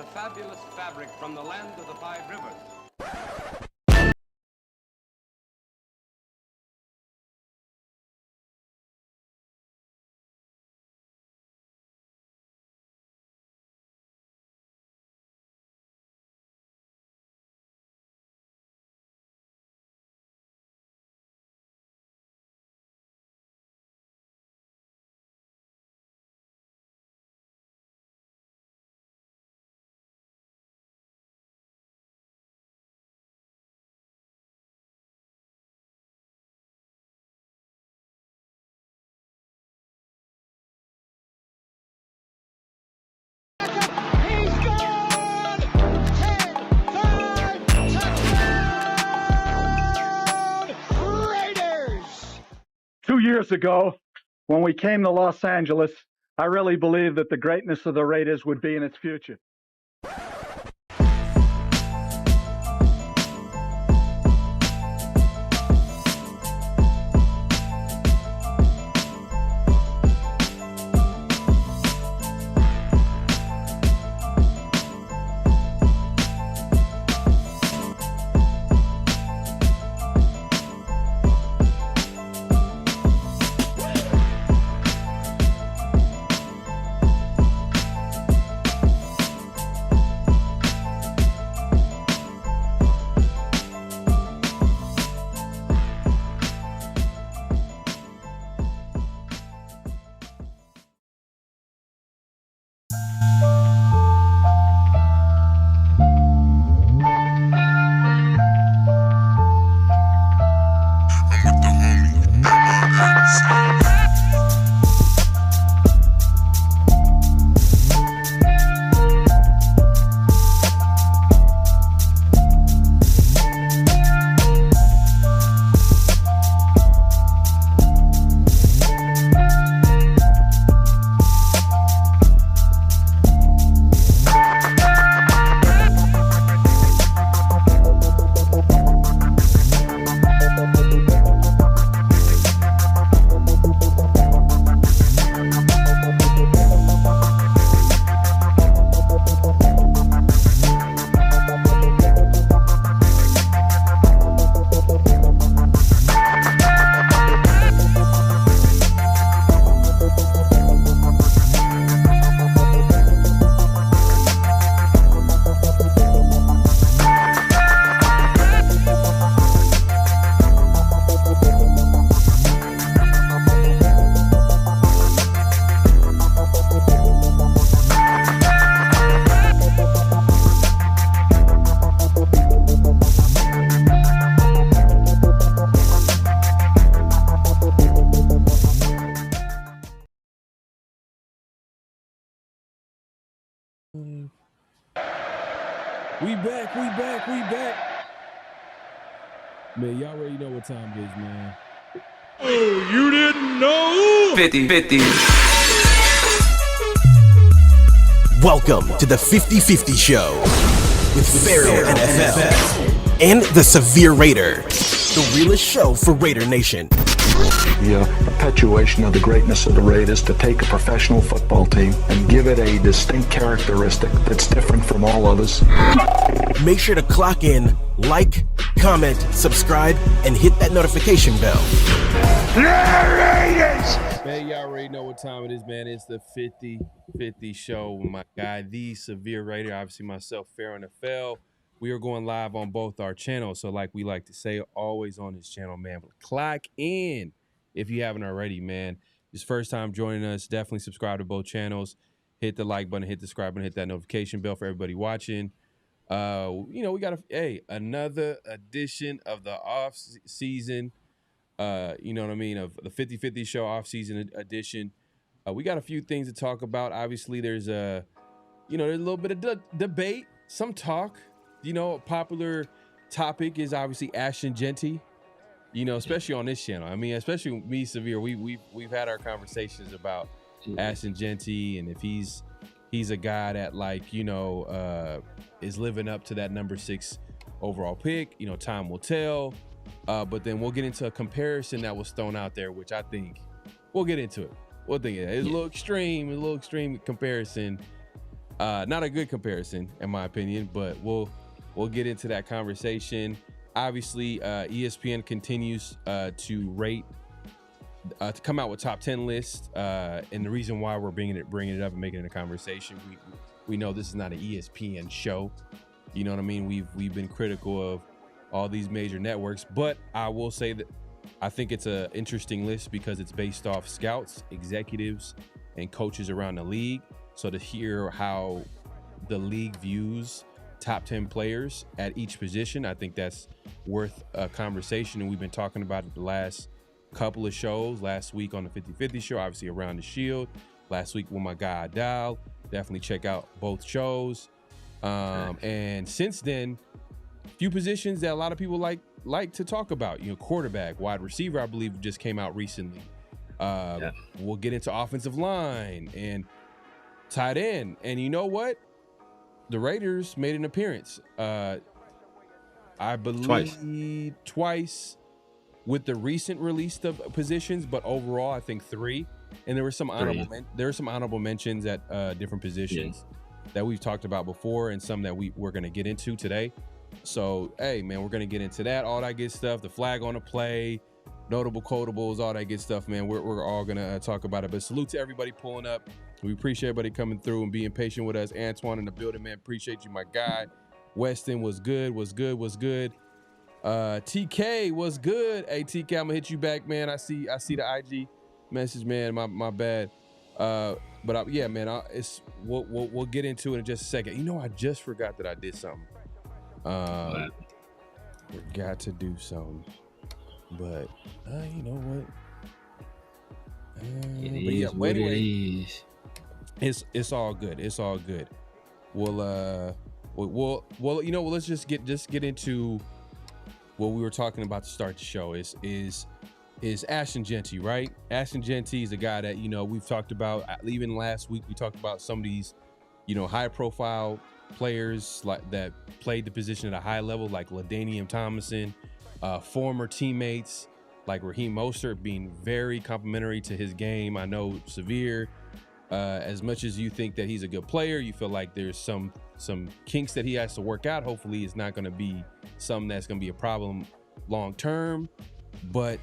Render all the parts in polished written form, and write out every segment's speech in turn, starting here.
a fabulous fabric from the land of the five rivers. He's gone! 10-5 touchdown! Raiders! 2 years ago, when we came to Los Angeles, I really believed that the greatness of the Raiders would be in its future. We back. Man, y'all already know what time it is, man. Oh, you didn't know? 50-50. Welcome to the 50-50 Show with PharoahNFL and the Severe Raider, the realest show for Raider Nation. The perpetuation of the greatness of the Raiders to take a professional football team and give it a distinct characteristic that's different from all others. Make sure to clock in, like, comment, subscribe, and hit that notification bell. Man, y'all already know what time it is, man. It's the 50-50 Show with my guy, the Severe Raider, obviously myself, PharoahNFL. We are going live on both our channels. So like we like to say, always on this channel, man. But clock in if you haven't already, man. This first time joining us, definitely subscribe to both channels. Hit the like button, hit the subscribe button, hit that notification bell for everybody watching. We got another edition of the off season. You know what I mean, of the 50-50 Show off season edition. We got a few things to talk about. Obviously, there's there's a little bit of debate, some talk. A popular topic is obviously Ashton Jeanty. Especially on this channel. I mean, especially me, Severe. We've had our conversations about Ashton Jeanty and if he's a guy that is living up to that number 6 overall pick. Time will tell. But then we'll get into a comparison that was thrown out there, which I think we'll get into it. We'll think it's a little extreme comparison. Not a good comparison, in my opinion, but we'll get into that conversation. Obviously, ESPN continues to rate, to come out with top 10 lists, and the reason why we're bringing it up and making it a conversation, we know this is not an ESPN show. You know what I mean? We've been critical of all these major networks, but I will say that I think it's an interesting list because it's based off scouts, executives, and coaches around the league. So to hear how the league views top 10 players at each position, I think that's worth a conversation. And we've been talking about it the last couple of shows. Last week on the 50-50 show, obviously Around the Shield. Last week with my guy Dial. Definitely check out both shows. And since then, few positions that a lot of people like to talk about. You know, quarterback, wide receiver, I believe just came out recently. We'll get into offensive line and tight end. And you know what? The Raiders made an appearance. I believe twice with the recent release of positions, but overall I think 3. And there were some honorable mentions at different positions that we've talked about before, and some that we're going to get into today. So, hey, man, we're going to get into that, all that good stuff, the flag on the play, notable quotables, all that good stuff, man. We're all going to talk about it. But salute to everybody pulling up. We appreciate everybody coming through and being patient with us. Antoine in the building, man. Appreciate you, my guy. Weston was good. TK was good. Hey, TK, I'm going to hit you back, man. I see the IG message, man. My bad. Yeah, man, we'll get into it in just a second. You know, I just forgot that I did something. Forgot to do something, but you know what? It's all good. It's all good. We'll you know, let's just get into what we were talking about to start the show. Is Ashton Jeanty, right? Ashton Jeanty is a guy that, you know, we've talked about. Even last week we talked about some of these, you know, high profile players like that played the position at a high level, like LaDainian Tomlinson, former teammates like Raheem Mostert being very complimentary to his game. I know Severe, as much as you think that he's a good player, you feel like there's some kinks that he has to work out. Hopefully it's not going to be something that's going to be a problem long term, but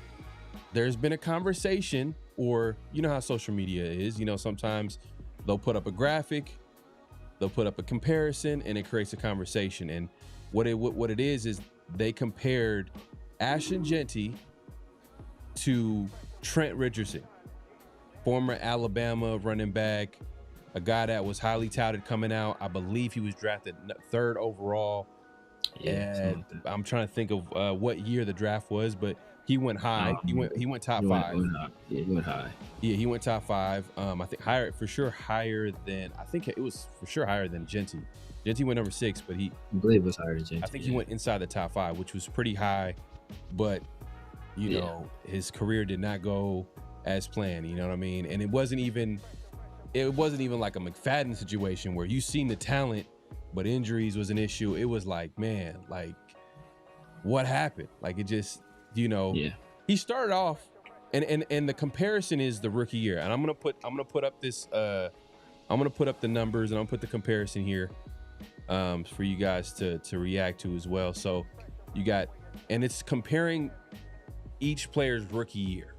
there's been a conversation, or you know how social media is, you know, sometimes they'll put up a graphic, they'll put up a comparison, and it creates a conversation. And what it is they compared Ashton Jeanty to Trent Richardson, former Alabama running back, a guy that was highly touted coming out. I believe he was drafted 3rd overall. And I'm trying to think of what year the draft was, but he went high. He went top 5. He went high. Yeah, he went top 5. I think higher than Jeanty. Jeanty went number 6, but I believe it was higher than Jeanty. I think he went inside the top 5, which was pretty high. But you know, his career did not go as planned. You know what I mean? And it wasn't even like a McFadden situation where you seen the talent, but injuries was an issue. It was like, man, like what happened? Like it just, you know, he started off, and the comparison is the rookie year. And I'm gonna put up this I'm gonna put up the numbers, and I'm gonna put the comparison here for you guys to react to as well. So you got, and it's comparing each player's rookie year.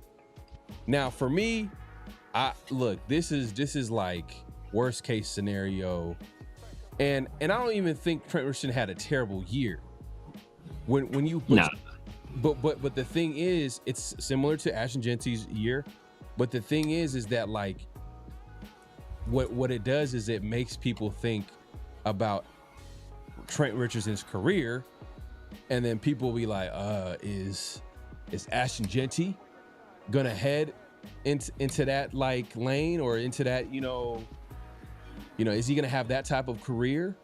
Now for me, this is like worst case scenario, and I don't even think Trent Richardson had a terrible year. When you but the thing is, it's similar to Ashton Jeanty's year, but the thing is that like what it does is it makes people think about Trent Richardson's career, and then people will be like, is Ashton Jeanty gonna head into that like lane, or into that, you know, is he gonna have that type of career?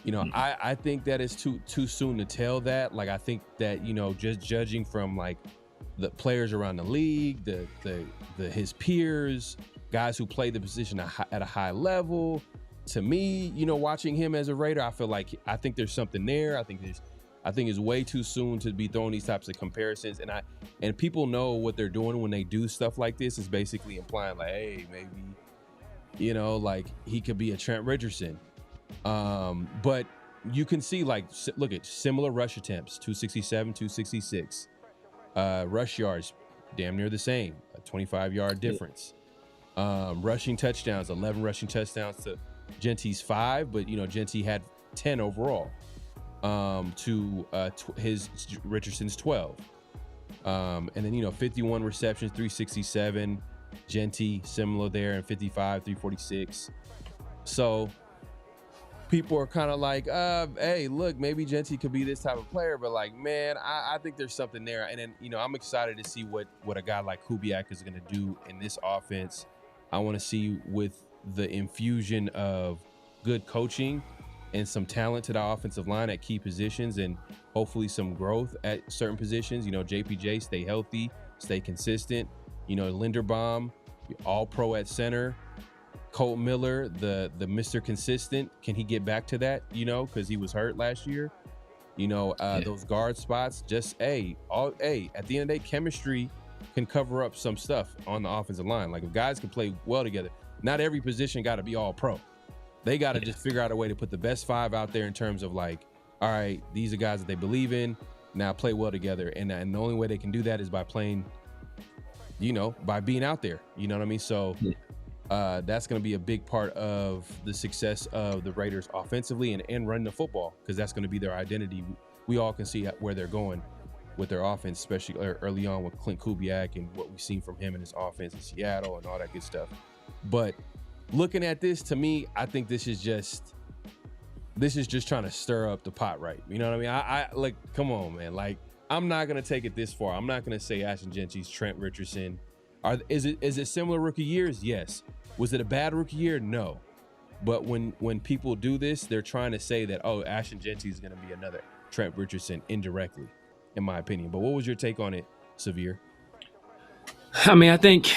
You know, I think that it's too soon to tell that. Like, I think that, you know, just judging from like the players around the league, his peers, guys who play the position at a high level, to me, you know, watching him as a Raider, I think there's something there. I think it's way too soon to be throwing these types of comparisons. And people know what they're doing when they do stuff like this, is basically implying like, hey, You know, like he could be a Trent Richardson. But you can see, like, look at similar rush attempts, 267, 266. Rush yards, damn near the same, a 25-yard difference. Rushing touchdowns, 11 rushing touchdowns to Jeanty's 5, but, you know, Jeanty had 10 overall to his Richardson's 12. And then, you know, 51 receptions, 367. Jeanty, similar there, and 55, 346. So people are kind of like, hey, look, maybe Jeanty could be this type of player, but like, man, I think there's something there. And then, you know, I'm excited to see what a guy like Kubiak is going to do in this offense. I want to see with the infusion of good coaching and some talent to the offensive line at key positions, and hopefully some growth at certain positions. You know, JPJ, stay healthy, stay consistent. You know, Linderbaum, all pro at center. Colt Miller, the Mr. Consistent, can he get back to that, you know, because he was hurt last year? You know, those guard spots, just, at the end of the day, chemistry can cover up some stuff on the offensive line. Like, if guys can play well together, not every position got to be all pro. They got to just figure out a way to put the best 5 out there in terms of, like, all right, these are guys that they believe in, now play well together. And the only way they can do that is by playing, you know, by being out there. You know what I mean? So that's going to be a big part of the success of the Raiders offensively and running the football, because that's going to be their identity. We all can see where they're going with their offense, especially early on with Clint Kubiak and what we've seen from him in his offense in Seattle and all that good stuff. But looking at this, to me, I think this is just trying to stir up the pot, right? You know what I mean? I like, come on, man. Like, I'm not going to take it this far. I'm not going to say Ashton Jeanty's Trent Richardson. Is it similar rookie years? Yes. Was it a bad rookie year? No. But when people do this, they're trying to say that, oh, Ashton Jeanty is going to be another Trent Richardson indirectly, in my opinion. But what was your take on it, Severe? I mean, I think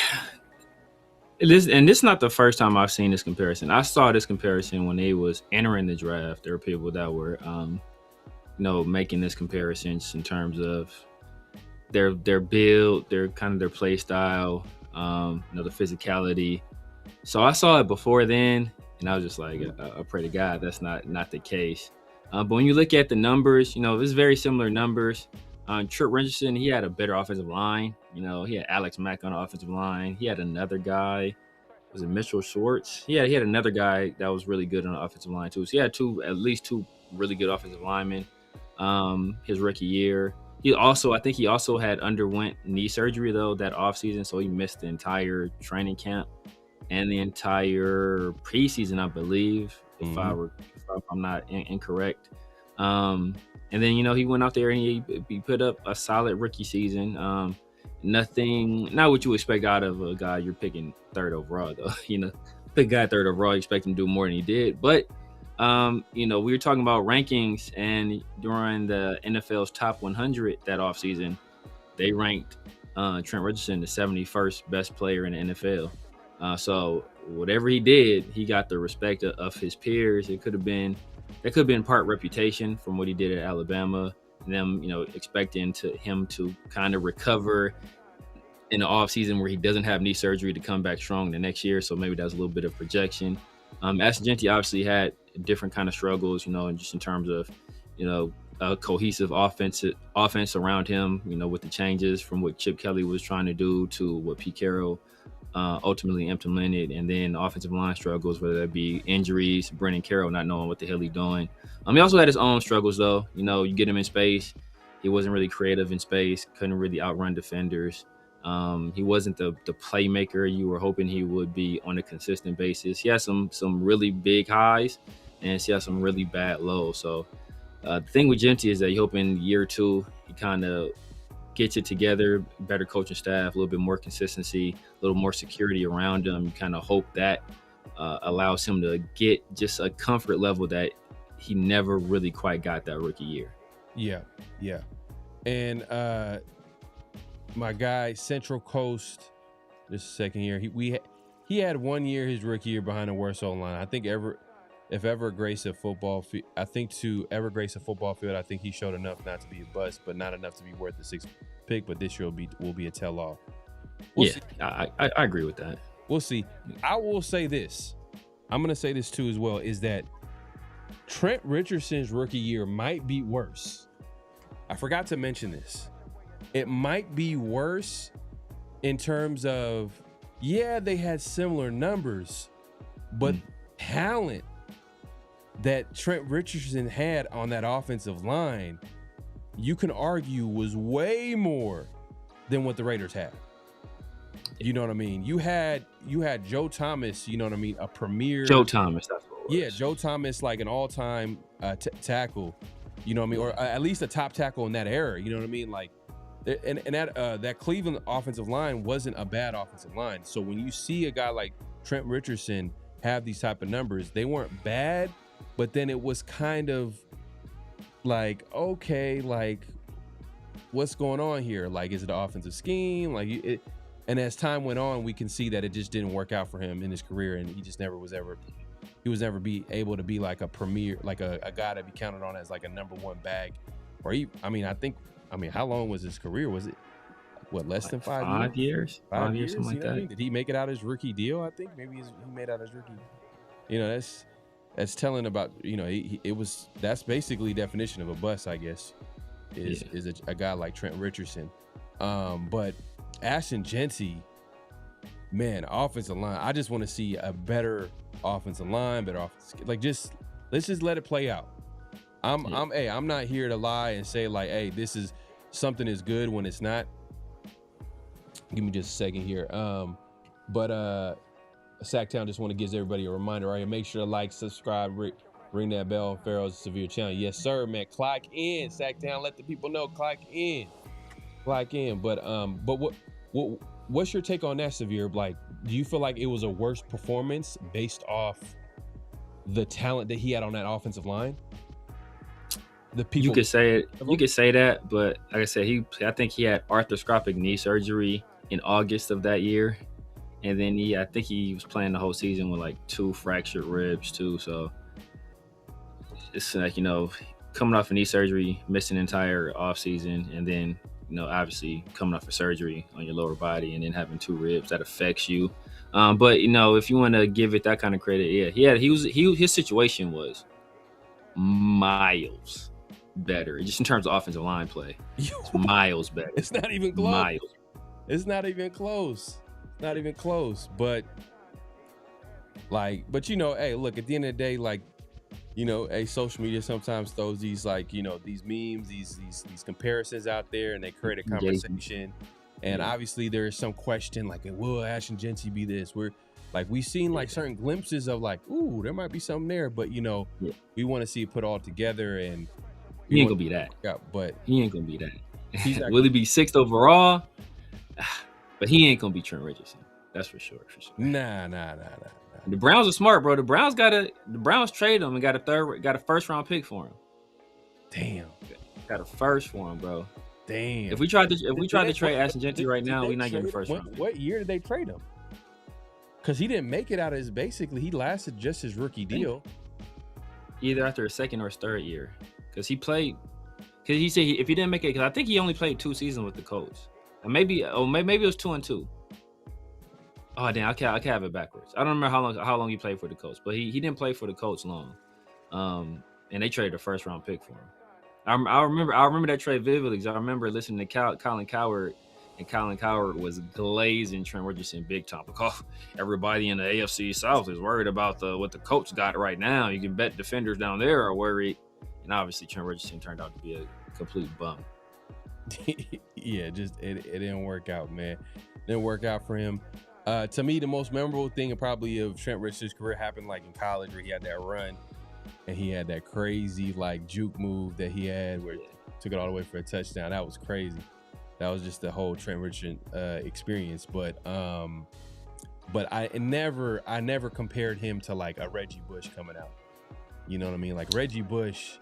this is not the first time I've seen this comparison. I saw this comparison when they was entering the draft. There were people that were, making this comparison just in terms of their build, their kind of their play style, the physicality. So I saw it before then, and I was just like, I pray to God that's not the case. But when you look at the numbers, it's very similar numbers. Trent Richardson, he had a better offensive line. He had Alex Mack on the offensive line. He had another guy, was it Mitchell Schwartz? He had another guy that was really good on the offensive line too. So he had at least two really good offensive linemen his rookie year. I think he also had underwent knee surgery though that offseason, so he missed the entire training camp and the entire preseason, I believe, if I'm not incorrect. And then, he went out there and he put up a solid rookie season. Not what you expect out of a guy you're picking third overall, though. Pick a guy third overall, you expect him to do more than he did. But, we were talking about rankings, and during the NFL's top 100 that offseason, they ranked Trent Richardson the 71st best player in the NFL. So whatever he did, he got the respect of his peers. That could have been part reputation from what he did at Alabama, and them, expecting him to kind of recover in the offseason where he doesn't have knee surgery to come back strong the next year. So maybe that's a little bit of projection. Ashton Jeanty obviously had different kind of struggles, and just in terms of, a cohesive offense around him, with the changes from what Chip Kelly was trying to do to what Pete Carroll ultimately implemented, and then offensive line struggles, whether that be injuries, Brennan Carroll not knowing what the hell he's doing. He also had his own struggles though. You get him in space, he wasn't really creative in space, couldn't really outrun defenders. He wasn't the playmaker you were hoping he would be on a consistent basis. He had some really big highs, and he had some really bad lows. So the thing with Jeanty is that you hope in year 2 he kind of gets it together, better coaching staff, a little bit more consistency, a little more security around him. You kind of hope that allows him to get just a comfort level that he never really quite got that rookie year. Yeah. And my guy, Central Coast, just a second here. He had 1 year his rookie year behind the worst O-line. I think if ever grace a football field, I think he showed enough not to be a bust, but not enough to be worth the 6th pick. But this year will be a tell-all. I agree with that. We'll see. I will say this. I'm going to say this too as well, is that Trent Richardson's rookie year might be worse. I forgot to mention this. It might be worse in terms of, yeah, they had similar numbers, but talent that Trent Richardson had on that offensive line, you can argue was way more than what the Raiders had. You know what I mean? You had Joe Thomas, you know what I mean? A premier Joe Thomas, that's what it was. Yeah, Joe Thomas, like an all-time tackle, you know what I mean? Or at least a top tackle in that era, you know what I mean? Like, and that Cleveland offensive line wasn't a bad offensive line. So when you see a guy like Trent Richardson have these type of numbers, they weren't bad, but then it was kind of like, okay, like, what's going on here? Like, is it an offensive scheme? Like, and as time went on, we can see that it just didn't work out for him in his career, and he just never was able be able to be like a premier, like a guy to be counted on as like a number one bag. Or how long was his career? Was it less than 5 years? 5 years, something like that. I mean? Did he make it out his rookie deal? I think maybe he made out his rookie. You know, that's telling about, you know, that's basically definition of a bust, I guess, is a guy like Trent Richardson. But Ashton Jeanty, man, offensive line. I just want to see a better offensive line, let's just let it play out. I'm not here to lie and say like, hey, this is something is good when it's not. Give me just a second here. Sacktown just want to give everybody a reminder. All right, make sure to like, subscribe, ring that bell on Pharaoh's Severe channel. Yes, sir, man. Clock in, Sacktown. Let the people know. Clock in. But what's your take on that, Severe? Like, do you feel like it was a worse performance based off the talent that he had on that offensive line? You could say it. You could say that, but like I said, I think he had arthroscopic knee surgery in August of that year, and then I think he was playing the whole season with like 2 fractured ribs too. So it's like, you know, coming off a knee surgery, missing an entire off season, and then, you know, obviously coming off a surgery on your lower body and then having 2 ribs, that affects you. But you know, if you want to give it that kind of credit, yeah, his situation was miles better, just in terms of offensive line play. It's miles better. It's not even close. Miles. It's not even close. Not even close. But you know, hey, look, at the end of the day, like, you know, hey, social media sometimes throws these, like, you know, these memes, these comparisons out there, and they create a conversation. And obviously there is some question like, will Ashton Jeanty be this? We've seen like certain glimpses of like, ooh, there might be something there, but you know, we want to see it put all together, and he ain't gonna be that. Yeah, but he ain't gonna be that. Will he be 6th overall? But he ain't gonna be Trent Richardson. That's for sure. Nah. The Browns are smart, bro. The Browns traded him and got a first round pick for him. Damn. Got a first for him, bro. Damn. If we tried to trade Ashton Jeanty right now, we're not getting the first round. What year did they trade him? Because he didn't make it out of his, basically he lasted just his rookie deal. Either after his 2nd or his 3rd year. Because he said if he didn't make it, because I think he only played 2 seasons with the Colts. And maybe it was 2 and 2. Oh damn, I can't have it backwards. I don't remember how long he played for the Colts, but he didn't play for the Colts long. And they traded a first round pick for him. I remember that trade vividly, because I remember listening to Colin Cowherd, and Colin Cowherd was glazing Trent Richardson big time, because everybody in the AFC South is worried about what the Colts got right now. You can bet defenders down there are worried. And obviously Trent Richardson turned out to be a complete bum. Yeah, just it didn't work out, man. It didn't work out for him. To me, the most memorable thing probably of Trent Richardson's career happened like in college, where he had that run and he had that crazy like juke move that he had where he took it all the way for a touchdown. That was crazy. That was just the whole Trent Richardson experience. But I never compared him to like a Reggie Bush coming out. You know what I mean? Like Reggie Bush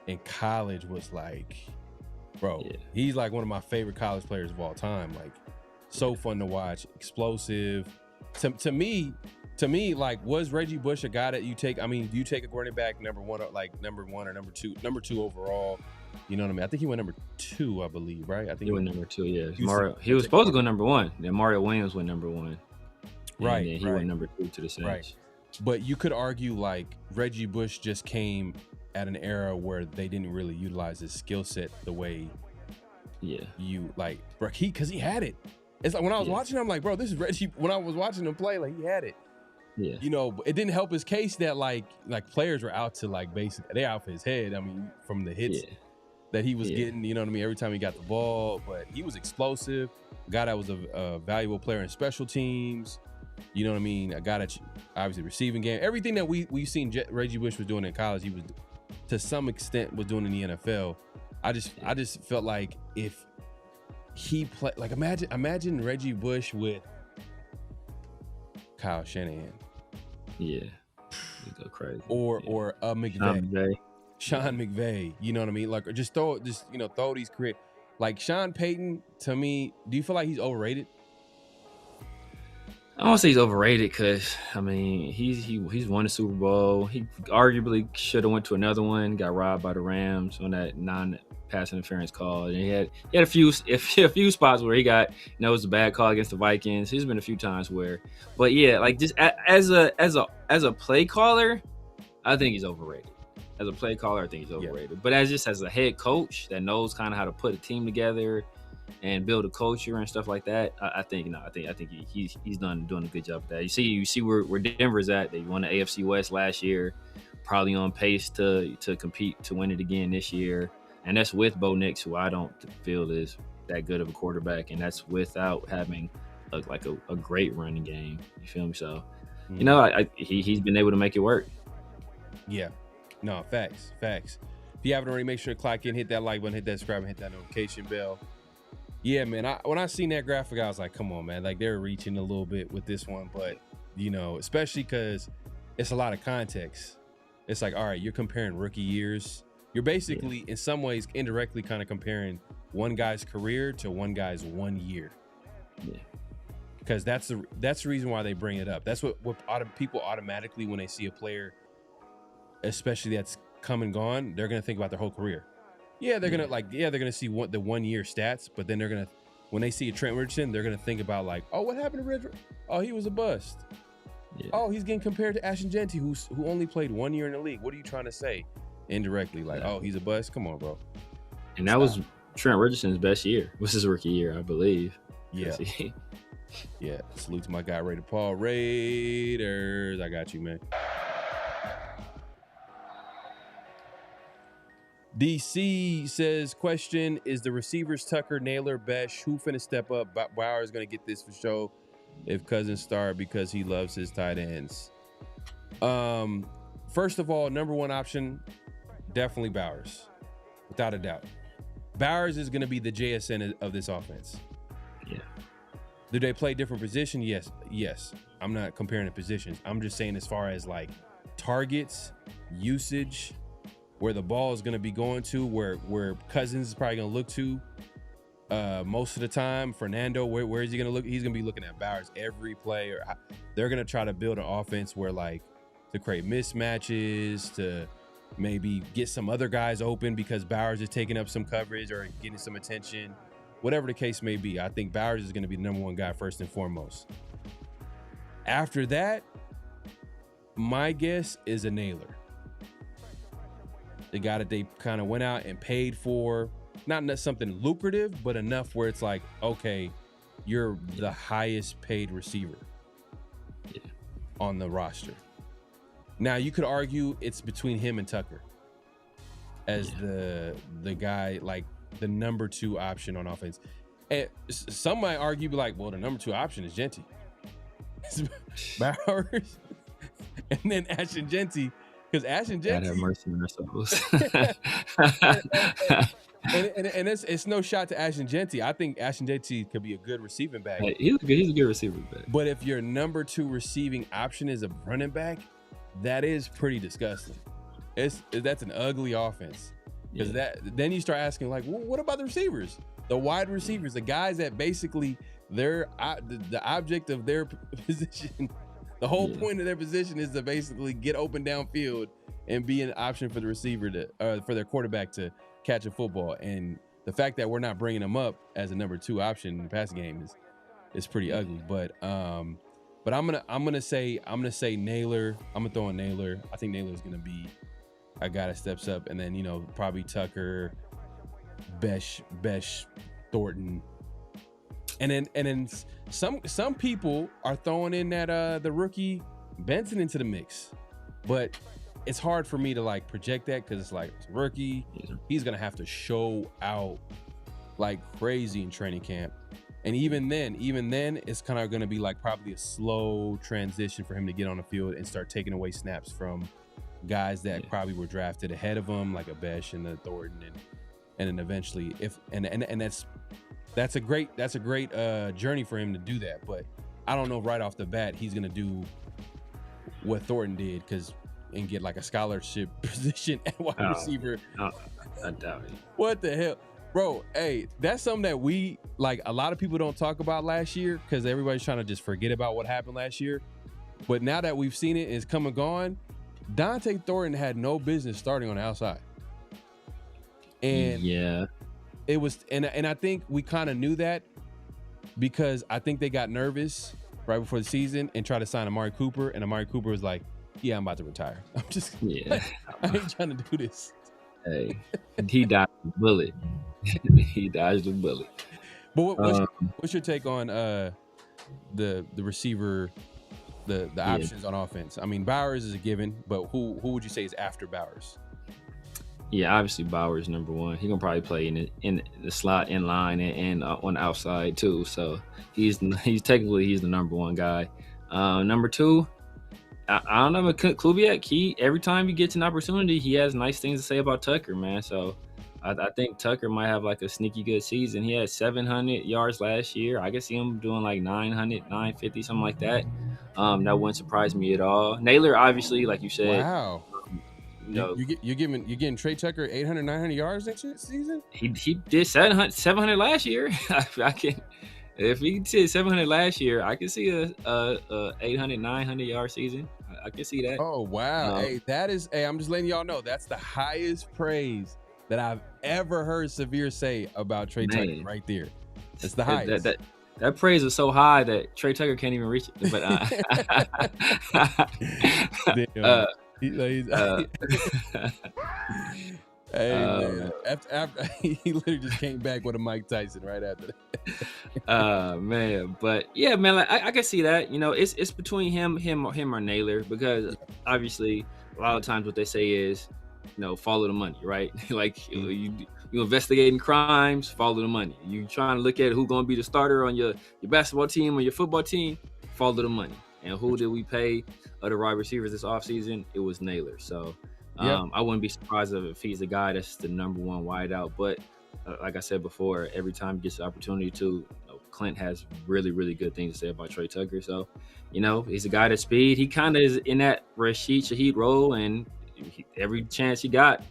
in college was like, bro, he's like one of my favorite college players of all time. Like, so fun to watch, explosive. To me, like, was Reggie Bush a guy that you take? I mean, do you take a running back number one or number two overall? You know what I mean? I think he went number 2, I believe, right? I think he went number 2. Yeah, he was supposed to go number 1. Then Mario Williams went number 1. And then he went number 2 to the Saints. Right. But you could argue like Reggie Bush just came at an era where they didn't really utilize his skill set the way you like, bro, because he had it. It's like when I was watching, I'm like, bro, this is Reggie. When I was watching him play, like he had it. Yeah. You know, it didn't help his case that like players were out to like basically they out for his head. I mean, from the hits that he was getting, you know what I mean, every time he got the ball. But he was explosive. A guy that was a valuable player in special teams. You know what I mean? A guy that obviously receiving game, everything that we've seen Reggie Bush was doing in college, he was to some extent was doing in the NFL. I just felt like if he played, like imagine Reggie Bush with Kyle Shanahan. Yeah, you go crazy. Or McVay, Sean McVay. You know what I mean? Like, or just throw these career. Like Sean Payton, to me, do you feel like he's overrated? I don't say he's overrated because I mean he's won the Super Bowl. He arguably should have went to another one. Got robbed by the Rams on that non-pass interference call. And he had a few spots where he got it was a bad call against the Vikings. There's been a few times where, but yeah, like just as a play caller, I think he's overrated. As a play caller, I think he's overrated. Yeah. But as a head coach that knows kind of how to put a team together and build a culture and stuff like that, I think he's doing a good job with that. You see where Denver's at. They won the AFC West last year, probably on pace to compete to win it again this year. And that's with Bo Nix, who I don't feel is that good of a quarterback, and that's without having a great running game. You feel me? So, you know, he's been able to make it work. Yeah. No, facts. If you haven't already, make sure to clock in, hit that like button, hit that subscribe, and hit that notification bell. Yeah, man. When I seen that graphic, I was like, come on, man. Like, they're reaching a little bit with this one, but you know, especially because it's a lot of context. It's like, all right, you're comparing rookie years. You're basically, in some ways, indirectly kind of comparing one guy's career to one guy's 1 year. Yeah. Because that's the reason why they bring it up. That's what people automatically, when they see a player, especially that's come and gone, they're gonna think about their whole career. Yeah, they're gonna see the 1 year stats, but then they're gonna, when they see a Trent Richardson, they're gonna think about like, oh, what happened to Richard? Oh, he was a bust. Yeah. Oh, he's getting compared to Jeanty, who only played 1 year in the league. What are you trying to say? Indirectly, like, oh, he's a bust. Come on, bro. And that was Trent Richardson's best year. Was his rookie year, I believe. Yeah. Yeah. Salute to my guy, Raider Paul. Raiders, I got you, man. DC says, question, is the receivers Tucker, Naylor, Besh, who finna step up? Bowers gonna get this for sure if Cousins start because he loves his tight ends. First of all, number one option, definitely Bowers, without a doubt. Bowers is gonna be the JSN of this offense. Yeah. Do they play different positions? Yes. I'm not comparing the positions. I'm just saying as far as like targets, usage, where the ball is going to be going to, where Cousins is probably going to look to most of the time. Fernando, where is he going to look? He's going to be looking at Bowers every play. Or they're going to try to build an offense where, like, to create mismatches, to maybe get some other guys open because Bowers is taking up some coverage or getting some attention. Whatever the case may be, I think Bowers is going to be the number one guy first and foremost. After that, my guess is a Naylor. The guy that they kind of went out and paid for, not something lucrative, but enough where it's like, okay, you're the highest paid receiver on the roster. Now, you could argue it's between him and Tucker as the guy, like the number two option on offense. And some might argue, be like, well, the number two option is Jeanty. Bowers. And then Jeanty. Because Jeanty, God have mercy on our souls. and it's no shot to Jeanty. I think Jeanty could be a good receiving back. He's a good receiving back. But if your number two receiving option is a running back, that is pretty disgusting. That's an ugly offense. Because then you start asking, like, well, what about the receivers? The wide receivers, the guys that basically they're the object of their position. The whole point of their position is to basically get open downfield and be an option for the receiver for their quarterback to catch a football. And the fact that we're not bringing them up as a number two option in the passing game is pretty ugly. But But I'm gonna say Naylor. I'm gonna throw in Naylor. I think Naylor's gonna be a guy that steps up, and then probably Tucker, Besh, Thornton, and then some people are throwing in that the rookie Benson into the mix, but it's hard for me to like project that because it's like it's a rookie. He's gonna have to show out like crazy in training camp. And even then, it's kind of going to be like probably a slow transition for him to get on the field and start taking away snaps from guys that probably were drafted ahead of him, like a Besh and the Thornton, and then eventually, that's a great journey for him to do that. But I don't know right off the bat he's going to do what Thornton did and get like a scholarship position at wide receiver. I doubt it. What the hell? Bro, hey, that's something that we, like, a lot of people don't talk about last year because everybody's trying to just forget about what happened last year. But now that we've seen it, it's come and gone. Dante Thornton had no business starting on the outside. And yeah, it was, and I think we kind of knew that because I think they got nervous right before the season and tried to sign Amari Cooper. And Amari Cooper was like, yeah, I'm about to retire. I'm just, I ain't trying to do this. Hey, he dodged the bullet. He dodged the bullet. But what's your take on the receiver, the options on offense? I mean, Bowers is a given, but who would you say is after Bowers? Yeah, obviously Bowers number one. He gonna probably play in the slot, in line, and on the outside too. So he's technically the number one guy. Number two, I don't know, Kubiak, every time he gets an opportunity, he has nice things to say about Tucker, man. So I think Tucker might have like a sneaky good season. He had 700 yards last year. I could see him doing like 900, 950, something like that. That wouldn't surprise me at all. Naylor, obviously, like you said. Wow. You're getting Trey Tucker 800, 900 yards next season? He did 700 last year. If he did 700 last year, I can see a 800, 900 yard season. I can see that. Oh, wow. I'm just letting y'all know that's the highest praise that I've ever heard Severe say about Trey Tucker right there. It's the highest. That praise was so high that Trey Tucker can't even reach it. But man. After he literally just came back with a Mike Tyson right after that. Man, but yeah, man, like, I can see that. It's between him or Naylor, because obviously a lot of times what they say is, follow the money, right? Like you investigating crimes, follow the money. You trying to look at who's going to be the starter on your basketball team or your football team, follow the money. And who did we pay other wide receivers this offseason? It was Naylor. So I wouldn't be surprised if he's the guy that's the number one wideout. But like I said before, every time he gets the opportunity to, Clint has really, really good things to say about Trey Tucker. So, he's a guy that's speed. He kind of is in that Rashid Shaheed role, and every chance he got,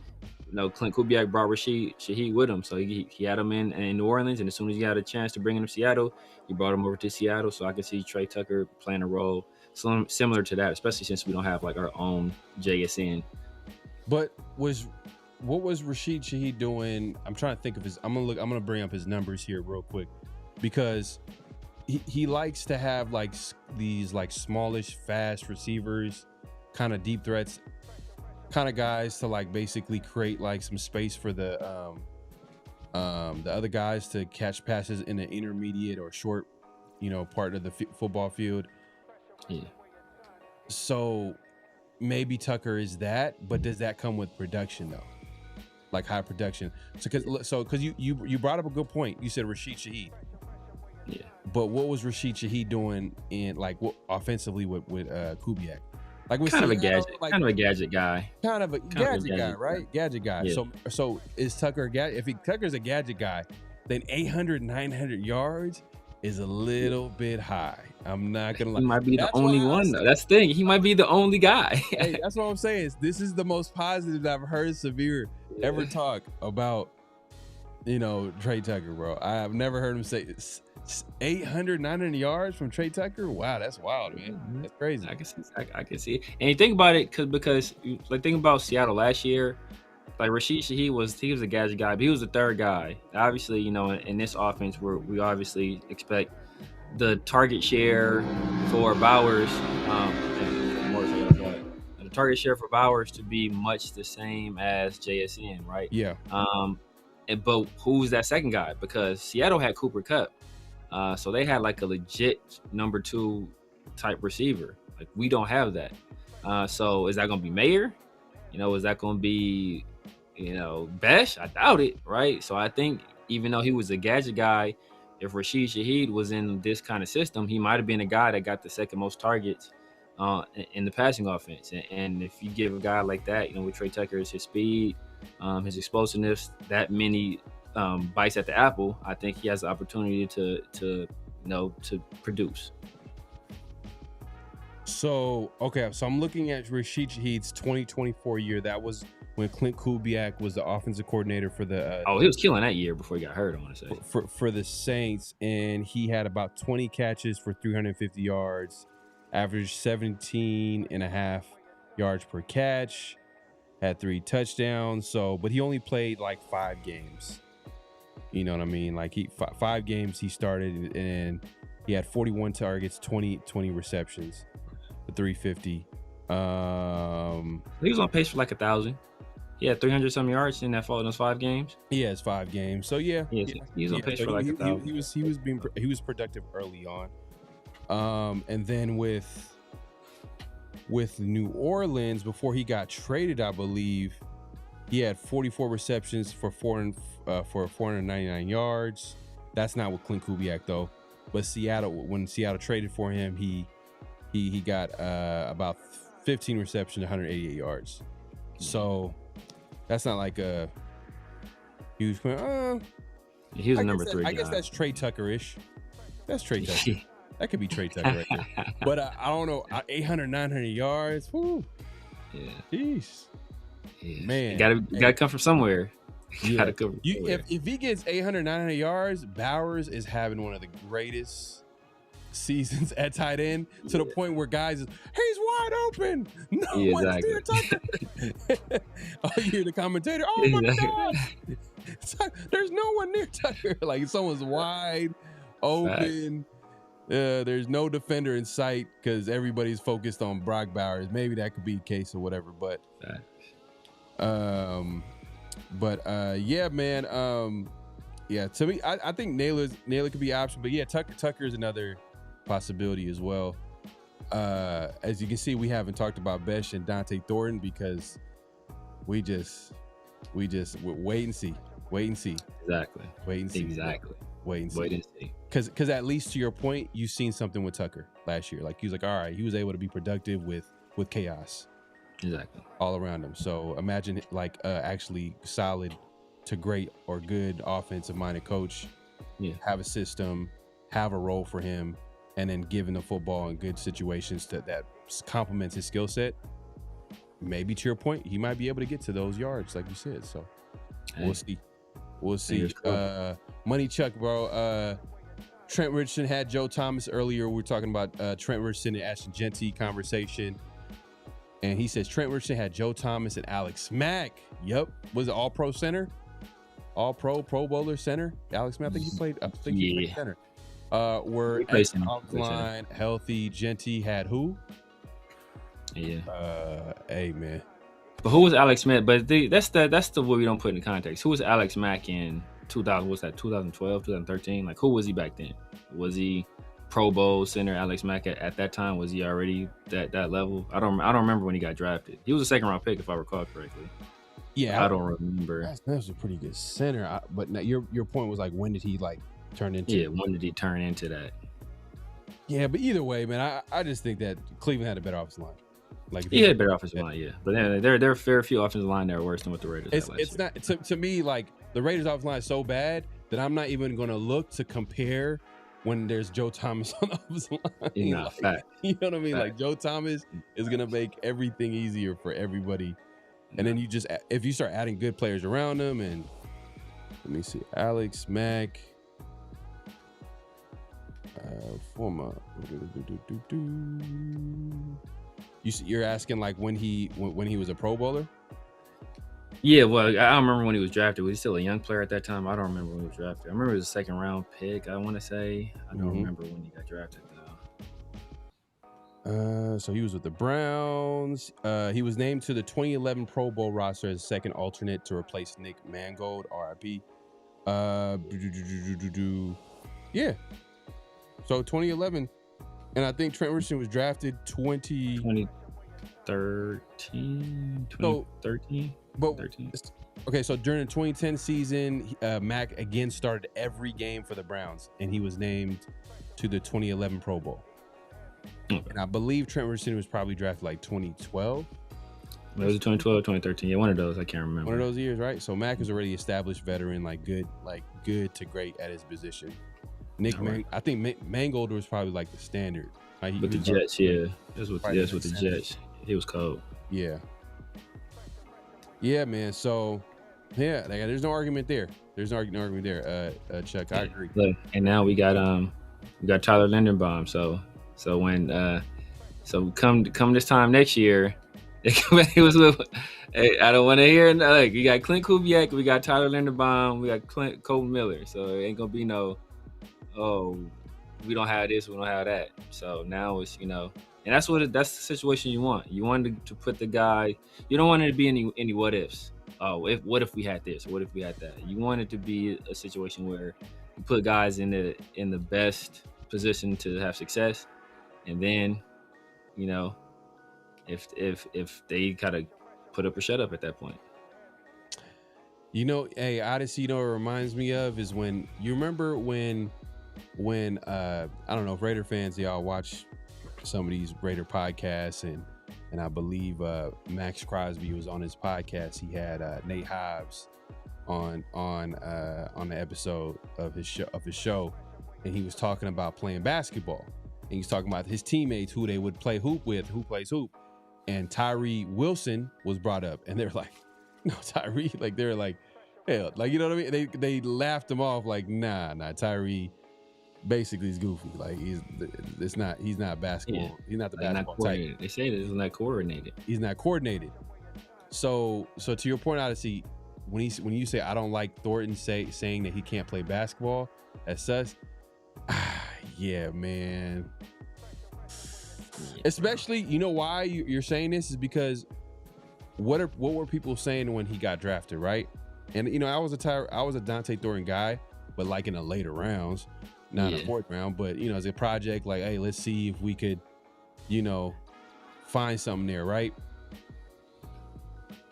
Clint Kubiak brought Rashid Shaheed with him. So he had him in New Orleans, and as soon as he had a chance to bring him to Seattle, he brought him over to Seattle. So I can see Trey Tucker playing a role similar to that, especially since we don't have like our own JSN. But what was Rashid Shaheed doing? I'm trying to think of his. I'm gonna bring up his numbers here real quick, because he likes to have like these like smallish, fast receivers, kind of deep threats, kind of guys to like basically create like some space for the other guys to catch passes in the intermediate or short, part of the football field. Yeah. So maybe Tucker is that, but does that come with production though? Like high production. So because you brought up a good point. You said Rashid Shaheed. Yeah. But what was Rashid Shaheed doing in like offensively with Kubiak? Like kind of a gadget guy. Kind of a gadget guy, right? Gadget guy. Yeah. So is Tucker a gadget? If Tucker's a gadget guy, then 800, 900 yards is a little bit high. I'm not gonna lie. He might be the only one though. That's the thing. He might be the only guy. Hey, that's what I'm saying. This is the most positive I've heard Severe ever talk about, Trey Tucker, bro. I've never heard him say 800, 900 yards from Trey Tucker. Wow, that's wild, man. That's crazy. I can see it. And you think about it because think about Seattle last year. Like Rashid Shaheed was a gadget guy, but he was the third guy. Obviously, in this offense, we obviously expect the target share for Bowers, the target share for Bowers to be much the same as JSN, right? Yeah. But who's that second guy? Because Seattle had Cooper Kupp, so they had like a legit number 2 type receiver. Like we don't have that. So is that going to be Mayer? Is that going to be, Besh? I doubt it, right? So I think even though he was a gadget guy, if Rashid Shaheed was in this kind of system, he might have been a guy that got the second most targets in the passing offense. And if you give a guy like that, with Trey Tucker's his speed, his explosiveness, that many bites at the apple, I think he has the opportunity to produce. So I'm looking at Rashid Shaheed's 2024 year. That was when Clint Kubiak was the offensive coordinator for the. He was killing that year before he got hurt, I want to say. For the Saints, and he had about 20 catches for 350 yards, averaged 17.5 yards per catch, had 3 touchdowns. But he only played like 5 games. You know what I mean? Like 5 games he started, and he had 41 targets, 20 receptions. 350. He was on pace for like 1,000. He had 300 some yards in those 5 games. He has 5 games, so yeah. He was on pace for like 1,000. He was productive early on, and then with New Orleans before he got traded, I believe he had 44 receptions for 499 yards. That's not with Clint Kubiak though, but when Seattle traded for him, he got about 15 receptions, 188 yards. So that's not like a huge point. He was a number 3 guy. I guess that's Trey Tucker-ish. That's Trey Tucker. That could be Trey Tucker right there. But I don't know. 800, 900 yards. Whew. Yeah. Jeez. Yeah. Man. You gotta come from somewhere. Yeah. If he gets 800, 900 yards, Bowers is having one of the greatest seasons at tight end to the point where guys he's wide open. No one's near Tucker. Oh, you hear the commentator, oh my God. There's no one near Tucker. Like someone's wide open. There's no defender in sight because everybody's focused on Brock Bowers. Maybe that could be the case or whatever, but yeah, man. Yeah, to me, I think Naylor could be an option, but yeah, Tucker is another possibility as well. As you can see, we haven't talked about Besh and Dante Thornton because we just wait and see. Exactly. Wait and see. Exactly. Wait and see. Wait and see. Because at least to your point, you've seen something with Tucker last year. Like he was like, all right, he was able to be productive with chaos. Exactly. All around him. So imagine like actually solid to great or good offensive minded coach. Yeah. Have a system, have a role for him, and then given the football in good situations that complements his skill set. Maybe to your point, he might be able to get to those yards, like you said. So we'll see. Money Chuck, bro. Trent Richardson had Joe Thomas earlier. We were talking about Trent Richardson and Ashton Jeanty conversation. And he says Trent Richardson had Joe Thomas and Alex Mack. Yep. Was it all-pro center? All-pro, Pro Bowler center? Alex Mack, I think he played center. Were line healthy. Jeanty had who? Yeah. Hey, man. But who was Alex Mack? But that's the what we don't put in context. Who was Alex Mack in 2000? What's that? 2012, 2013? Like, who was he back then? Was he Pro Bowl center Alex Mack at that time? Was he already that level? I don't remember when he got drafted. He was a 2nd round pick if I recall correctly. Yeah, I don't remember. That was a pretty good center. But now your point was like, when did he like turn into? Yeah, when did he turn into that? Yeah, but either way, man, I just think that Cleveland had a better offensive line. Like he had a better offensive line, yeah. But there are fair few offensive line that are worse than what the Raiders had last year. It's not to me like the Raiders offensive line is so bad that I'm not even going to look to compare when there's Joe Thomas on the offensive line. Nah, fact. You know what I mean? Fact. Like Joe Thomas is going to make everything easier for everybody. And then if you start adding good players around them, and let me see, Alex Mack, former. You're asking like when he was a Pro Bowler? Yeah, well, I don't remember when he was drafted. Was he still a young player at that time? I don't remember when he was drafted. I remember it was a second round pick, I want to say. I don't remember when he got drafted, though. So he was with the Browns. He was named to the 2011 Pro Bowl roster as second alternate to replace Nick Mangold, RIP. Yeah. So 2011. And I think Trent Richardson was drafted 2013. But 13. Okay, so during the 2010 season, Mac again started every game for the Browns, and he was named to the 2011 Pro Bowl. Okay. And I believe Trent Richardson was probably drafted like 2012. It was 2012, 2013. Yeah, one of those. I can't remember. One of those years, right? So Mac is already established veteran, good to great at his position. I think Mangold was probably like the standard. With the Jets, yeah. That's with the Jets. He was cold. Yeah. Yeah, man. So, yeah, there's no argument there. There's no argument there, Chuck. I agree. Look, and now we got Tyler Linderbaum. So when come this time next year, it was with. I don't want to hear. Like, you got Clint Kubiak, we got Tyler Linderbaum, we got Colton Miller. So it ain't gonna be no, oh, we don't have this, we don't have that. So now it's and that's the situation you want. You want to put the guy. You don't want it to be any what ifs. Oh, what if we had this? What if we had that? You want it to be a situation where you put guys in the best position to have success, and then, if they kind of put up or shut up at that point. Hey, Odyssey, it reminds me of is when you remember when I don't know if Raider fans, y'all watch some of these Raider podcasts, and I believe Max Crosby was on his podcast. He had Nate Hobbs on the episode of his show, and he was talking about playing basketball, and he's talking about his teammates who they would play hoop with, who plays hoop, and Tyree Wilson was brought up, and they're like, no, Tyree, like they're like, hell, like, you know what I mean? They laughed him off, like, nah, Tyree basically is goofy. Like he's not basketball. Yeah. He's not the basketball type. They say this is not coordinated. He's not coordinated. So to your point, Odyssey, when you say I don't like Thornton saying that he can't play basketball as such, yeah, man. Especially, why you're saying this is because what were people saying when he got drafted, right? And I was a Dante Thornton guy, but like in the later rounds. Not a fourth round, but as a project, like, hey, let's see if we could, find something there, right?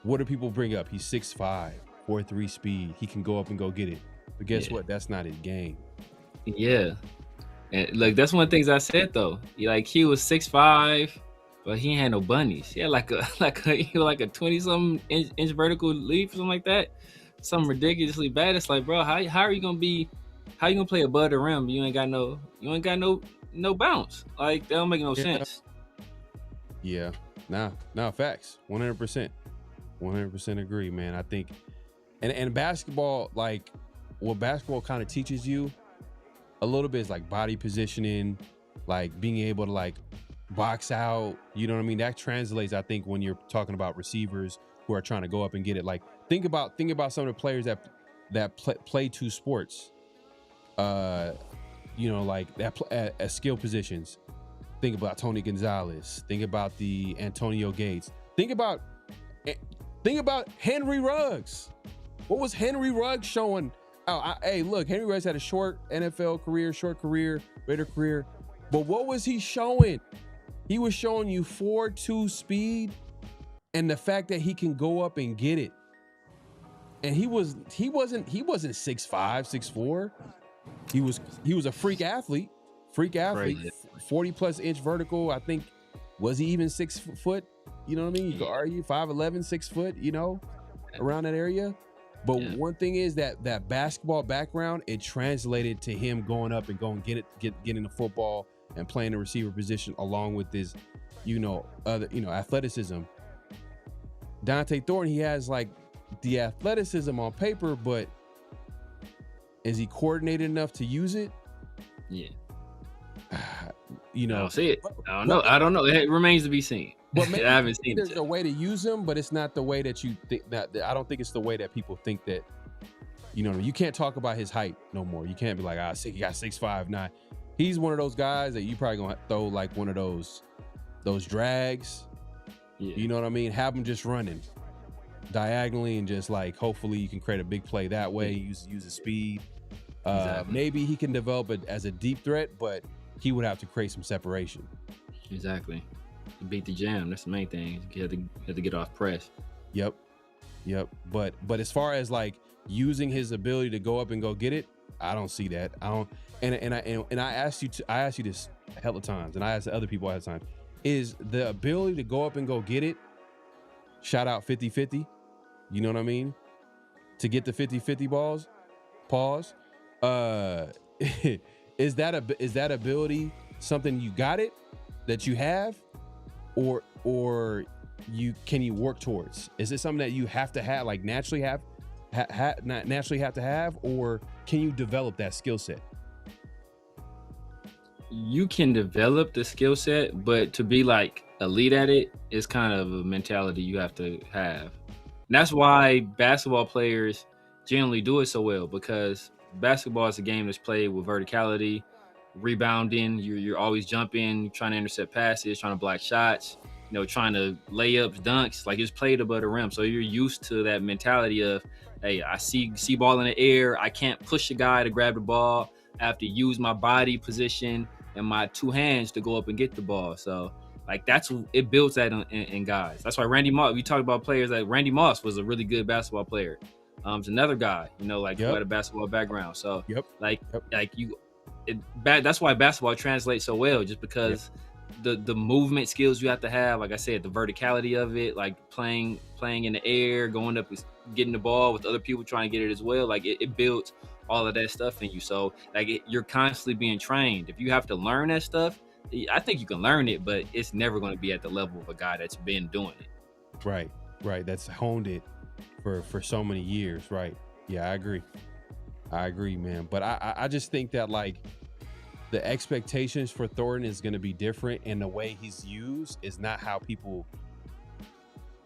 What do people bring up? He's 6'5", 4.3 speed. He can go up and go get it. But guess what? That's not his game. Yeah, and like that's one of the things I said though. He was 6'5", but he ain't had no bunnies. He had like a 20-something inch vertical leap or something like that. Something ridiculously bad. It's like, bro, how are you gonna be? How you gonna play above the rim? You ain't got no bounce. Like, that don't make no sense. Yeah, nah, facts. 100%, 100% agree, man. I think, and basketball, like, what basketball kind of teaches you a little bit is like body positioning, like being able to like box out. You know what I mean? That translates, I think, when you're talking about receivers who are trying to go up and get it. Like, think about some of the players that play two sports. Like that at skill positions. Think about Tony Gonzalez. Think about the Antonio Gates. Think about Henry Ruggs. What was Henry Ruggs showing? Hey, look, Henry Ruggs had a short NFL career, short career, Raider career. But what was he showing? He was showing you 4.2 speed and the fact that he can go up and get it. And he wasn't 6'5", 6'4". He was a freak athlete, Crazy. 40 plus inch vertical. I think, was he even 6 foot? You know what I mean? You could argue 5'11", 6 foot, around that area. But one thing is that basketball background, it translated to him going up and going getting the football and playing the receiver position along with his, athleticism. Dante Thornton, he has like the athleticism on paper, but is he coordinated enough to use it? Yeah. I don't see it. I don't know. It remains to be seen. But maybe I haven't seen there's it a yet. way to use him, but it's not the way that you think. That I don't think it's the way that people think that. You know, you can't talk about his height no more. You can't be like, he got 6'5", 9". He's one of those guys that you probably gonna throw like one of those drags. Yeah. You know what I mean? Have him just running diagonally and just like hopefully you can create a big play that way. Use his speed. Exactly. Maybe he can develop it as a deep threat, but he would have to create some separation. Exactly. Beat the jam. That's the main thing. You have to get off press. Yep. But as far as like using his ability to go up and go get it, I don't see that. I don't. And I asked you this a hell of times, and I asked other people all the time. Is the ability to go up and go get it? Shout out 50-50. You know what I mean? To get the 50-50 balls. Pause. Is that ability something you got it that you have, or can you work towards? Is it something that you have to have, like naturally not naturally have to have, or can you develop that skill set? You can develop the skill set, but to be like elite at it is kind of a mentality you have to have. And that's why basketball players generally do it so well, because basketball is a game that's played with verticality, rebounding. You're always jumping, trying to intercept passes, trying to block shots, trying to layups, dunks. Like, it's played above the rim. So you're used to that mentality of, hey, I see ball in the air. I can't push a guy to grab the ball. I have to use my body position and my two hands to go up and get the ball. So like it builds that in guys. That's why Randy Moss, we talked about players like Randy Moss was a really good basketball player. It's another guy, who had a basketball background. So that's why basketball translates so well, just because the movement skills you have to have, like I said, the verticality of it, like playing in the air, going up, getting the ball with other people trying to get it as well. Like it builds all of that stuff in you. So like you're constantly being trained. If you have to learn that stuff, I think you can learn it, but it's never going to be at the level of a guy that's been doing it. Right. That's honed it for so many years. Right. Yeah, I agree, man. But I just think that like the expectations for Thornton is going to be different, and the way he's used is not how people.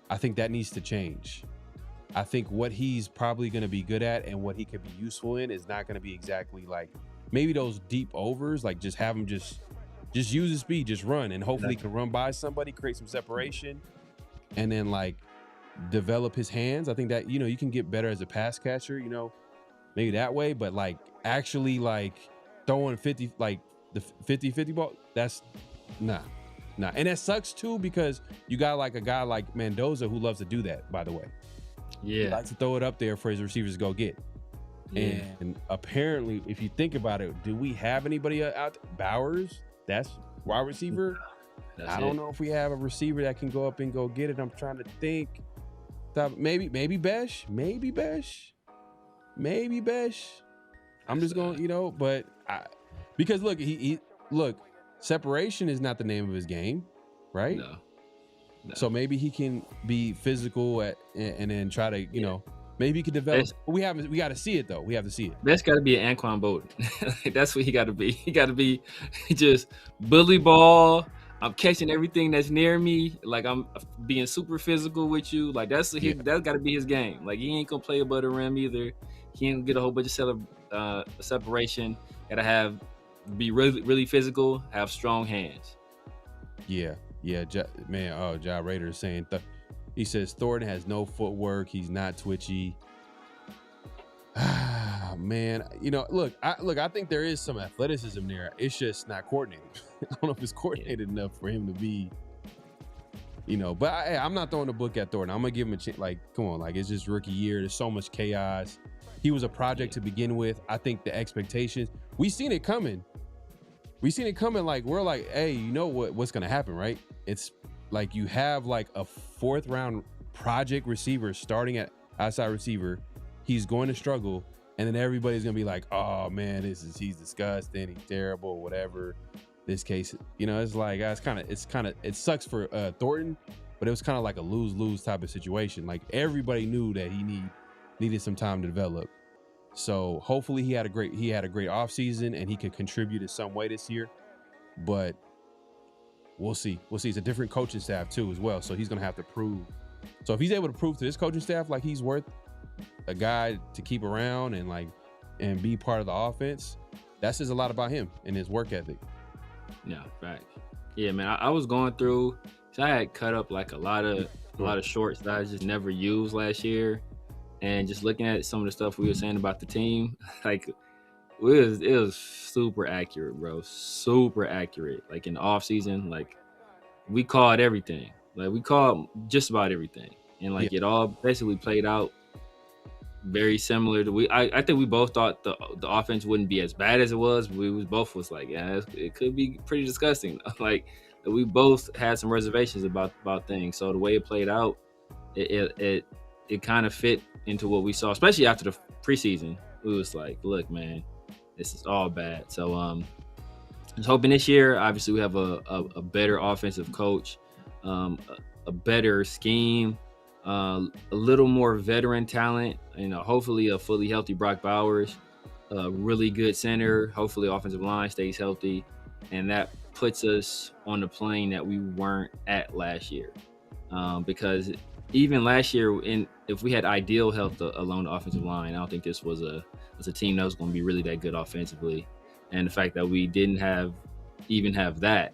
I think that needs to change. I think what he's probably going to be good at and what he could be useful in is not going to be exactly like maybe those deep overs, like just have him just use his speed, just run, and hopefully he can run by somebody, create some separation, and then like develop his hands. I think that, you can get better as a pass catcher, maybe that way, but like actually like throwing 50, like the 50-50 ball, that's nah. And that sucks too, because you got like a guy like Mendoza who loves to do that, by the way. Yeah. He likes to throw it up there for his receivers to go get. Yeah. And apparently, if you think about it, do we have anybody out there? Bowers? That's wide receiver. I don't know if we have a receiver that can go up and go get it. I'm trying to think. Maybe Besh. I'm just going, but because look, look, separation is not the name of his game, right? No. So maybe he can be physical and then try to, maybe he could develop. We got to see it though. We have to see it. That's got to be an Anquan Bolden. That's what he got to be. He got to be just bully ball. I'm catching everything that's near me. Like, I'm being super physical with you. Like, that's got to be his game. Like, he ain't gonna play above the rim either. He ain't gonna get a whole bunch of separation. Gotta be really, really physical. Have strong hands. Yeah, man. Oh, Ja Rader is saying he says Thornton has no footwork. He's not twitchy. Man, look, I think there is some athleticism there. It's just not coordinated. I don't know if it's coordinated enough for him to be, but I'm not throwing the book at Thornton. I'm gonna give him a chance. Like, come on, like, it's just rookie year. There's so much chaos. He was a project to begin with. I think the expectations, we seen it coming. Like, we're like, hey, what's gonna happen, right? It's like you have like a 4th round project receiver starting at outside receiver. He's going to struggle, and then everybody's gonna be like, oh man, he's disgusting, he's terrible, whatever. This case, it's like it sucks for Thornton, but it was kind of like a lose-lose type of situation. Like, everybody knew that he needed some time to develop. So hopefully he had a great offseason and he could contribute in some way this year. But we'll see. It's a different coaching staff too as well. So he's going to have to prove. So if he's able to prove to this coaching staff like he's worth a guy to keep around and be part of the offense, that says a lot about him and his work ethic. Yeah, right. Yeah, man. I was going through. So I had cut up like a lot of shorts that I just never used last year, and just looking at some of the stuff we were saying about the team, like it was super accurate, bro. Super accurate. Like in the off season, like we called everything. Like we called just about everything, and like it all basically played out very similar to I think we both thought the offense wouldn't be as bad as it was. But we both was like, yeah, it could be pretty disgusting. Like we both had some reservations about things. So the way it played out, it kind of fit into what we saw, especially after the preseason. We was like, look, man, this is all bad. So I was hoping this year, obviously we have a better offensive coach, a better scheme, a little more veteran talent, hopefully a fully healthy Brock Bowers, a really good center, hopefully offensive line stays healthy, and that puts us on the plane that we weren't at last year. Because even last year, if we had ideal health along the offensive line, I don't think this was a team that was going to be really that good offensively. And the fact that we didn't have that,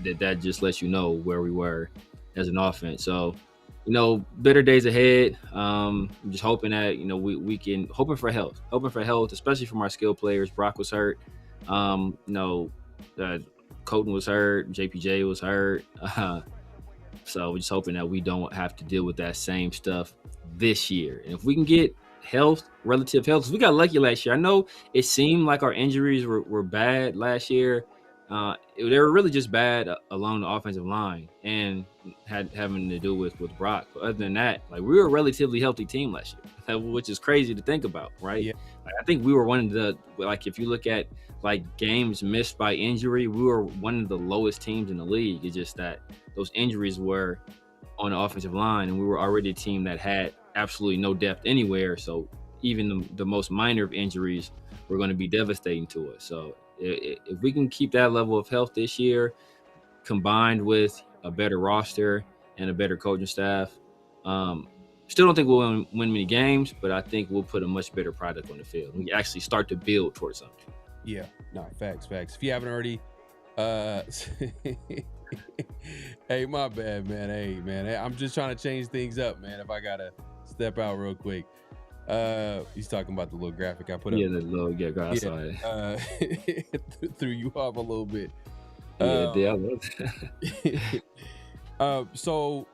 that just lets you know where we were as an offense. So, better days ahead. I'm just hoping that, we can, hoping for health, especially from our skilled players. Brock was hurt. Colton was hurt. JPJ was hurt. So we're just hoping that we don't have to deal with that same stuff this year. And if we can get relative health, 'cause we got lucky last year. I know it seemed like our injuries were bad last year. They were really just bad along the offensive line and having to do with Brock. But other than that, like we were a relatively healthy team last year, which is crazy to think about, right? Yeah. Like, I think we were one of the, like if you look at like games missed by injury, we were one of the lowest teams in the league. It's just that those injuries were on the offensive line, and we were already a team that had absolutely no depth anywhere. So even the most minor of injuries were going to be devastating to us. So if we can keep that level of health this year, combined with a better roster and a better coaching staff, still don't think we'll win many games, but I think we'll put a much better product on the field. We actually start to build towards something. Yeah, no, facts. If you haven't already, hey, my bad, man. Hey, man, I'm just trying to change things up, man. If I gotta step out real quick. He's talking about the little graphic I put up. Yeah, the little graphic. Threw you off a little bit. I love So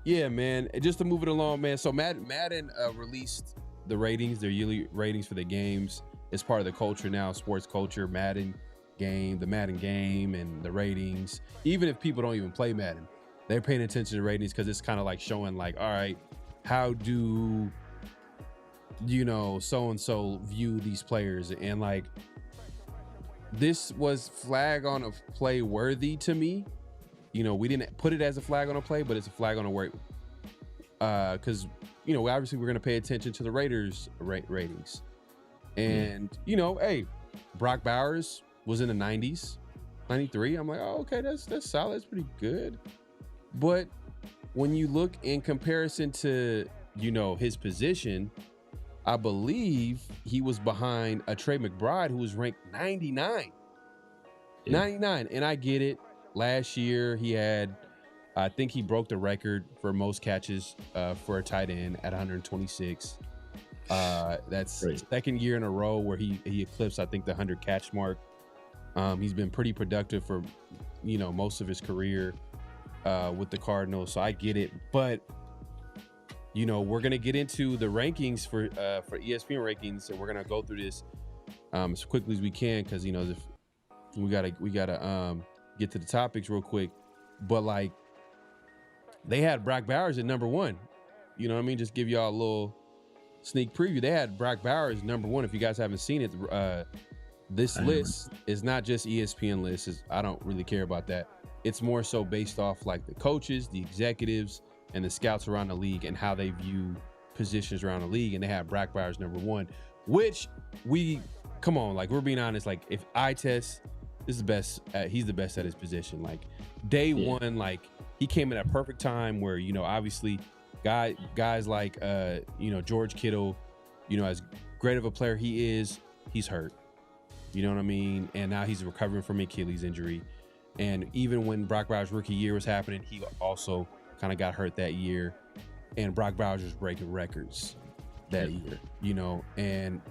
yeah, man, just to move it along, man. So Madden released the ratings, their yearly ratings for the games. It's part of the culture now, sports culture. The Madden game and the ratings. Even if people don't even play Madden, they're paying attention to ratings because it's kind of like showing like, all right, how do so-and-so view these players? And like, this was flag on a play worthy to me. We didn't put it as a flag on a play, but it's a flag on a work. Because, obviously we're going to pay attention to the Raiders ratings. And, hey, Brock Bowers was in the 90s, 93. I'm like, oh, okay, that's solid. That's pretty good. But when you look in comparison to, his position, I believe he was behind a Trey McBride who was ranked 99. Yeah. 99. And I get it. Last year I think he broke the record for most catches for a tight end at 126. That's right. Second year in a row where he eclipsed, I think, the 100 catch mark. He's been pretty productive for, most of his career with the Cardinals. So I get it. But, we're going to get into the rankings for ESPN rankings, and we're going to go through this as quickly as we can because, we gotta get to the topics real quick. But, like, they had Brock Bowers at number 1. You know what I mean? Just give y'all a little sneak preview. They had Brock Bowers number 1. If you guys haven't seen it, this list is not just ESPN lists. I don't really care about that. It's more so based off like the coaches, the executives, and the scouts around the league and how they view positions around the league. And they have Brock Bowers number 1, which we're being honest. Like if eye test is the best. He's the best at his position. Like day one, like he came in at a perfect time where, you know, obviously guys like, you know, George Kittle, you know, as great of a player he is, he's hurt. You know what I mean? And now he's recovering from Achilles injury. And even when Brock Bowers' rookie year was happening, he also kind of got hurt that year. And Brock Bowers was breaking records that year, you know, and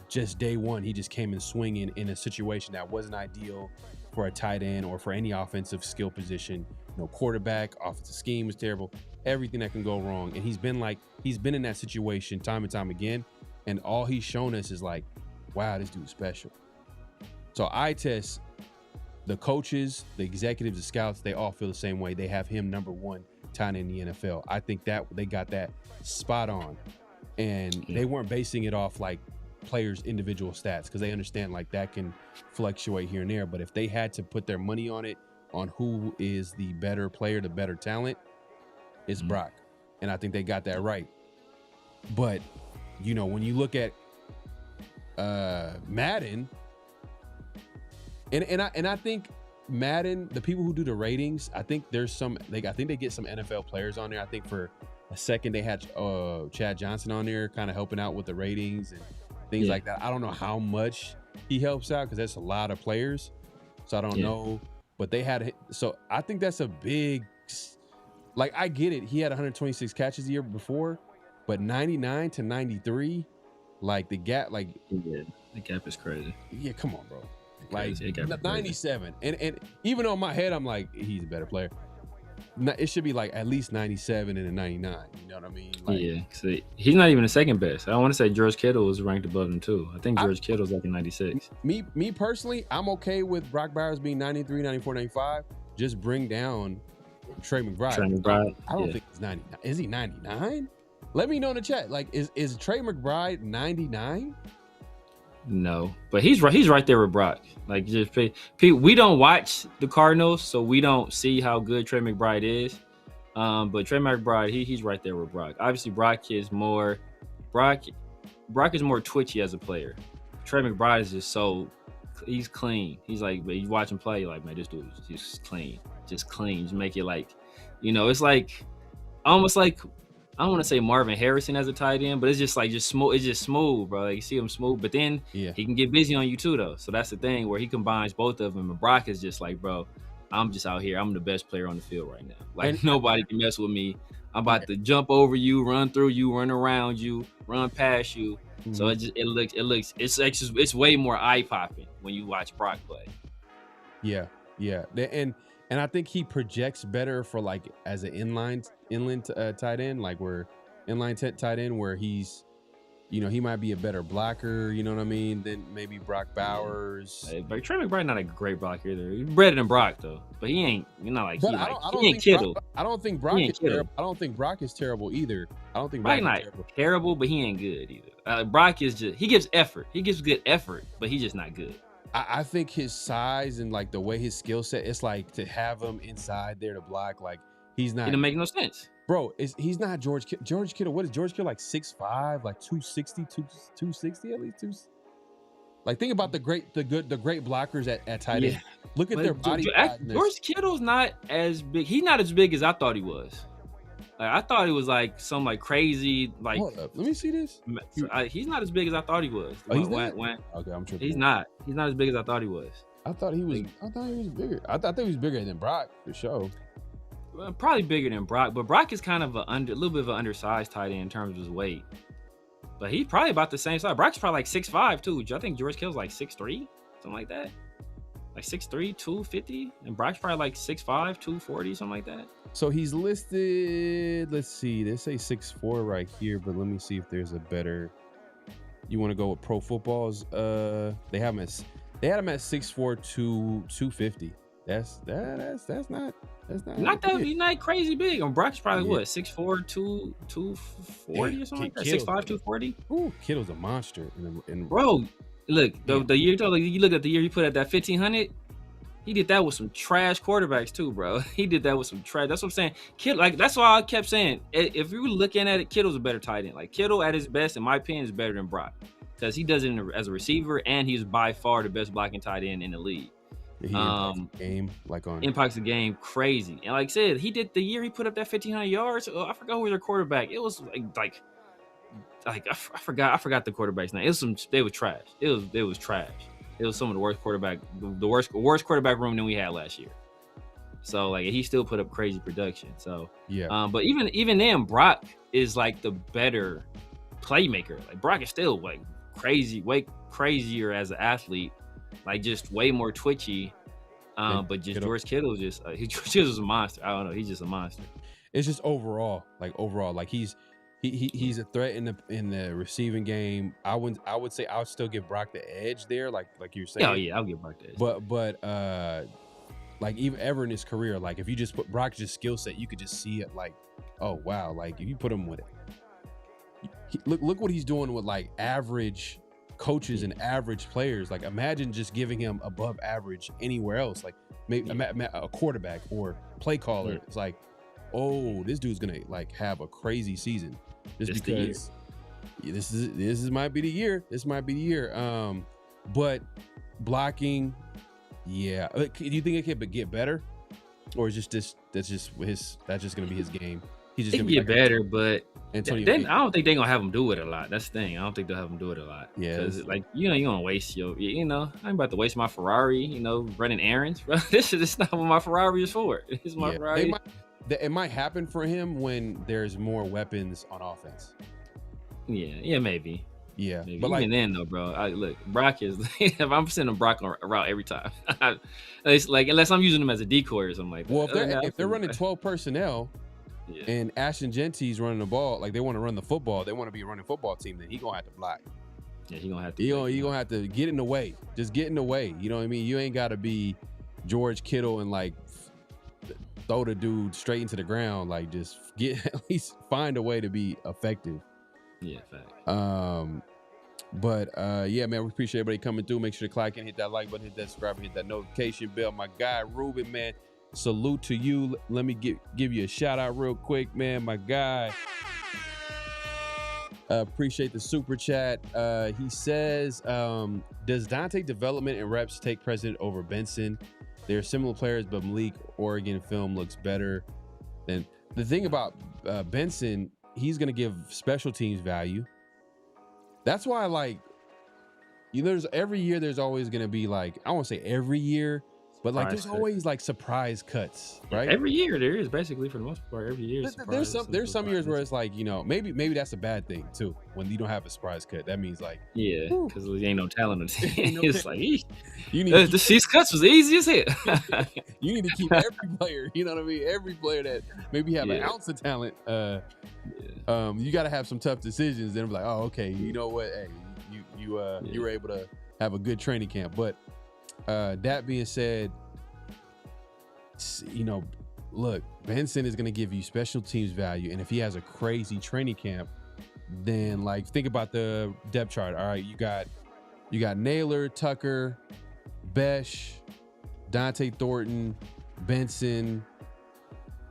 just day one, he just came in swinging in a situation that wasn't ideal for a tight end or for any offensive skill position. No quarterback, offensive scheme was terrible, everything that can go wrong. And he's been in that situation time and time again. And all he's shown us is like, wow, this dude's special. So I test the coaches, the executives, the scouts, they all feel the same way. They have him number one tight end in the NFL. I think that they got that spot on. And they weren't basing it off like players' individual stats, because they understand like that can fluctuate here and there. But if they had to put their money on it, on who is the better player, the better talent, it's Brock. And I think they got that right. But, you know, when you look at Madden, and I think Madden, the people who do the ratings, I think there's some, I think they get some NFL players on there. I think for a second they had Chad Johnson on there kind of helping out with the ratings and things like that. I don't know how much he helps out because that's a lot of players. So I don't know. But they had, so I think that's a big, like, I get it. He had 126 catches the year before, but 99 to 93, like the gap, like. Yeah, the gap is crazy. Yeah, come on, bro. Like 97. And even on my head, I'm like, he's a better player. It should be like at least 97 and a 99. You know what I mean? Like, yeah, so he's not even the second best. I want to say George Kittle was ranked above him too. I think George Kittle's like a 96. Me personally, I'm okay with Brock Bowers being 93, 94, 95. Just bring down Trey McBride. I don't think he's 99. Is he 99? Let me know in the chat. Like, is Trey McBride 99? No, but he's right there with Brock. Like, just we don't watch the Cardinals, so we don't see how good Trey McBride is. But Trey McBride, he's right there with Brock. Obviously, Brock is more twitchy as a player. Trey McBride is just he's clean. He's like, but you watch him play, you're like, man, this dude is just clean. Just make it like, you know, it's like almost like, I don't want to say Marvin Harrison as a tight end, but it's just smooth. It's just smooth, bro. Like, you see him smooth, but then he can get busy on you too, though. So that's the thing where he combines both of them. And Brock is just like, bro, I'm just out here. I'm the best player on the field right now. Like, nobody can mess with me. I'm about to jump over you, run through you, run around you, run past you. Mm-hmm. So it's way more eye popping when you watch Brock play. Yeah. And I think he projects better for like as an inland tight end, like where inline tight end where he's, you know, he might be a better blocker, you know what I mean, than maybe Brock Bowers. But Trey McBride not a great blocker either. He's better than Brock though, but he ain't. You're not like he ain't Kittle. I don't think Brock is terrible. I don't think Brock is terrible either. I don't think Brock not terrible, but he ain't good either. Brock is just, he gives effort. He gives good effort, but he's just not good. I think his size and like the way his skill set, it's like to have him inside there to block, like he's not. It don't make no sense, bro. He's not George Kittle. What is George Kittle, like 6'5", like 260, 260 at least? Like, think about the great blockers at tight end. Look at their body. George Kittle's not as big. He's not as big as I thought he was. Like, I thought he was like some like crazy like. Hold up. Let me see this. He's not as big as I thought he was. Oh, he's not? Okay, I'm tripping. He's not as big as I thought he was. I thought he was bigger. I thought he was bigger than Brock for sure. Well, probably bigger than Brock, but Brock is kind of a little bit of an undersized tight end in terms of his weight. But he's probably about the same size. Brock's probably like 6'5" too. I think George Kittle's like 6'3", something like that. Like 6'3", 250, and Brock's probably like 6'5", 240, something like that. So he's listed, let's see, they say 6'4" right here, but let me see if there's a better. You want to go with Pro Football's? They had him at 6'4", 250. That's not that. He's not crazy big. And Brock's probably what, 6'4", 240 or something like that. 6'5", 240. Ooh, Kittle's a monster. Bro, look, the year you look at the year he put at that 1,500. He did that with some trash quarterbacks too, bro. He did that with some trash. That's what I'm saying. Kittle, like, that's why I kept saying, if you were looking at it, Kittle's a better tight end. Like, Kittle at his best, in my opinion, is better than Brock because he does it as a receiver, and he's by far the best blocking tight end in the league. He impacts the game impacts the game crazy. And like I said, he did the year he put up that 1,500 yards. I forgot who was their quarterback. It was like I forgot the quarterback's name. They were trash. It was trash. It was some of the worst worst quarterback room than we had last year. So like he still put up crazy production. So yeah. But even then, Brock is like the better playmaker. Like Brock is still like way crazier as an athlete, like just way more twitchy. But just George Kittle Kittle's a monster. I don't know, he's just a monster. It's just overall, like he's a threat in the receiving game. I would say I would still give Brock the edge there, like you're saying. Oh yeah, I'll give Brock the edge. But like even ever in his career, like if you just put Brock's just skill set, you could just see it. Like, oh wow, like if you put him with it. Look what he's doing with like average coaches and average players. Like imagine just giving him above average anywhere else, like maybe a quarterback or play caller. Yeah. It's like, oh, this dude's gonna like have a crazy season just because this might be the year. This might be the year. But blocking, yeah. Do you think it could get better, or is that's just gonna be his game? He's just gonna be get better, but Antonio, then I don't think they're gonna have him do it a lot. That's the thing. I don't think they'll have him do it a lot. Yeah, because like you don't waste I ain't about to waste my Ferrari. Running errands. Bro. This is not what my Ferrari is for. It's my Ferrari. It might happen for him when there's more weapons on offense. Yeah, maybe. Yeah, maybe. But even then though, bro. Look, Brock is. If I'm sending Brock on a route every time, it's like unless I'm using him as a decoy or something like that. Well, if they're running 12 personnel. Yeah. And Ashton Jeanty's running the ball, like they want to run the football. They want to be a running football team. Then he gonna have to block. Yeah, he gonna have to. He gonna have to get in the way. Just get in the way. You know what I mean? You ain't got to be George Kittle and like throw the dude straight into the ground. Like just at least find a way to be effective. Yeah, fact. But yeah, man, we appreciate everybody coming through. Make sure to click and hit that like button, hit that subscribe, hit that notification bell. My guy Ruben, man. Salute to you. Let me give you a shout out real quick, man. My guy. Appreciate the super chat. He says, does Dante development and reps take precedent over Benson? They're similar players, but Malik Oregon film looks better. Than the thing about Benson, he's gonna give special teams value. That's why, like, there's every year there's always gonna be like, I won't say every year. But like, there's always like surprise cuts, right? Every year there is, basically, for the most part. Every year, there's some years where it's like, maybe that's a bad thing too. When you don't have a surprise cut, that means like, because there ain't no talent on the team. It's like these cuts was easy as hell. You need to keep every player. You know what I mean? Every player that maybe have an ounce of talent. You got to have some tough decisions. Then be like, oh, okay, you know what? Hey, you were able to have a good training camp, but. That being said, look, Benson is going to give you special teams value. And if he has a crazy training camp, then like, think about the depth chart. All right. You got Naylor, Tucker, Besh, Dante Thornton, Benson,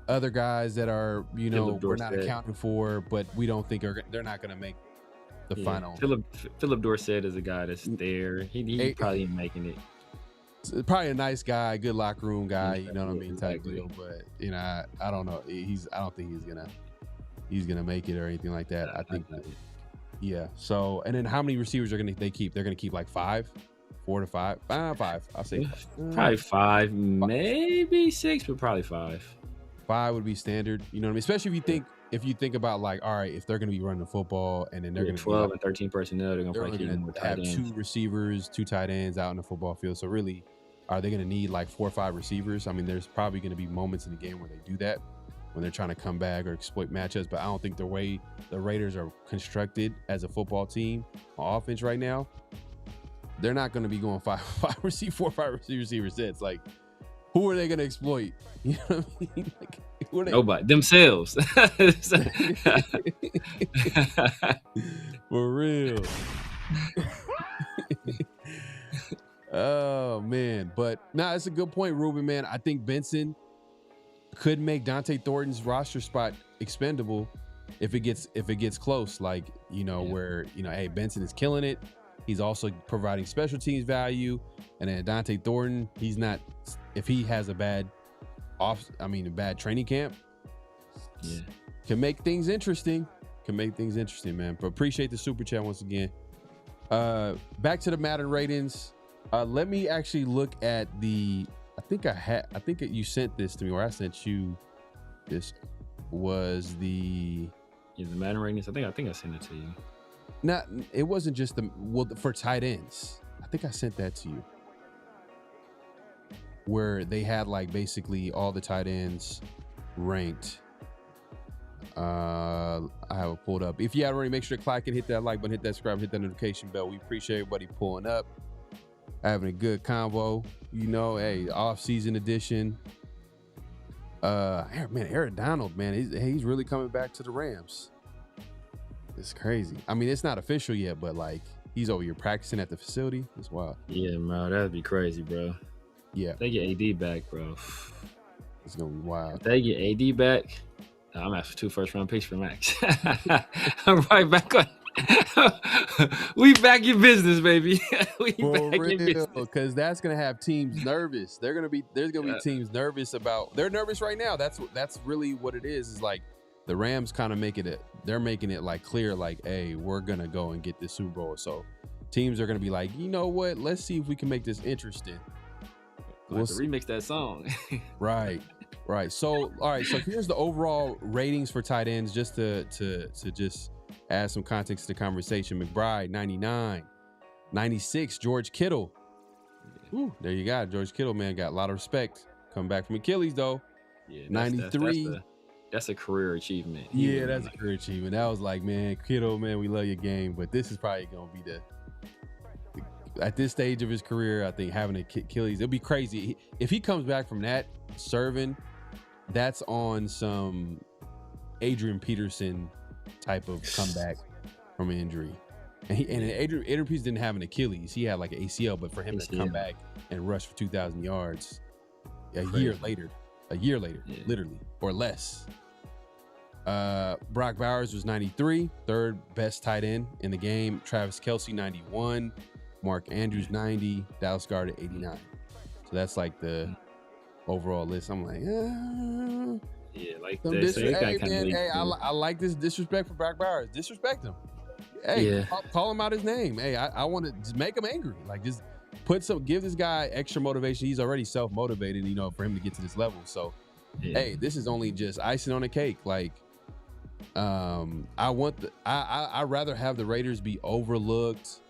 other guys that are, we're not accounting for, but we don't think they're not going to make the final. Philip Dorsett is a guy that's there. He probably ain't making it. Probably a nice guy, good locker room guy, you know what I mean, type deal. But I don't know. I don't think he's gonna make it or anything like that. I think So, and then how many receivers they keep? They're gonna keep like 4 to 5. 5. I'll say 5. Probably 5, maybe 6, but probably 5. 5 would be standard. You know what I mean? Especially if you think about like, all right, if they're gonna be running the football and then they're gonna 12 and 13 personnel, they're gonna have 2 receivers, 2 tight ends out in the football field. So really, are they gonna need like 4 or 5 receivers? I mean, there's probably gonna be moments in the game where they do that when they're trying to come back or exploit matchups. But I don't think the way the Raiders are constructed as a football team on offense right now, they're not gonna be going 4 or 5 receiver sets. Like, who are they gonna exploit? You know what I mean? Like, nobody, themselves. For real. Oh man, but it's a good point, Ruben, man. I think Benson could make Dante Thornton's roster spot expendable if it gets close. Like, where hey, Benson is killing it. He's also providing special teams value. And then Dante Thornton, he's not, if he has a bad training camp, can make things interesting. Man. But appreciate the super chat once again. Back to the Madden ratings. Let me actually look at the, I think you sent this to me, or I sent you. This was the Madden ratings. I think I sent it to you. Not, it wasn't just for tight ends. I think I sent that to you, where they had like basically all the tight ends ranked. I have it pulled up. If you haven't already, make sure to click and hit that like button, hit that subscribe, hit that notification bell. We appreciate everybody pulling up, having a good convo. Hey, off-season edition. Man, Aaron Donald, man, he's really coming back to the Rams. It's crazy. I mean, it's not official yet, but like he's over here practicing at the facility. It's wild. Yeah, bro, that'd be crazy, bro. Yeah, if they get AD back, bro. It's gonna be wild. If they get AD back, I'm asking 2 first-round picks for Max. I'm right back on. We back in business, baby. We For back in business. Because that's gonna have teams nervous. There's gonna be teams nervous about. They're nervous right now. That's really what it is. Is like the Rams kind of they're making it like clear, like, hey, we're gonna go and get this Super Bowl. So teams are gonna be like, you know what? Let's see if we can make this interesting. We'll remix that song. Right. So, all right. So here's the overall ratings for tight ends, just to just add some context to the conversation. McBride, 99. 96, George Kittle. Ooh, there you go. George Kittle, man, got a lot of respect. Coming back from Achilles, though. Yeah, 93. That's a career achievement. Yeah, that's a career achievement. That was like, man, Kittle, man, we love your game, but this is probably going to be at this stage of his career, I think having an Achilles, it'll be crazy. If he comes back from that serving, that's on some Adrian Peterson type of comeback from an injury. And Adrian Peterson didn't have an Achilles. He had like an ACL, but for him to come back and rush for 2,000 yards a year later, literally, or less. Brock Bowers was 93, third best tight end in the game. Travis Kelce, 91. Mark Andrews, 90. Dallas Goedert, 89. So that's like the overall list. I'm like, yeah, like I like this disrespect for Brock Bowers. Disrespect him. Hey, call him out his name. Hey, I want to just make him angry. Like, just give this guy extra motivation. He's already self-motivated, for him to get to this level. So, hey, this is only just icing on the cake. Like, I'd rather have the Raiders be overlooked,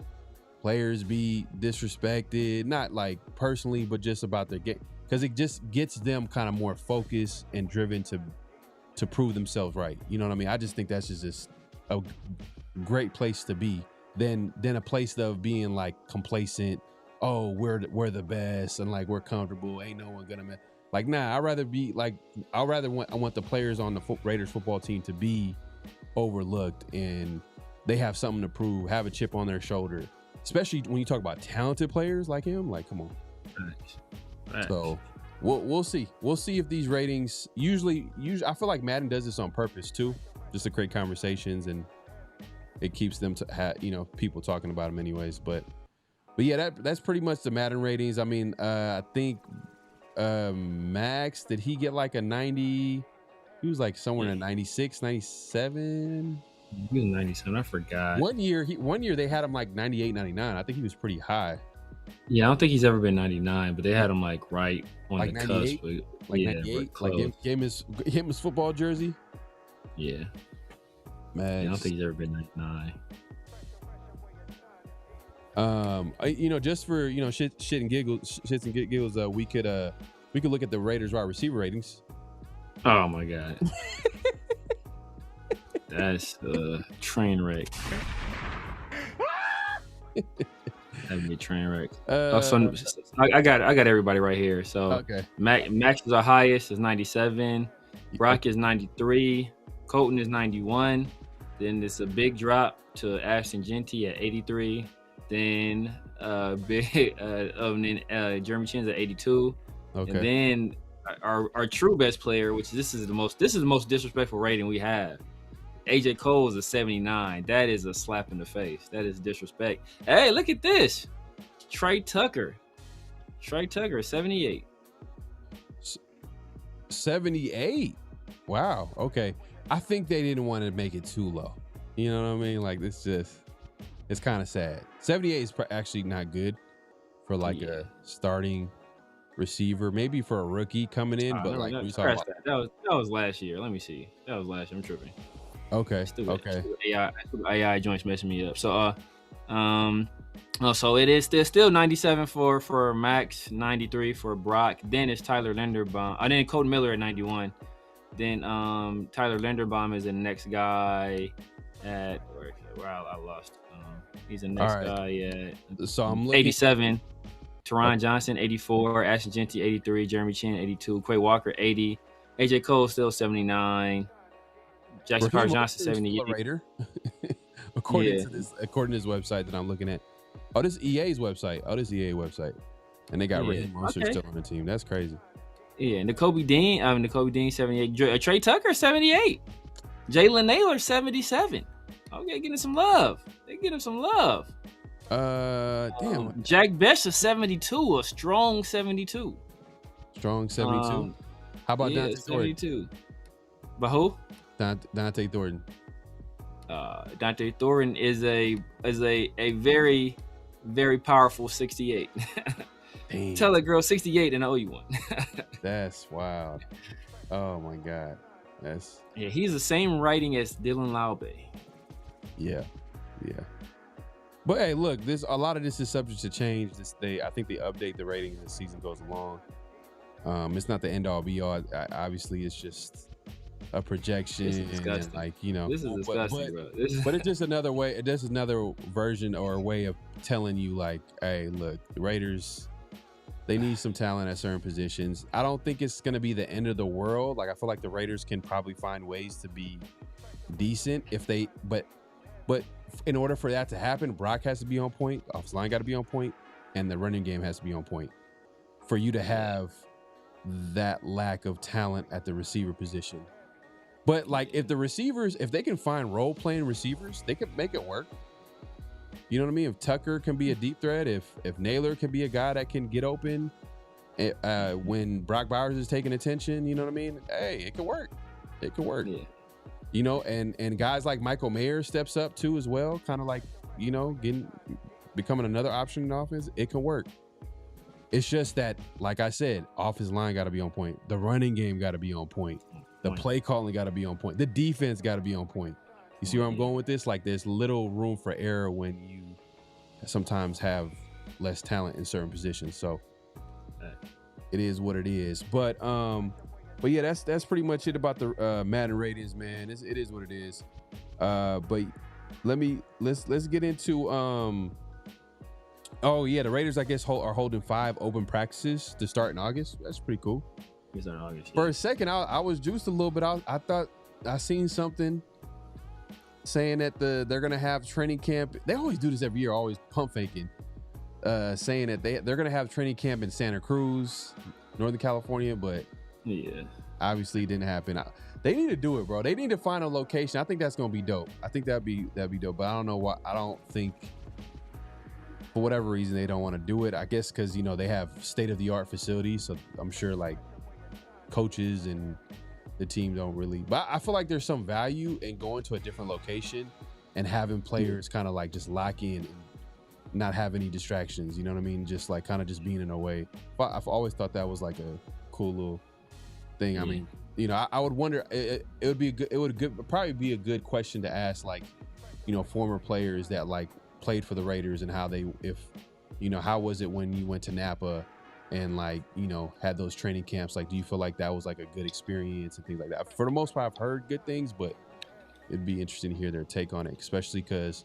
players be disrespected, not like personally, but just about their game, because it just gets them kind of more focused and driven to prove themselves right. You know what I mean? I just think that's just a great place to be than a place of being like complacent. Oh, we're the best and like we're comfortable. Ain't no one gonna like. Nah, I want the players on the Raiders football team to be overlooked and they have something to prove, have a chip on their shoulder. Especially when you talk about talented players like him, like, come on. Right. So we'll see. We'll see if these ratings usually I feel like Madden does this on purpose too, just to create conversations, and it keeps them to have, people talking about them anyways. But yeah, that's pretty much the Madden ratings. I mean, I think Max, did he get like a 90? He was like somewhere in 96, 97. He was 97. I forgot. One year they had him like 98, 99. I think he was pretty high. Yeah, I don't think he's ever been 99, but they had him like right on like the 98? cusp. Like 98? Like gave him his football jersey? Yeah. Man, I don't think he's ever been 99. Just for shits and giggles, we could look at the Raiders wide receiver ratings. Oh my god. That's a train wreck. That'd be a train wreck. I got everybody right here. So okay. Max is our highest, is 97. Brock is 93. Colton is 91. Then it's a big drop to Ashton Jeanty at 83. Then Jeremy Chin's at 82. Okay. And then our true best player, which this is the most disrespectful rating we have, AJ Cole is a 79. That is a slap in the face. That is disrespect. Hey, look at this. Trey Tucker, 78. 78. Wow. Okay. I think they didn't want to make it too low. You know what I mean? Like it's kind of sad. 78 is actually not good for like a starting receiver, maybe for a rookie coming in. But like we talking about that was last year. Let me see. That was last year. I'm tripping. Okay. Okay. AI joints messing me up. So so it is still 97 for Max, 93 for Brock. Then it's Tyler Linderbaum. Then Colton Miller at 91. Then Tyler Linderbaum is the next guy at where I lost. He's the next guy at so I'm looking 87. Teron Johnson 84. Ashton Jeanty 83. Jeremy Chin 82. Quay Walker 80. AJ Cole still 79. Jackson Carter Johnson 78. Raider. according to this website that I'm looking at. Oh, this EA's website. And they got Raheem Mostert still on the team. That's crazy. Yeah, N'Kobe Dean 78. Trey Tucker 78. Jalen Naylor 77. Okay, getting some love. They getting some love. Damn. Jack Besha 72. A strong 72. Strong 72. How about Dante 72. But who? Dante Thornton. Dante Thornton is a very, very powerful 68. Tell a girl 68 and I owe you one. That's wild. Oh my God. He's the same rating as Dylan Laube. Yeah. But hey, look, a lot of this is subject to change. I think they update the rating as the season goes along. It's not the end all be all. Obviously, it's just a projection. And like, you know, this is disgusting, bro. But it's just another way. It's just another version or a way of telling you, like, hey, look, the Raiders, they need some talent at certain positions. I don't think it's going to be the end of the world. Like, I feel like the Raiders can probably find ways to be decent if they, but in order for that to happen, Brock has to be on point, offensive line got to be on point, and the running game has to be on point for you to have that lack of talent at the receiver position. But like, if they can find role playing receivers, they could make it work. You know what I mean? If Tucker can be a deep threat, if Naylor can be a guy that can get open when Brock Bowers is taking attention, you know what I mean? Hey, it can work. Yeah. You know, and guys like Michael Mayer steps up too as well, kind of like, you know, becoming another option in offense. It can work. It's just that, like I said, offensive line got to be on point. The running game got to be on point. The play calling got to be on point. The defense got to be on point. You see where I'm going with this? Like, there's little room for error when you sometimes have less talent in certain positions. So it is what it is. But yeah, that's pretty much it about the Madden ratings, man. It is what it is. But let's get into oh yeah, the Raiders, I guess, are holding 5 open practices to start in August. That's pretty cool. For a second, I was juiced a little bit. I thought I seen something saying that they're gonna have training camp. They always do this every year, always pump faking, saying that they're gonna have training camp in Santa Cruz, Northern California, but yeah, obviously it didn't happen. They need to do it, bro. They need to find a location. I think that's gonna be dope. I think that'd be dope. But I don't know why. I don't think, for whatever reason, they don't want to do it. I guess because, you know, they have state-of-the-art facilities, so I'm sure like coaches and the team don't really. But I feel like there's some value in going to a different location and having players kind of like just lock in and not have any distractions. You know what I mean? Just like kind of just being in a way. But I've always thought that was like a cool little thing. I mean, you know, I would wonder. It would probably be a good question to ask, like, you know, former players that like played for the Raiders and how how was it when you went to Napa and, like, you know, had those training camps? Like, do you feel like that was like a good experience and things like that? For the most part, I've heard good things, but it'd be interesting to hear their take on it, especially because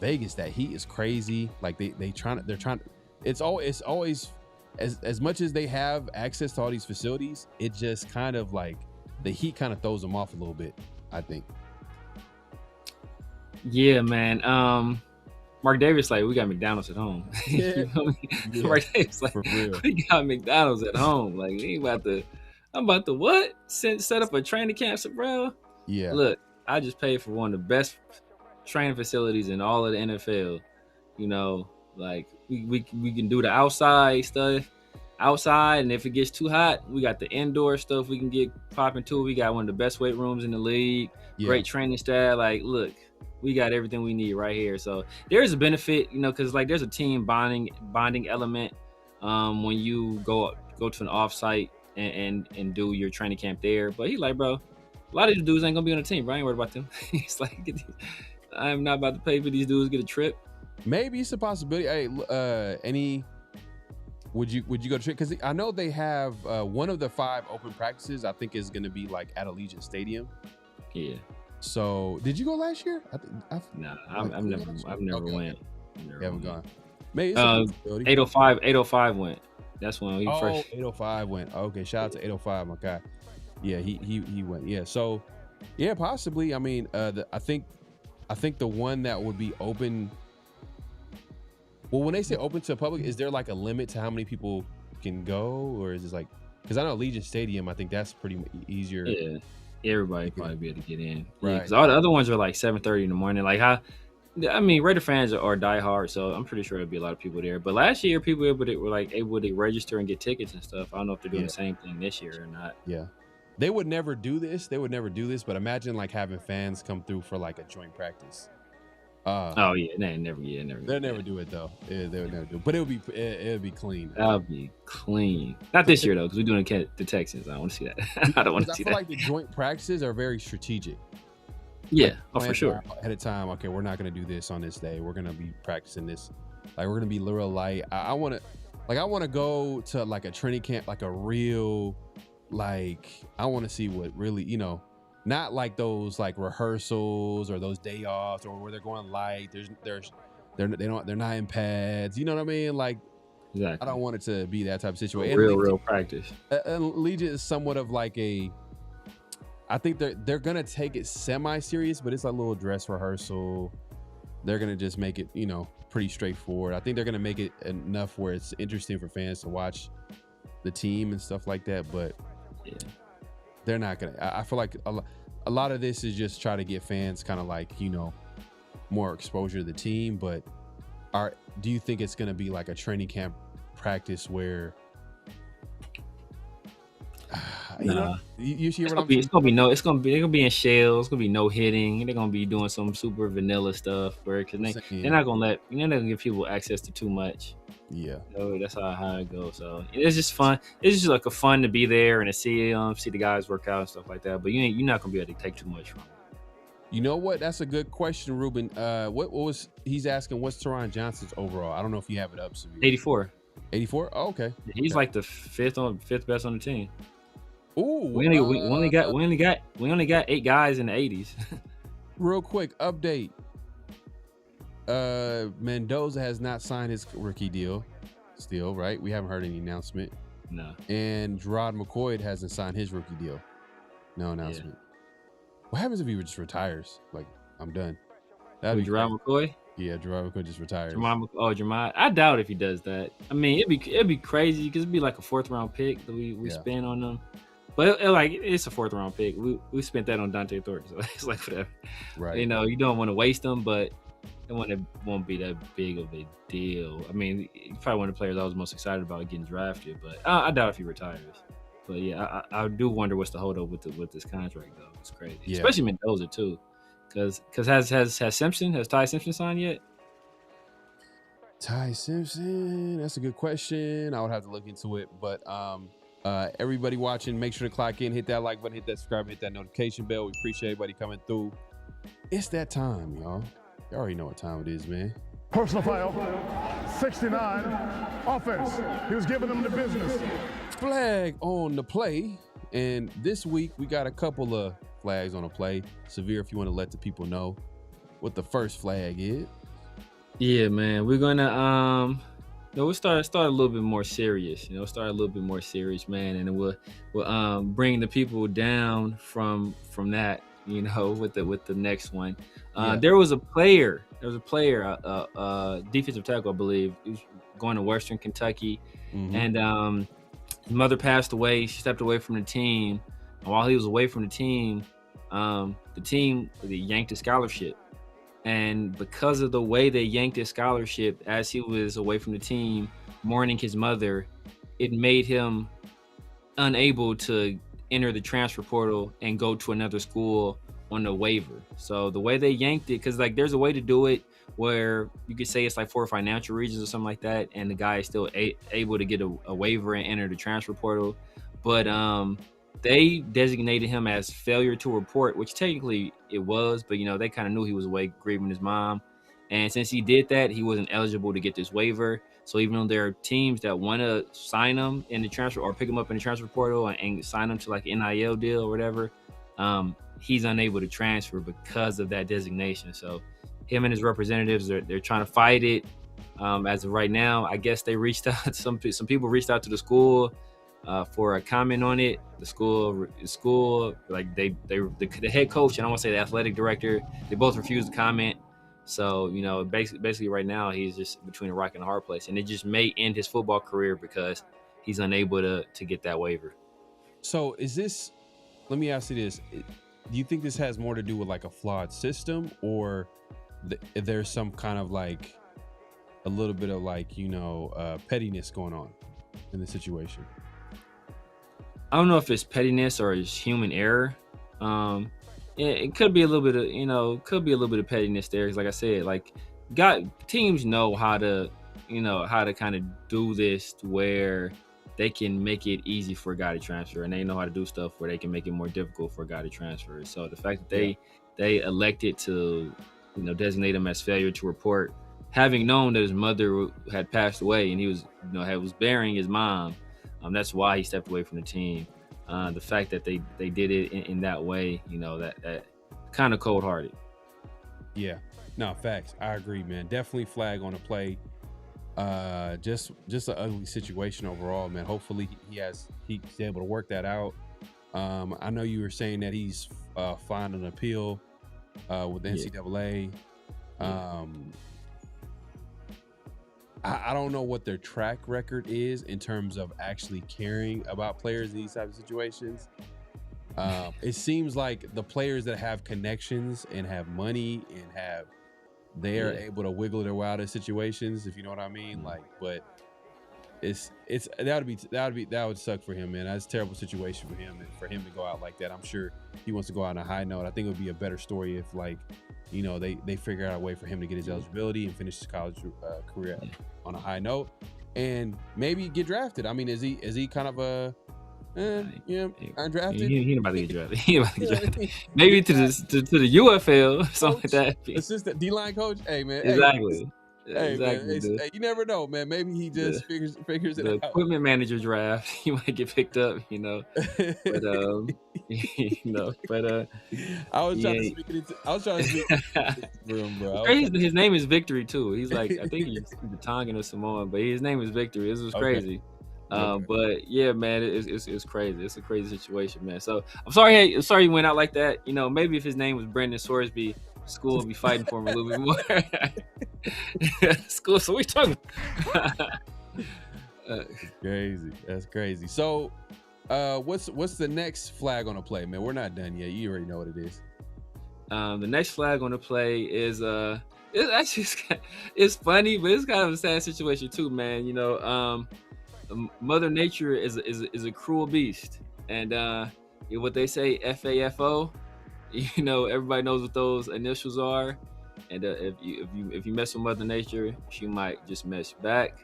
Vegas, that heat is crazy. Like they're trying. It's always as much as they have access to all these facilities, it just kind of like the heat kind of throws them off a little bit, I think. Yeah, man. Mark Davis like, we got McDonald's at home. Yeah. You know what I mean? Yeah. Mark Davis like, for real. We got McDonald's at home. Like, I'm about to what? Set up a training camp, bro. Yeah. Look, I just paid for one of the best training facilities in all of the NFL. You know, like we can do the outside stuff outside, and if it gets too hot, we got the indoor stuff we can get popping too. We got one of the best weight rooms in the league, great training staff. Like, look, we got everything we need right here. So there's a benefit, you know, because like there's a team bonding element when you go to an offsite and do your training camp there. But he's like, bro, a lot of these dudes ain't gonna be on the team, bro. I ain't worried about them. He's like, I'm not about to pay for these dudes to get a trip. Maybe it's a possibility. Hey, would you go to trip? Because I know they have one of the 5 open practices. I think is going to be like at Allegiant Stadium. Yeah. So did you go last year? Nah, I've never went. You haven't gone. Maybe 805 went. That's when he first. 805 went. Okay, shout out to 805, my guy. Yeah, he went. Yeah, so yeah, possibly. I mean, I think the one that would be open. Well, when they say open to the public, is there like a limit to how many people can go, or is it like? Because I know Allegiant Stadium, I think that's pretty easier. Yeah, everybody probably be able to get in. Right. Because all the other ones are like 7:30 in the morning. Like I mean, Raider fans are diehard, so I'm pretty sure there'll be a lot of people there. But last year, people were able to register and get tickets and stuff. I don't know if they're doing the same thing this year or not. Yeah, they would never do this. But imagine like having fans come through for like a joint practice. Oh yeah, never. They'll never do it though. Yeah, they would never do it. But it would be clean. That'll be clean. Not this year though, because we're doing the Texans. I don't want to see that. I don't want to see that. I feel like the joint practices are very strategic. Yeah, for sure. Ahead of time, okay, we're not going to do this on this day. We're going to be practicing this. Like, we're going to be real light. I want to go to like a training camp, like a real, like, I want to see what really, you know, not like those like rehearsals or those day offs or where they're going light. They're not in pads. You know what I mean? Like, exactly. I don't want it to be that type of situation. Real practice. Allegiant is somewhat of like I think they're gonna take it semi-serious, but it's a little dress rehearsal. They're gonna just make it, you know, pretty straightforward. I think they're gonna make it enough where it's interesting for fans to watch the team and stuff like that. But yeah, they're not gonna. I feel like a lot of this is just try to get fans kind of like, you know, more exposure to the team. But do you think it's gonna be like a training camp practice where? You know, you see what it's gonna be in shells. It's gonna be no hitting. They're gonna be doing some super vanilla stuff because they're not gonna give people access to too much. Yeah, so that's how it goes. So it's just fun. It's just like a fun to be there and to see the guys work out and stuff like that. But you're not gonna be able to take too much from it. You know what? That's a good question, Ruben. What was he's asking? What's Teron Johnson's overall? I don't know if you have it up. 84. 84. Oh, okay. He's like the fifth best on the team. Ooh, we only got 8 guys in the 80s. Real quick update. Mendoza has not signed his rookie deal still, right? We haven't heard any announcement. No. And Gerard McCoy hasn't signed his rookie deal. No announcement. Yeah. What happens if he just retires? Like, I'm done. That'd be Gerard McCoy? Yeah, Gerard McCoy just retires. Jamad. I doubt if he does that. I mean, it'd be crazy because it'd be like a 4th round pick that we spend on them. But it's a 4th round pick. We spent that on Dante Thornton, so it's like whatever. Right. You know, you don't want to waste them, but it won't be that big of a deal. I mean, he's probably one of the players I was most excited about getting drafted, but I doubt if he retires. But yeah, I do wonder what's the holdup with this contract though. It's crazy, especially Mendoza too, because has Ty Simpson signed yet? Ty Simpson, that's a good question. I would have to look into it, but everybody watching, make sure to clock in, hit that like button, hit that subscribe, hit that notification bell. We appreciate everybody coming through. It's that time, y'all. You already know what time it is, man. Personal foul, 69, offense. He was giving them the business. Flag on the play. And this week, we got a couple of flags on the play. Severe, if you want to let the people know what the first flag is. Yeah, man. We're going to... we'll start a little bit more serious, man, and then we'll bring the people down from that, with the next one. There was a player, defensive tackle, I believe. He was going to Western Kentucky, and his mother passed away. She stepped away from the team, and while he was away from the team, the team yanked his scholarship. And because of the way they yanked his scholarship as he was away from the team, mourning his mother, it made him unable to enter the transfer portal and go to another school on the waiver. So the way they yanked it, because like there's a way to do it where you could say it's like for financial reasons or something like that, and the guy is still able to get a waiver and enter the transfer portal. But they designated him as failure to report, which technically it was, but they kind of knew he was away grieving his mom. And since he did that, he wasn't eligible to get this waiver. So even though there are teams that want to sign him in the transfer or pick him up in the transfer portal and sign him to like an NIL deal or whatever, he's unable to transfer because of that designation. So him and his representatives, they're trying to fight it. As of right now, I guess they reached out. Some people reached out to the school for a comment on it. The school, like the head coach and I want to say the athletic director, they both refused to comment. So basically right now he's just between a rock and a hard place, and it just may end his football career because he's unable to get that waiver. So let me ask you this: do you think this has more to do with like a flawed system, or there's some kind of like a little bit of like pettiness going on in the situation? I don't know if it's pettiness or it's human error. It could be a little bit of pettiness there. Because like I said, like teams know how to kind of do this to where they can make it easy for a guy to transfer, and they know how to do stuff where they can make it more difficult for a guy to transfer. So the fact that they elected to designate him as failure to report, having known that his mother had passed away and he was was burying his mom, that's why he stepped away from the team. The fact that they did it in that way, that kind of cold-hearted. Yeah, no, facts. I agree, man. Definitely flag on the play. Just an ugly situation overall, man. Hopefully he's able to work that out. I know you were saying that he's filed an appeal with the NCAA. I don't know what their track record is in terms of actually caring about players in these types of situations. It seems like the players that have connections and have money and they are able to wiggle their way out of situations, if you know what I mean. Like, but that would suck for him, man. That's a terrible situation for him, and for him to go out like that. I'm sure he wants to go out on a high note. I think it would be a better story if they figure out a way for him to get his eligibility and finish his college career on a high note, and maybe get drafted. I mean, is he kind of a undrafted? He ain't about to get drafted. He ain't about to get drafted. Maybe to the UFL or something like that. Assistant D-line coach. Hey, man. Exactly. Hey, exactly. Man, you never know, man. Maybe he just figures it out. Equipment manager draft, he might get picked up, But I was trying to speak for him, bro. His name is Victory too. He's like, I think he's Tongan or Samoan, but his name is Victory. This was crazy. Okay. But yeah, man, it's crazy. It's a crazy situation, man. So I'm sorry he went out like that. Maybe if his name was Brendan Sorsby, school would be fighting for him a little bit more. School, so we talking. That's crazy. So, what's the next flag on the play, man? We're not done yet. You already know what it is. The next flag on the play is it's funny, but it's kind of a sad situation too, man. Mother Nature is a cruel beast, and what they say, FAFO. Everybody knows what those initials are, and if you mess with Mother Nature, she might just mess back.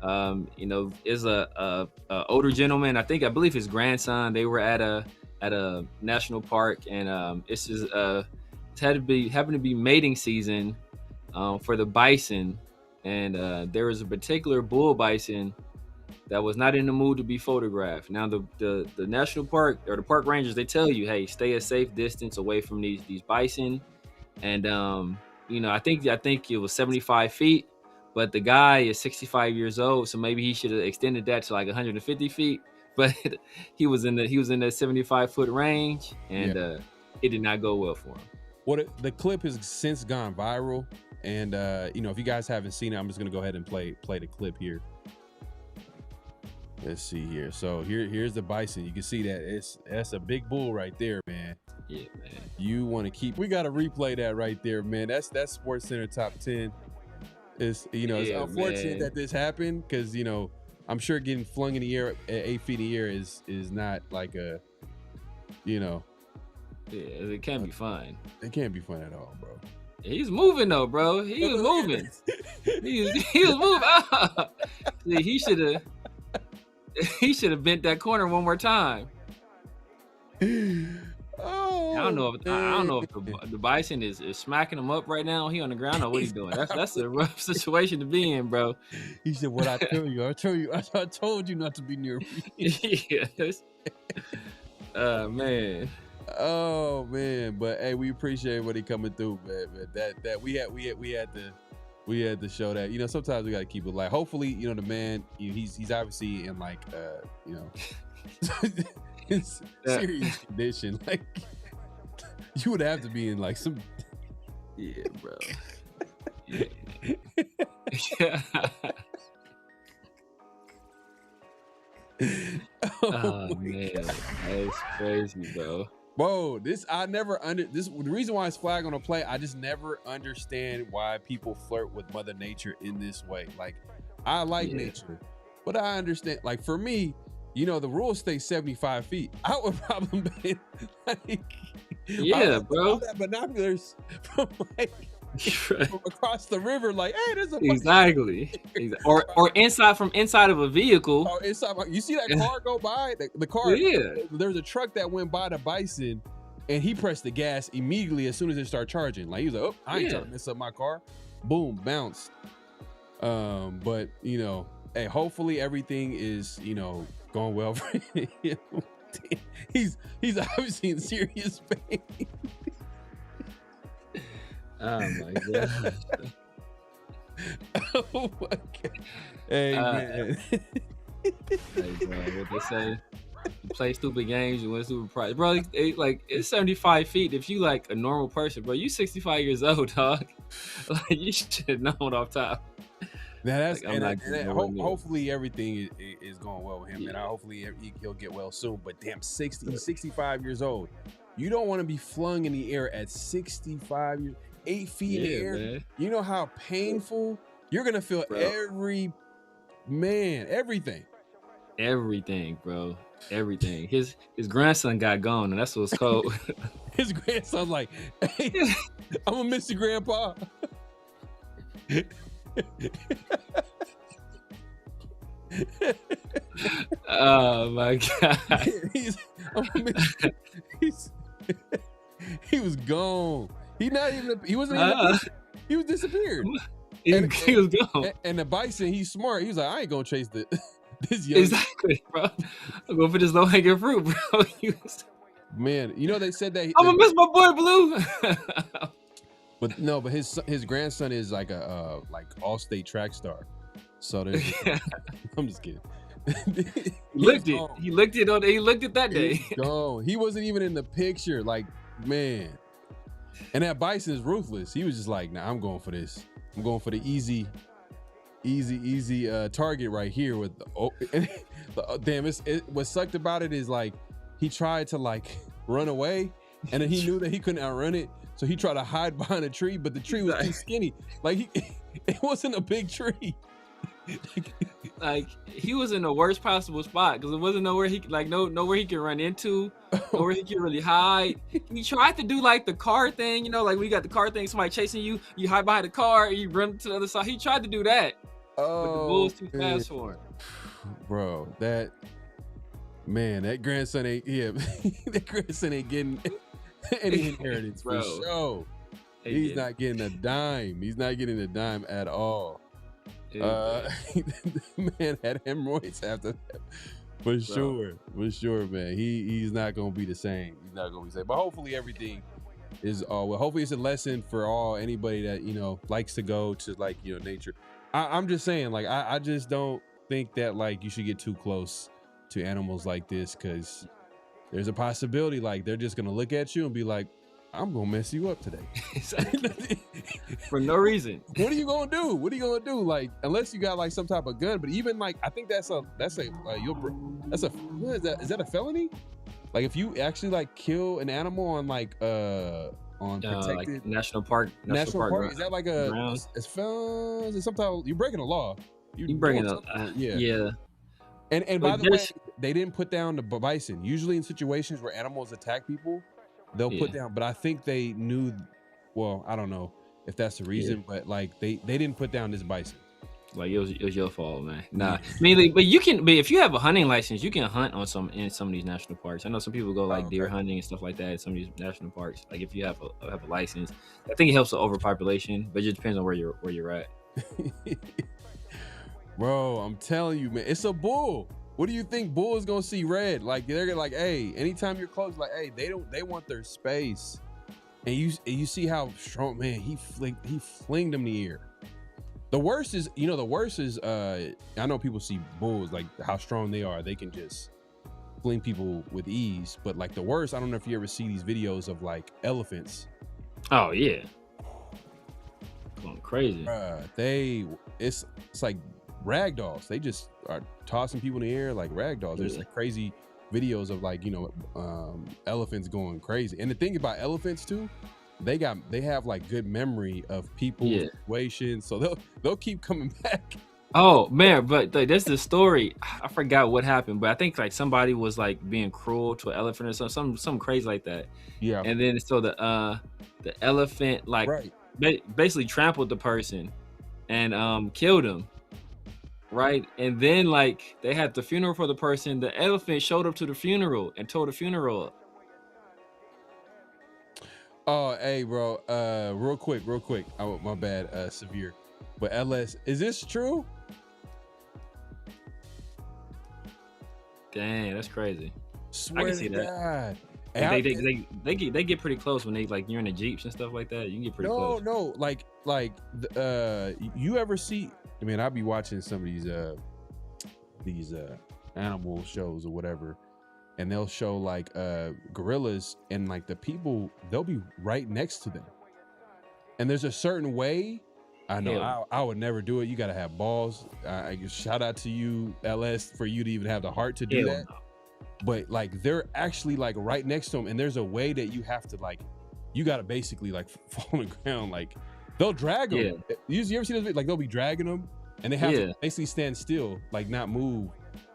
Is a older gentleman. I believe his grandson. They were at a national park, and it's just happened to be mating season for the bison, and there was a particular bull bison that was not in the mood to be photographed. Now the national park or the park rangers, they tell you, hey, stay a safe distance away from these bison. And I think it was 75 feet, but the guy is 65 years old, so maybe he should have extended that to like 150 feet. But he was in that 75-foot range, and it did not go well for him. The clip has since gone viral, and if you guys haven't seen it, I'm just gonna go ahead and play the clip here. Let's see here. So here's the bison. You can see that that's a big bull right there, man. Yeah, man. You want to keep. We got to replay that right there, man. That's Sports Center top 10. It's it's unfortunate that this happened because I'm sure getting flung in the air at 8 feet in the air is not like a Yeah, it can't be fun. It can't be fun at all, bro. He's moving though, bro. He was moving. he was moving. See, he should have bent that corner one more time. Oh, I don't know if the Bison is smacking him up right now. He on the ground or what he's doing. That's a rough situation to be in, bro. He said, "What I tell you? I told you not to be near me." Yes. Man. Oh man, but hey, we appreciate what he coming through, man. That we had to show that. Sometimes we got to keep it light. Hopefully, the man, he's obviously in like it's serious condition. Like you would have to be in like some. Yeah, bro. Yeah. Oh man, that's crazy, bro. Whoa, the reason why it's flag on a play, I just never understand why people flirt with Mother Nature in this way. Like, I like nature, but I understand, like, for me, the rules stay 75 feet. I would probably be like, bro. That binoculars from from across the river, like, hey, there's a exactly. or from inside of a vehicle. Or inside, you see that car go by? The car. Yeah. There's a truck that went by the Bison, and he pressed the gas immediately as soon as it started charging. Like he was like, "Oh, I ain't trying to mess up my car." Boom, bounced. But hey, hopefully everything is going well for him. He's obviously in serious pain. Oh my god. Oh my god. Hey man. Hey, bro, what they say? You play stupid games, you win stupid prize. Bro, it's 75 feet. If you like a normal person, bro, you 65 years old, dog. Like you should know it off top. Now that's hopefully everything is going well with him, and hopefully he'll get well soon. But damn, he's 65 years old. You don't want to be flung in the air at 65 years. 8 feet in the air, man. You know how painful you're gonna feel. Everything, bro, everything. His grandson got gone, and that's what's cold. His grandson's like, "Hey, I'm gonna miss your grandpa." Oh my god, he was gone. He wasn't even he was disappeared. He was gone. And the Bison, he's smart. He was like, I ain't gonna chase this young. Exactly, bro. I'm going for this low hanging fruit, bro. Man, they said that I'm gonna miss my boy Blue. But his grandson is like a all-state track star. So there's I'm just kidding. He looked it that day. No, he wasn't even in the picture. Like, man. And that Bison is ruthless. He was just like, nah, I'm going for this. I'm going for the easy target right here with what sucked about it is like he tried to like run away and then he knew that he couldn't outrun it. So he tried to hide behind a tree, but the tree was too skinny. Like it wasn't a big tree. Like he was in the worst possible spot because it wasn't nowhere he nowhere he could run into, nowhere he could really hide. He tried to do like the car thing, like we got the car thing, somebody chasing you, you hide behind the car, you run to the other side. He tried to do that, but the bull's too fast for him. Bro, that grandson ain't that grandson ain't getting any inheritance for sure. He's not getting a dime. He's not getting a dime at all. The man had hemorrhoids after that. For sure, man. He's not gonna be the same. He's not gonna be the same. But hopefully everything is all well. Hopefully it's a lesson for anybody that likes to go to nature. I'm just saying, like, I just don't think that like you should get too close to animals like this because there's a possibility like they're just gonna look at you and be like, I'm gonna mess you up today. Exactly. For no reason. What are you gonna do? Like, unless you got like some type of gun, but even like I think that's a what is that? Is that a felony? Like if you actually like kill an animal on like protected like national park, is that like a it's sometimes you're breaking the law. You breaking up? Yeah. And by the way, they didn't put down the bison. Usually in situations where animals attack people, they'll put down. But I think they knew. Well, I don't know if that's the reason, but like they didn't put down this bison. Like it was your fault, man. Nah, I mean, like, but if you have a hunting license, you can hunt in some of these national parks. I know some people go like deer hunting and stuff like that in some of these national parks. Like if you have a license, I think it helps with overpopulation, but it just depends on where you're at. Bro, I'm telling you, man, it's a bull. What do you think bull is gonna see red? Like they're gonna like, hey, anytime you're close, like, hey, they want their space. And you see how strong, man, he flinged them in the air. The worst is I know people see bulls, like how strong they are. They can just fling people with ease. But like the worst, I don't know if you ever see these videos of like elephants. Oh yeah. Going crazy. It's like rag dolls. They just are tossing people in the air like rag dolls. There's like crazy videos of like, elephants going crazy. And the thing about elephants too, they have like good memory of people, situations, so they'll keep coming back. Oh man, but like, that's the story. I forgot what happened, but I think like somebody was like being cruel to an elephant or something crazy like that. Yeah. And then so the elephant like basically trampled the person and killed him. Right. And then like they had the funeral for the person. The elephant showed up to the funeral and tore the funeral up. Oh, hey, bro. Real quick. Oh, my bad, Severe. But LS, is this true? Dang, that's crazy. Swear I can see to God. that. They get pretty close when they like you're in the Jeeps and stuff like that. You can get pretty close. No, like you ever see? I mean, I'll be watching some of these animal shows or whatever, and they'll show like gorillas, and like the people, they'll be right next to them, and there's a certain way. I know I would never do it. You got to have balls. I shout out to you, LS, for you to even have the heart to do that. No. But like they're actually like right next to them, and there's a way that you have to like, you got to basically like fall on the ground. Like they'll drag them. You ever see those? Like they'll be dragging them, and they have to basically stand still, like not move.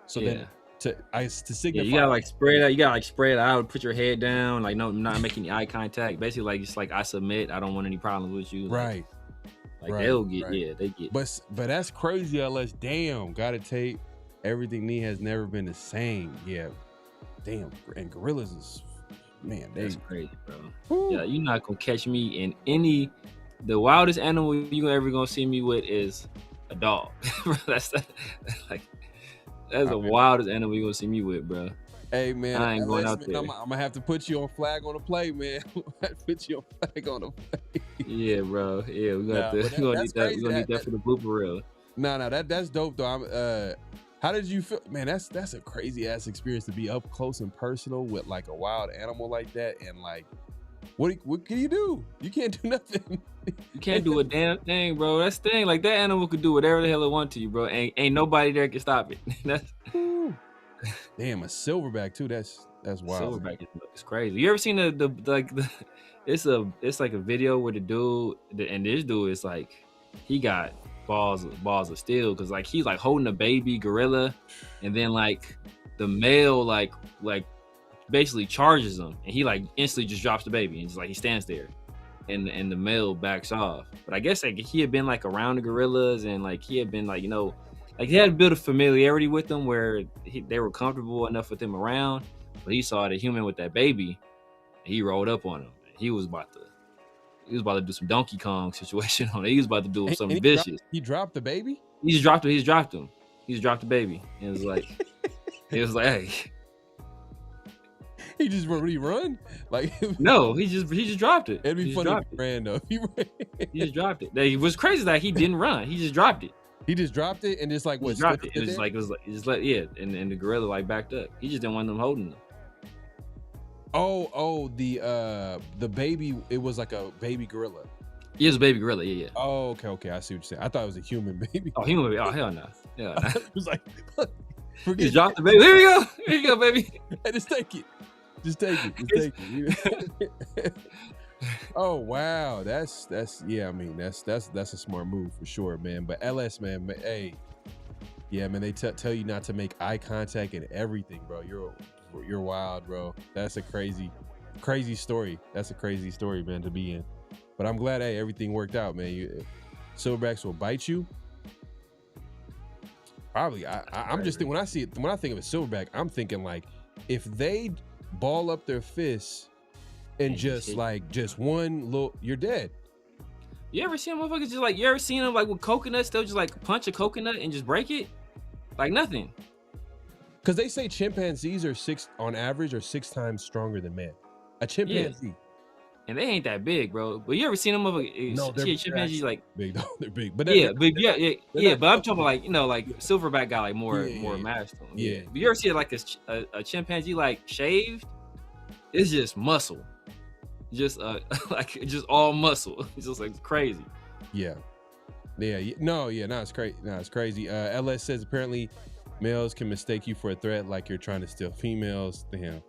So then to signify, you gotta like spread out. You gotta like spread out, put your head down, like no, not making any eye contact. Basically, like just like I submit. I don't want any problems with you. Right. Like they'll get, they get. But that's crazy, LS. Damn, gotta take everything. Me has never been the same. Yeah, damn. And gorillas is, man, that's crazy, bro. Woo. Yeah, you're not gonna catch me in any. The wildest animal you ever gonna see me with is a dog. that's the wildest animal you gonna see me with, bro. Hey man, I ain't going out there. I'm gonna have to put you on flag on the play, man. Put you on flag on the play. Yeah, bro. Yeah, we gonna need that. We gonna need that for the blooper reel. No, that's dope though. How did you feel, man? That's a crazy ass experience to be up close and personal with like a wild animal like that, and like, what can you do? You can't do nothing. You can't do a damn thing, bro. That's the thing. Like that animal could do whatever the hell it wants to you, bro. Ain't nobody there can stop it. That's. Damn, a silverback too. That's wild. Silverback is crazy. You ever seen it's like a video with a dude, and this dude is like, he got balls of steel, because like he's like holding a baby gorilla, and then like the male like basically charges him, and he like instantly just drops the baby, and it's like he stands there, and the male backs off. But I guess like he had been like around the gorillas, and like he had been like, like he had built a familiarity with them where they were comfortable enough with him around. But he saw the human with that baby, and he rolled up on him. He was about to do some Donkey Kong situation on it. He was about to do something vicious. He dropped the baby? He just dropped him. He just dropped him. He just dropped the baby. And it was like, hey. He just run? Like no, he just dropped it. It'd be funny if he ran though. He just dropped it. It was crazy that he didn't run. He just dropped it. He just dropped it, and it's like what? Dropped it. It was like and the gorilla like backed up. He just didn't want them holding them. Oh, the baby. It was like a baby gorilla. It was a baby gorilla. Yeah. Oh, okay. I see what you're saying. I thought it was a human baby. Oh, human baby. Oh, hell no. Yeah. It was like, he dropped the baby. Here you go, baby. Hey, just take it. Just take it. Just take it. Oh wow, that's yeah. I mean, that's a smart move for sure, man. But LS, man, hey, yeah, man, they tell you not to make eye contact and everything, bro. You're wild, bro. That's a crazy story. That's a crazy story, man, to be in. But I'm glad, hey, everything worked out, man. Silverbacks will bite you. Probably. I'm just thinking, when I think of a silverback, I'm thinking like if they ball up their fists and just one little, you're dead. You ever seen motherfuckers just like, you ever seen them like with coconuts, they'll just like punch a coconut and just break it? Like nothing. Because they say chimpanzees are on average 6 times stronger than man. A chimpanzee. Yeah. And they ain't that big, bro. But you ever seen them motherfuckers? No, they're chimpanzees like big though. They're big. But but I'm talking about like, you know, like silverback got like more mass to them. Yeah. But you ever see like a chimpanzee like shaved? It's just muscle. Just like just all muscle. It's just like crazy. Yeah. No, it's crazy. No, it's crazy. LS says apparently males can mistake you for a threat like you're trying to steal females. Damn.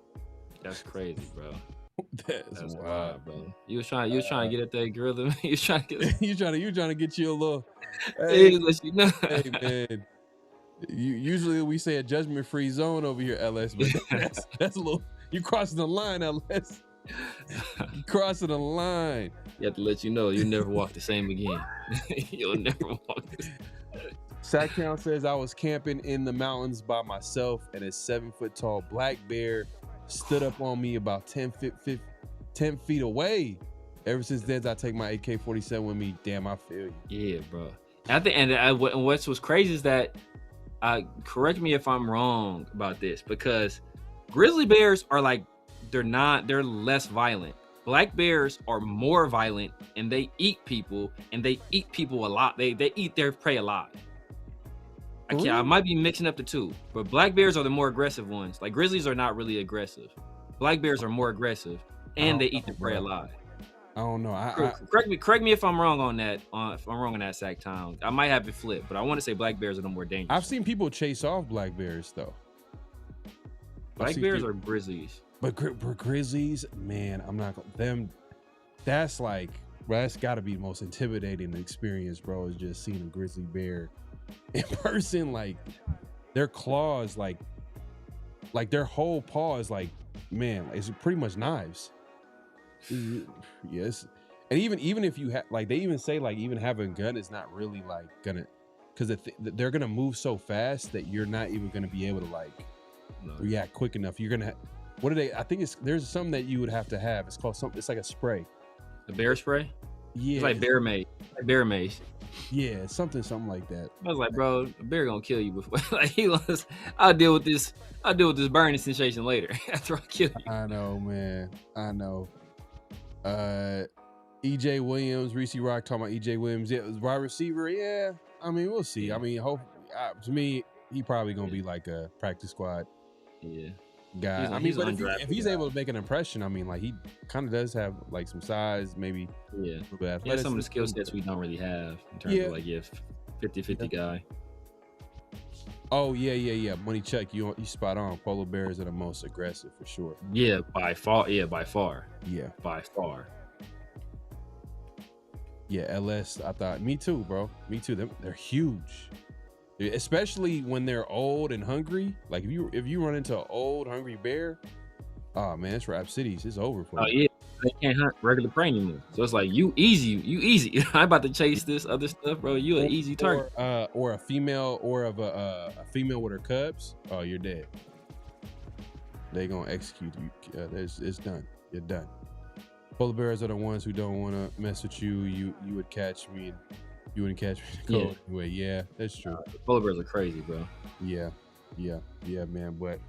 That's crazy, bro. That's wild, bro. You was trying to get at that gorilla. You was trying to get you trying to get you a little hey, let you know. Hey man. Usually we say a judgment-free zone over here, LS, but that's a little, you crossing the line, LS. You crossing the line. You have to let you know you'll never walk the same again. You'll never walk the same. Sack Count says I was camping in the mountains by myself and a 7-foot-tall black bear stood up on me about 10 feet away. Ever since then, I take my AK-47 with me. Damn, I feel you. Yeah, bro. I think, and what's crazy is that, correct me if I'm wrong about this, because grizzly bears are like, they're less violent. Black bears are more violent, and they eat people, and they eat people a lot. They eat their prey a lot. I might be mixing up the two, but black bears are the more aggressive ones. Like grizzlies are not really aggressive. Black bears are more aggressive, and they eat the prey a lot. I don't know. Correct me if I'm wrong on that. If I'm wrong on that, Sack Town. I might have it flipped, but I want to say black bears are the more dangerous. I've seen people chase off black bears though. Black bears are grizzlies. But grizzlies, man, I'm not them. That's like, bro, that's got to be the most intimidating experience, bro. Is just seeing a grizzly bear in person. Like their claws, like their whole paw is like, man, it's pretty much knives. Yes, and even if you have, like, they even say like even having a gun is not really like gonna, because they're gonna move so fast that you're not even gonna be able to like react quick enough. You're gonna. What do they? I think there's something that you would have to have. It's called something. It's like a spray. The bear spray. Yeah. It's like bear mace. Like bear mace. Yeah, something like that. I was like, bro, a bear gonna kill you before. Like I'll deal with this burning sensation later after I kill you. I know, man. I know. EJ Williams, Reese Rock talking about EJ Williams. Yeah, wide receiver. Yeah, I mean, we'll see. I mean, to me, he probably gonna be like a practice squad. Yeah. Guy. I mean, but if he's able to make an impression, I mean, like he kind of does have like some size, maybe. Yeah. A little bit athletic. Yeah, some of the skill sets we don't really have in terms of like 50-50 guy. Oh yeah. Money check. You spot on. Polar bears are the most aggressive for sure. Yeah, by far. Yeah, by far. Yeah, by far. Yeah, LS. I thought. Me too, bro. Me too. They're huge. Especially when they're old and hungry. Like if you run into an old hungry bear, oh man, it's Rap Cities. It's over for you. Oh yeah, they can't hunt regular prey anymore. So it's like you easy. I'm about to chase this other stuff, bro. You an easy target. Or a female, or of a female with her cubs. Oh, you're dead. They gonna execute you. It's done. You're done. Polar bears are the ones who don't want to mess with you. You would catch me. And you wouldn't catch me in the cold anyway. Yeah, that's true. Polar bears are crazy, bro. Yeah, man. But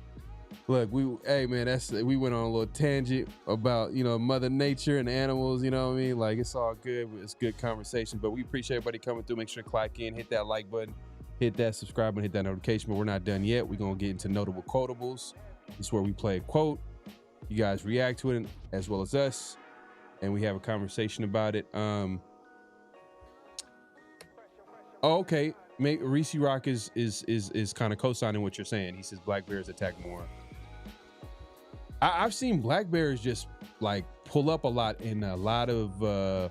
look, we went on a little tangent about, Mother Nature and animals, you know what I mean? Like, it's all good. It's good conversation, but we appreciate everybody coming through. Make sure to click in, hit that like button, hit that subscribe button, hit that notification, but we're not done yet. We're going to get into notable quotables. This is where we play a quote. You guys react to it as well as us, and we have a conversation about it. Oh, okay. Reese Rock is kind of co-signing what you're saying. He says black bears attack more. I've seen black bears just like pull up a lot in a lot of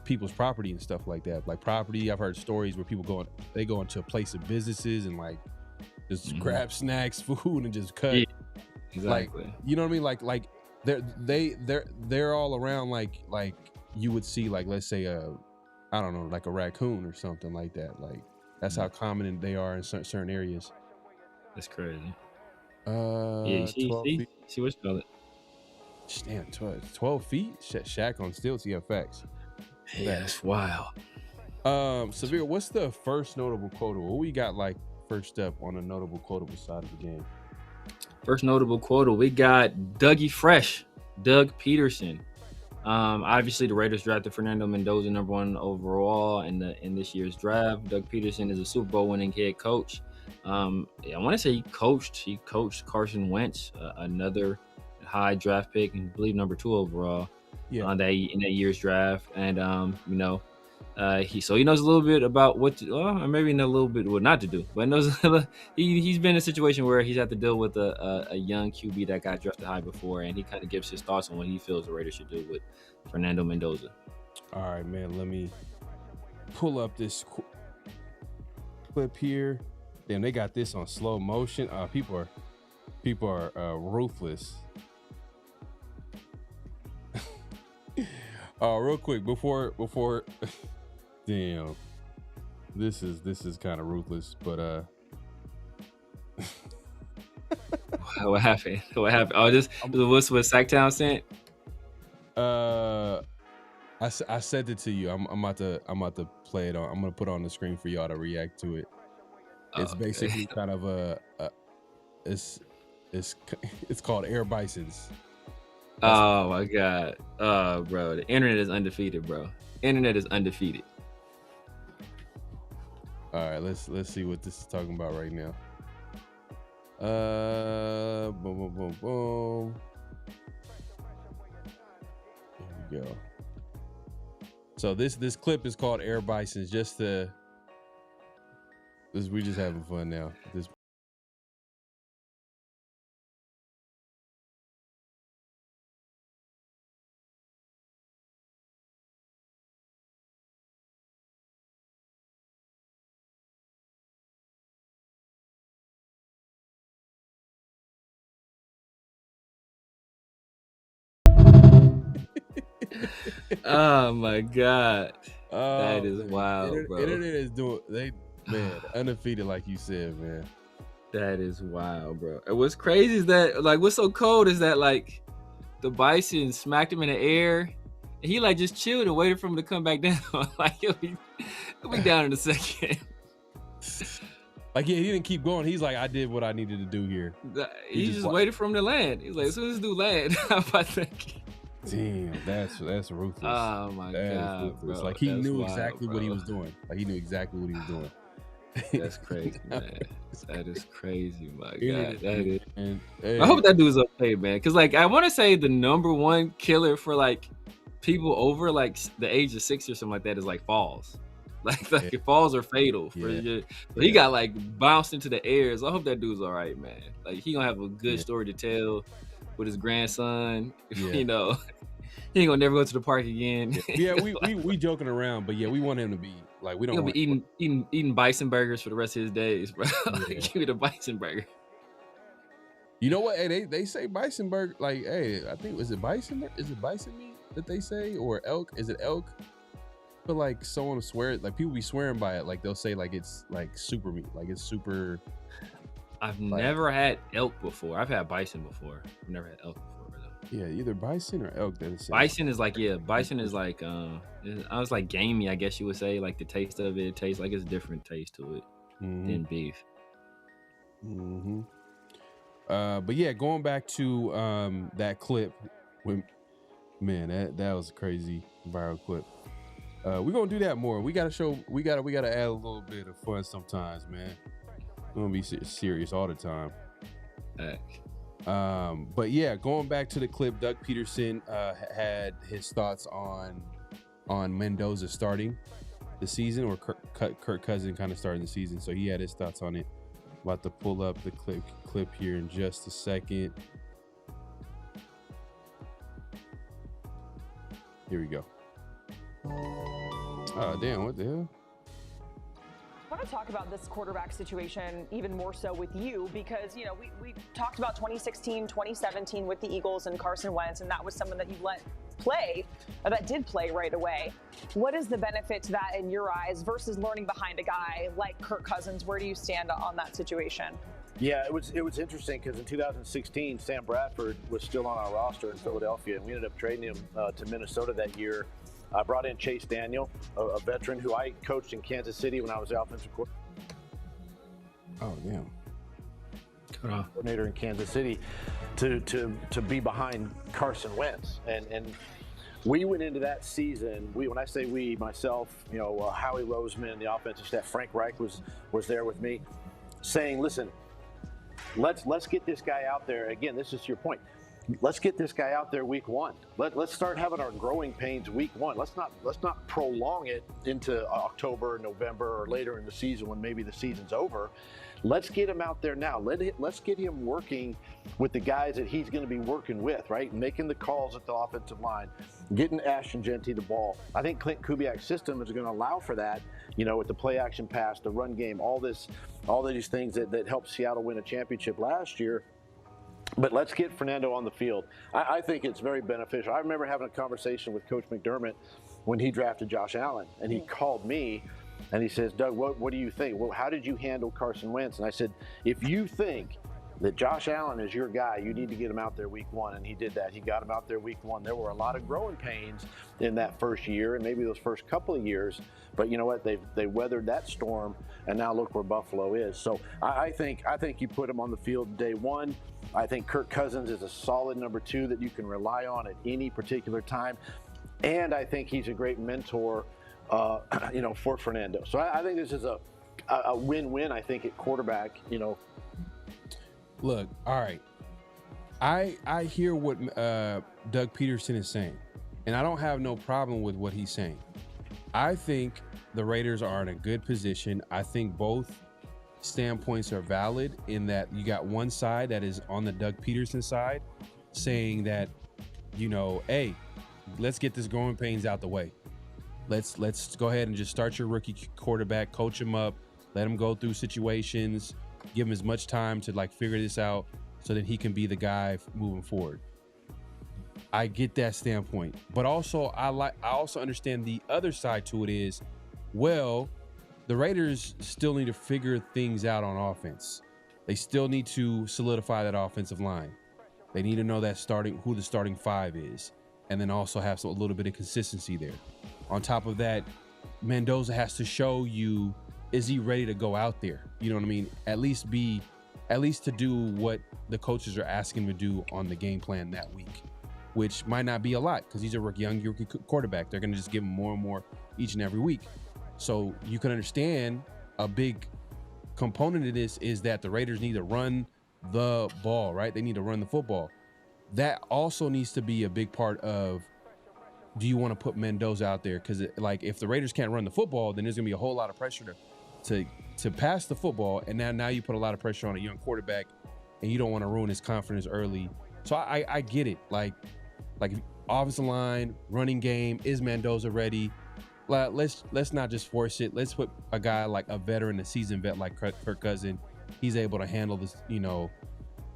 people's property and stuff like that. Like property, I've heard stories where people go into a place of businesses and like just grab snacks, food, and just cut. Yeah, exactly. Like, you know what I mean? Like they're all around. Like you would see, like, let's say I don't know, like a raccoon or something like that. Like that's how common they are in certain areas. That's crazy. Yeah, see what you call it. Damn, 12 feet? Shaq on stilts, yeah, facts. Yeah, that's wild. Severe, what's the first notable quotable? What we got like first up on the notable quotable side of the game? First notable quotable, we got Dougie Fresh, Doug Peterson. Obviously the Raiders drafted Fernando Mendoza #1 overall in this year's draft. Doug Peterson is a Super Bowl winning head coach. I want to say he coached Carson Wentz, another high draft pick, and I believe #2 overall. Yeah. In that year's draft, and he knows a little bit about what to, or maybe not a little bit what not to do, but knows he's been in a situation where he's had to deal with a young QB that got drafted high before, and he kind of gives his thoughts on what he feels the Raiders should do with Fernando Mendoza. All right, man, let me pull up this clip here. Damn, they got this on slow motion. People are ruthless. Real quick before damn, this is kind of ruthless, but What happened? Oh, this was what Sacktown sent. I sent it to you. I'm about to play it on. I'm gonna put it on the screen for y'all to react to it. It's basically kind of it's called Air Bisons. Oh my God. Bro, the internet is undefeated, bro. Internet is undefeated. All right, let's see what this is talking about right now. Boom, boom, boom, boom. Here we go. So this clip is called Air Bisons. We just having fun now. This. Oh my God. That is wild, bro. Internet is undefeated, like you said, man. That is wild, bro. And what's crazy is that, like, what's so cold is that, like, the Bison smacked him in the air, and he, like, just chilled and waited for him to come back down. Like, he'll be down in a second. Like, yeah, he didn't keep going. He's like, I did what I needed to do here. He just waited for him to land. He's like, as soon as this dude land, I'm about to... Damn, that's ruthless. Oh my God, bro. Like, he knew wild, exactly bro. what he was doing. Like, he knew exactly what he was doing. That's crazy, man. That is crazy, my God. That is. And, hey. I hope that dude's okay, man. Cause like I want to say the #1 killer for like people over like the age of 6 or something like that is like falls. Like falls are fatal. But he got like bounced into the air. So I hope that dude's all right, man. Like he gonna have a good story to tell with his grandson. You know, he ain't gonna never go to the park again. Yeah, we joking around, but yeah, we want him to be like, we don't want be eating bison burgers for the rest of his days, bro. Like, give me the bison burger. You know what? Hey, they say bison burger. Like, hey, I think is it bison? Is it bison meat that they say, or elk? Is it elk? But like someone swear, like people be swearing by it. Like they'll say like it's like super meat, like it's super. I've never had elk before. I've had bison before. I've never had elk before. Yeah, either bison or elk. Bison is like bison is like I was like gamey, I guess you would say. Like the taste of it tastes like it's a different taste to it than beef. Mm-hmm. But yeah, going back to that clip, when that was a crazy viral clip. We're gonna do that more. We gotta add a little bit of fun sometimes, man. We're gonna be serious all the time. But yeah, going back to the clip, Doug Peterson had his thoughts on Mendoza starting the season, or Kirk Cousins kind of starting the season. So he had his thoughts on it. About to pull up the clip here in just a second. Here we go. Oh, damn, what the hell? I want to talk about this quarterback situation even more so with you because, you know, we talked about 2016, 2017 with the Eagles and Carson Wentz, and that was someone that you let play, or that did play right away. What is the benefit to that in your eyes versus learning behind a guy like Kirk Cousins? Where do you stand on that situation? Yeah, it was interesting because in 2016, Sam Bradford was still on our roster in Philadelphia, and we ended up trading him to Minnesota that year. I brought in Chase Daniel, a veteran who I coached in Kansas City when I was the offensive coordinator in Kansas City to be behind Carson Wentz. And we went into that season, when I say we, myself, you know, Howie Roseman, the offensive staff, Frank Reich was there with me, saying, listen, let's get this guy out there. Again, this is your point. Let's get this guy out there week one. Let's start having our growing pains week one. Let's not prolong it into October, November, or later in the season when maybe the season's over. Let's get him out there now. Let's get him working with the guys that he's going to be working with, right? Making the calls at the offensive line, getting Ashton Jeanty the ball. I think Clint Kubiak's system is going to allow for that, you know, with the play action pass, the run game, all these things that helped Seattle win a championship last year. But let's get Fernando on the field. I think it's very beneficial. I remember having a conversation with Coach McDermott when he drafted Josh Allen, and he called me and he says, Doug, what do you think? Well, how did you handle Carson Wentz? And I said, if you think that Josh Allen is your guy, you need to get him out there week one. And he did that. He got him out there week one. There were a lot of growing pains in that first year and maybe those first couple of years. But you know what? They weathered that storm, and now look where Buffalo is. So I think you put him on the field day one. I think Kirk Cousins is a solid number two that you can rely on at any particular time. And I think he's a great mentor, you know, for Fernando. So I think this is a win-win, I think, at quarterback, you know. Look, all right. I hear what Doug Peterson is saying, and I don't have no problem with what he's saying. I think the Raiders are in a good position. I think both standpoints are valid in that you got one side that is on the Doug Peterson side saying that, you know, hey, let's get this growing pains out the way. Let's go ahead and just start your rookie quarterback, coach him up, let him go through situations, give him as much time to like figure this out so that he can be the guy moving forward. I get that standpoint, but also I also understand the other side to it is, well, the Raiders still need to figure things out on offense. They still need to solidify that offensive line. They need to know that who the starting five is, and then also have a little bit of consistency there. On top of that, Mendoza has to show you, is he ready to go out there? You know what I mean? At least to do what the coaches are asking him to do on the game plan that week, which might not be a lot because he's a young rookie quarterback. They're going to just give him more and more each and every week. So you can understand a big component of this is that the Raiders need to run the ball, right? They need to run the football. That also needs to be a big part of, do you want to put Mendoza out there? Because like if the Raiders can't run the football, then there's going to be a whole lot of pressure to pass the football. And now you put a lot of pressure on a young quarterback and you don't want to ruin his confidence early. So I get it. Like offensive line, running game, is Mendoza ready? Let's not just force it. Let's put a guy like a veteran, a seasoned vet like Kirk Cousins. He's able to handle this, you know,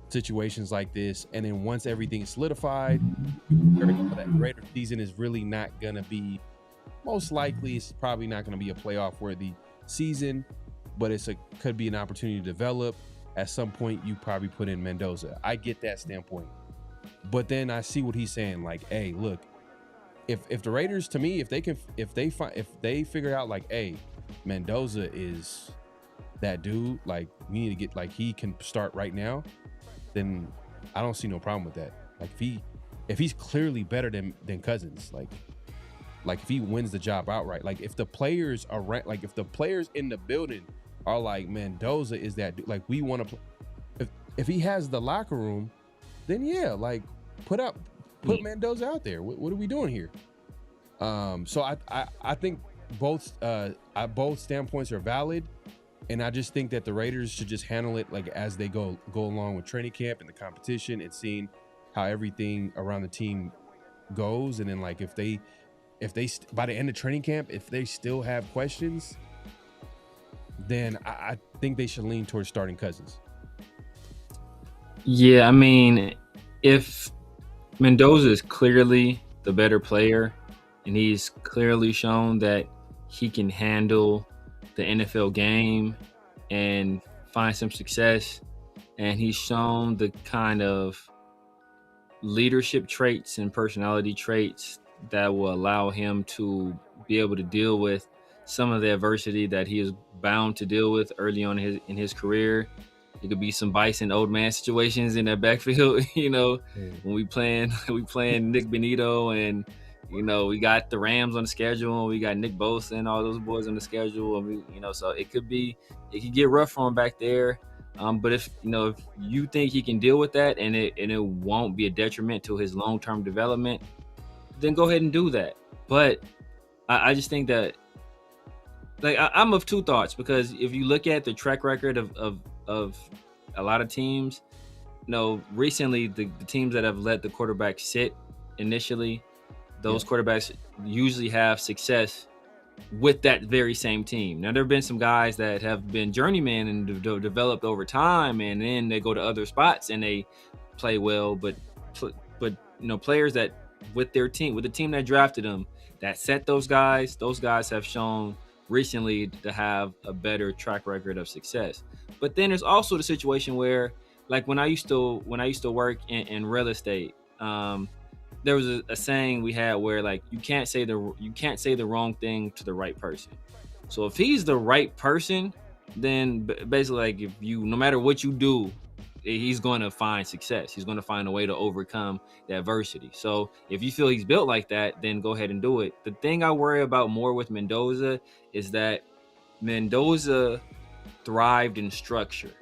situations like this. And then once everything's solidified, that Raider season is really not gonna be. Most likely, it's probably not gonna be a playoff-worthy season, but could be an opportunity to develop. At some point, you probably put in Mendoza. I get that standpoint, but then I see what he's saying. Like, hey, look. If the Raiders, to me, if they figure out like, hey, Mendoza is that dude, like we need to get, like he can start right now, then I don't see no problem with that. Like if he's clearly better than Cousins, like if he wins the job outright, like if the players are like if the players in the building are like Mendoza is that dude, like we want to, if he has the locker room, then yeah, like put Mendoza out there. What are we doing here? So I think both standpoints are valid, and I just think that the Raiders should just handle it like as they go along with training camp and the competition and seeing how everything around the team goes, and then like if they if they by the end of training camp, if they still have questions, then I think they should lean towards starting Cousins. Yeah, I mean, if Mendoza is clearly the better player, and he's clearly shown that he can handle the NFL game and find some success, and he's shown the kind of leadership traits and personality traits that will allow him to be able to deal with some of the adversity that he is bound to deal with early on in his career. It could be some Bison old man situations in that backfield, when we playing Nick Benito, and we got the Rams on the schedule, and we got Nick Bosa and all those boys on the schedule, and so it could get rough for him back there. But if you think he can deal with that, and it won't be a detriment to his long-term development, then go ahead and do that. But I just think that, I'm of two thoughts, because if you look at the track record of a lot of teams, recently the teams that have let the quarterback sit initially, those quarterbacks usually have success with that very same team. Now, there have been some guys that have been journeymen and developed over time, and then they go to other spots and they play well. But players that with the team that drafted them, that set those guys have shown recently to have a better track record of success. But then there's also the situation where, like when I used to work in real estate, there was a saying we had where, like, you can't say the wrong thing to the right person. So if he's the right person, then basically, like, if no matter what you do, he's going to find success. He's going to find a way to overcome the adversity. So if you feel he's built like that, then go ahead and do it. The thing I worry about more with Mendoza is that Mendoza thrived in structure.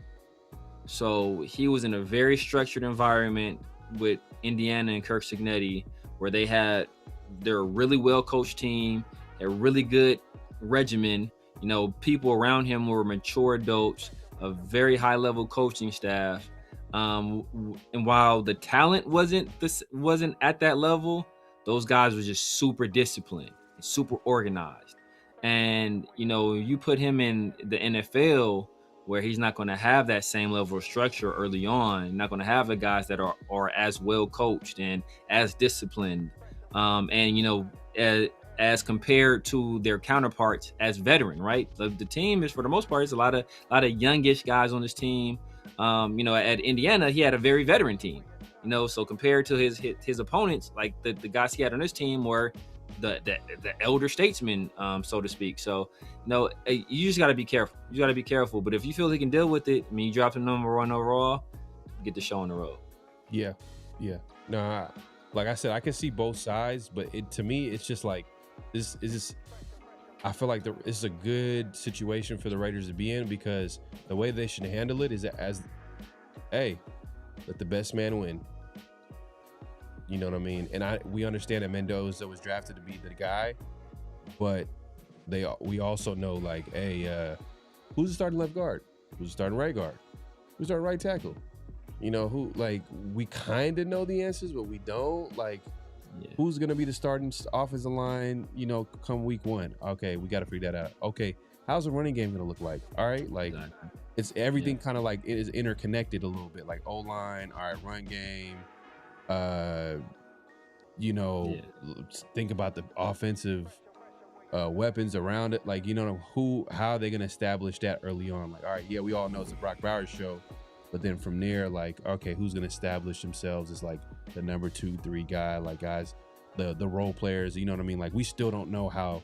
So he was in a very structured environment with Indiana and Kirk Cignetti, where they're a really well-coached team, a really good regimen. People around him were mature adults, a very high-level coaching staff. And while the talent wasn't at that level, those guys were just super disciplined, super organized. And you put him in the NFL, where he's not going to have that same level of structure early on. Not going to have the guys that are as well coached and as disciplined, and as compared to their counterparts as veteran, right? The team is, for the most part, it's a lot of youngish guys on this team. At Indiana, he had a very veteran team. So compared to his opponents, like the guys he had on his team were the elder statesmen, so to speak. So you just got to be careful. You got to be careful. But if you feel he can deal with it, you dropped him number 1 overall, get the show on the road. Yeah. No, like I said, I can see both sides, but to me, it's just like this is just. I feel like it's a good situation for the Raiders to be in, because the way they should handle it is let the best man win. You know what I mean? And we understand that Mendoza was drafted to be the guy, but we also know, like, who's the starting left guard? Who's the starting right guard? Who's our right tackle? Who, like, we kind of know the answers, but we don't. Like, who's going to be the starting offensive line, come week 1? Okay, we got to figure that out. Okay, how's the running game going to look like? All right, like, it's everything kind of like it is interconnected a little bit, like O-line, all right, run game. Think about the offensive weapons around it. Like, how are they going to establish that early on? Like, all right, we all know it's a Brock Bowers show, but then from there, like, okay, who's going to establish themselves as, like, the number 2, 3 guy, like, guys, the role players, you know what I mean? Like, we still don't know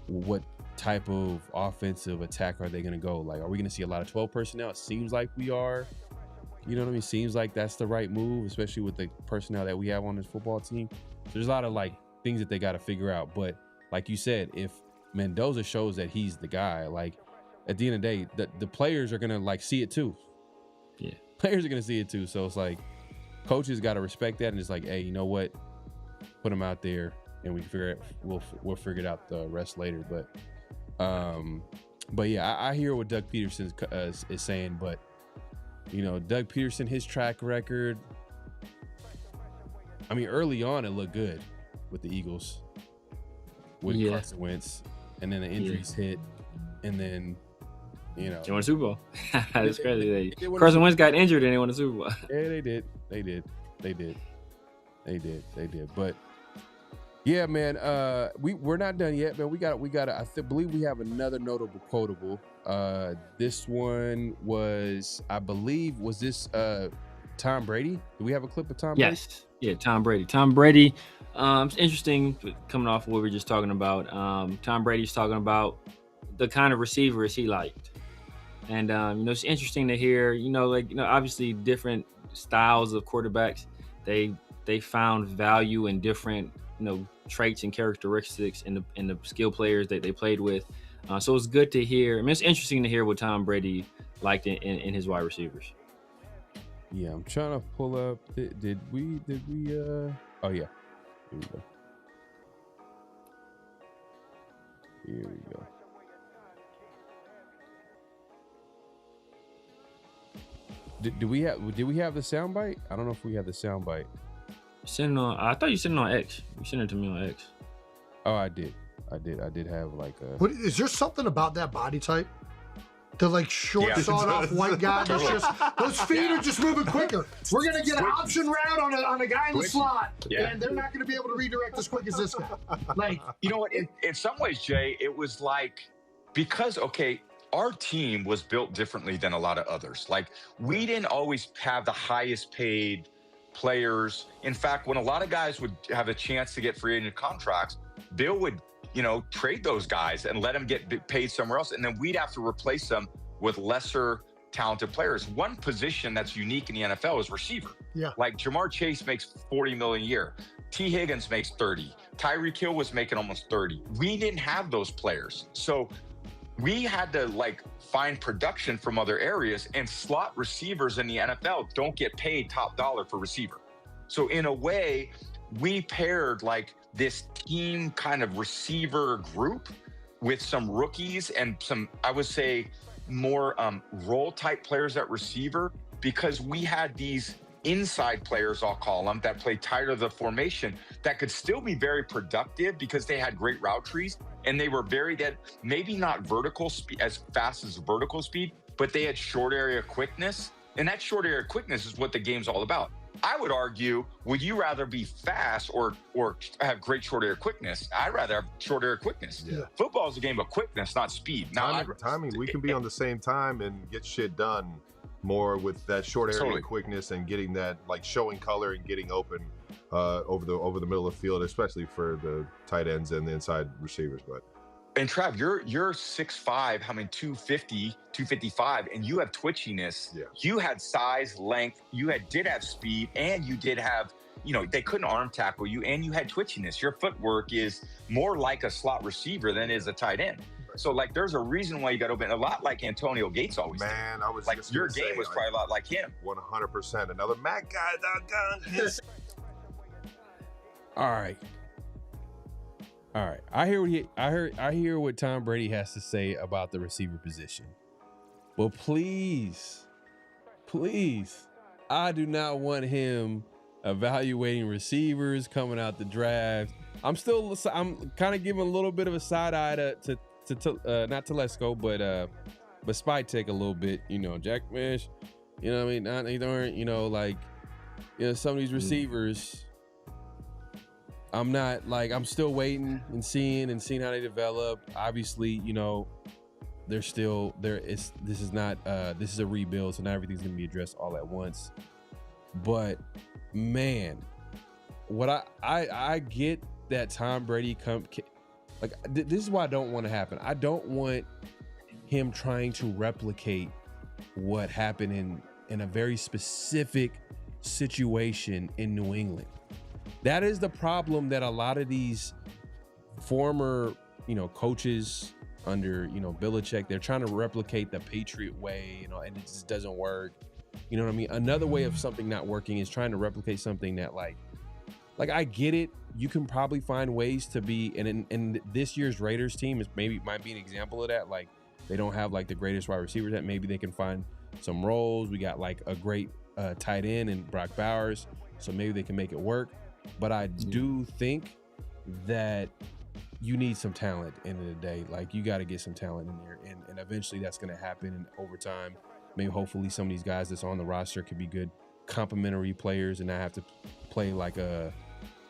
what type of offensive attack are they going to go? Like, are we going to see a lot of 12 personnel? It seems like we are. You know what I mean? Seems like that's the right move, especially with the personnel that we have on this football team. So there's a lot of, like, things that they got to figure out. But like you said, if Mendoza shows that he's the guy, like, at the end of the day, the players are going to, like, see it too. Yeah. Players are going to see it too. So it's like, coaches got to respect that, and it's like, hey, you know what? Put him out there, and we can figure it. We'll figure it out the rest later. But yeah, I hear what Doug Peterson is saying, but Doug Peterson, his track record, I mean, early on it looked good with the Eagles. with Carson Wentz, and then the injuries hit, and then they won a Super Bowl. That's crazy. Carson Wentz got injured and they won a Super Bowl. Yeah, they did. But yeah, man, we're not done yet, man. We got. I believe we have another notable quotable. This one was, I believe, was this Tom Brady? Do we have a clip of Tom Brady? Yes. Yeah, Tom Brady. Tom Brady. It's interesting coming off of what we were just talking about. Tom Brady's talking about the kind of receivers he liked. And, it's interesting to hear, obviously different styles of quarterbacks, they found value in different, traits and characteristics in the skill players that they played with. So it's good to hear. I mean, it's interesting to hear what Tom Brady liked in his wide receivers. Yeah, I'm trying to pull up. Did we? Oh yeah, here we go. Did we have the soundbite? I don't know if we have the soundbite. I thought you sent it on X. You sent it to me on X. Oh, I did have like a. What, is there something about that body type? The short, sawed-off white guy. Those feet are just moving quicker. We're gonna get an option route on a guy in the slot, and they're not gonna be able to redirect as quick as this guy. You know what? In some ways, Jay, it was because our team was built differently than a lot of others. We didn't always have the highest paid players. In fact, when a lot of guys would have a chance to get free agent contracts, Bill would, trade those guys and let them get paid somewhere else. And then we'd have to replace them with lesser talented players. One position that's unique in the NFL is receiver. Yeah. Jamar Chase makes $40 million a year. T. Higgins makes 30. Tyreek Hill was making almost 30. We didn't have those players. So we had to find production from other areas, and slot receivers in the NFL don't get paid top dollar for receiver. So in a way, we paired this team kind of receiver group with some rookies and some, I would say, more role type players at receiver, because we had these inside players, I'll call them, that play tighter the formation that could still be very productive because they had great route trees and they were maybe not vertical speed as fast as vertical speed, but they had short area quickness. And that short area quickness is what the game's all about. I would argue, would you rather be fast or have great short area quickness? I'd rather have short area quickness. Yeah. Football is a game of quickness, not speed. Timing. We can be on the same time and get shit done more with that short area quickness and getting that showing color and getting open over the middle of the field, especially for the tight ends and the inside receivers. And Trav, you're 6'5", 250, 255, and you have twitchiness. Yeah. You had size, length, did have speed, and you did have, they couldn't arm tackle you, and you had twitchiness. Your footwork is more like a slot receiver than is a tight end. So there's a reason why you got open, a lot like Antonio Gates always did. Man, I was your game was probably a lot like him. 100%. Another Mac guy, doggone. All right. I hear what Tom Brady has to say about the receiver position. But please, I do not want him evaluating receivers coming out the draft. I'm kind of giving a little bit of a side eye to not Telesco, but Spy Tech a little bit. Jack Mish. What I mean? Not they aren't. Some of these receivers. I'm not I'm still waiting and seeing how they develop. Obviously, they're still there. This is a rebuild, so not everything's gonna be addressed all at once. But man, what I get that Tom Brady this is why I don't want to happen. I don't want him trying to replicate what happened in a very specific situation in New England. That is the problem that a lot of these former, coaches under, Belichick, they're trying to replicate the Patriot way, and it just doesn't work. You know what I mean? Another way of something not working is trying to replicate something that I get it. You can probably find ways to be, and in this year's Raiders team might be an example of that. They don't have the greatest wide receivers that maybe they can find some roles. We got a great tight end in Brock Bowers, so maybe they can make it work. But I do think that you need some talent at the end of the day. Like, you got to get some talent in there, and eventually that's going to happen over time. Maybe hopefully some of these guys that's on the roster could be good complementary players and not have to play like a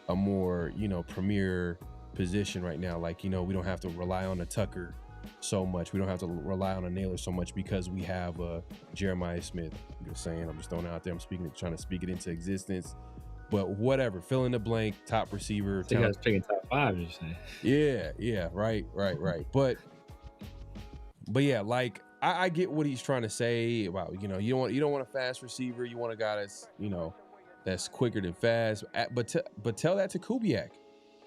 more, you know, premier position right now. Like, you know, we don't have to rely on a Tucker so much. We don't have to rely on a Naylor so much because we have Jeremiah Smith. I'm just saying, I'm just throwing it out there. I'm trying to speak it into existence. But whatever, fill in the blank, top receiver. You guys picking top 5, you're saying? Yeah, right. But yeah, like I get what he's trying to say about, you know, you don't want a fast receiver. You want a guy that's, you know, that's quicker than fast. But tell that to Kubiak.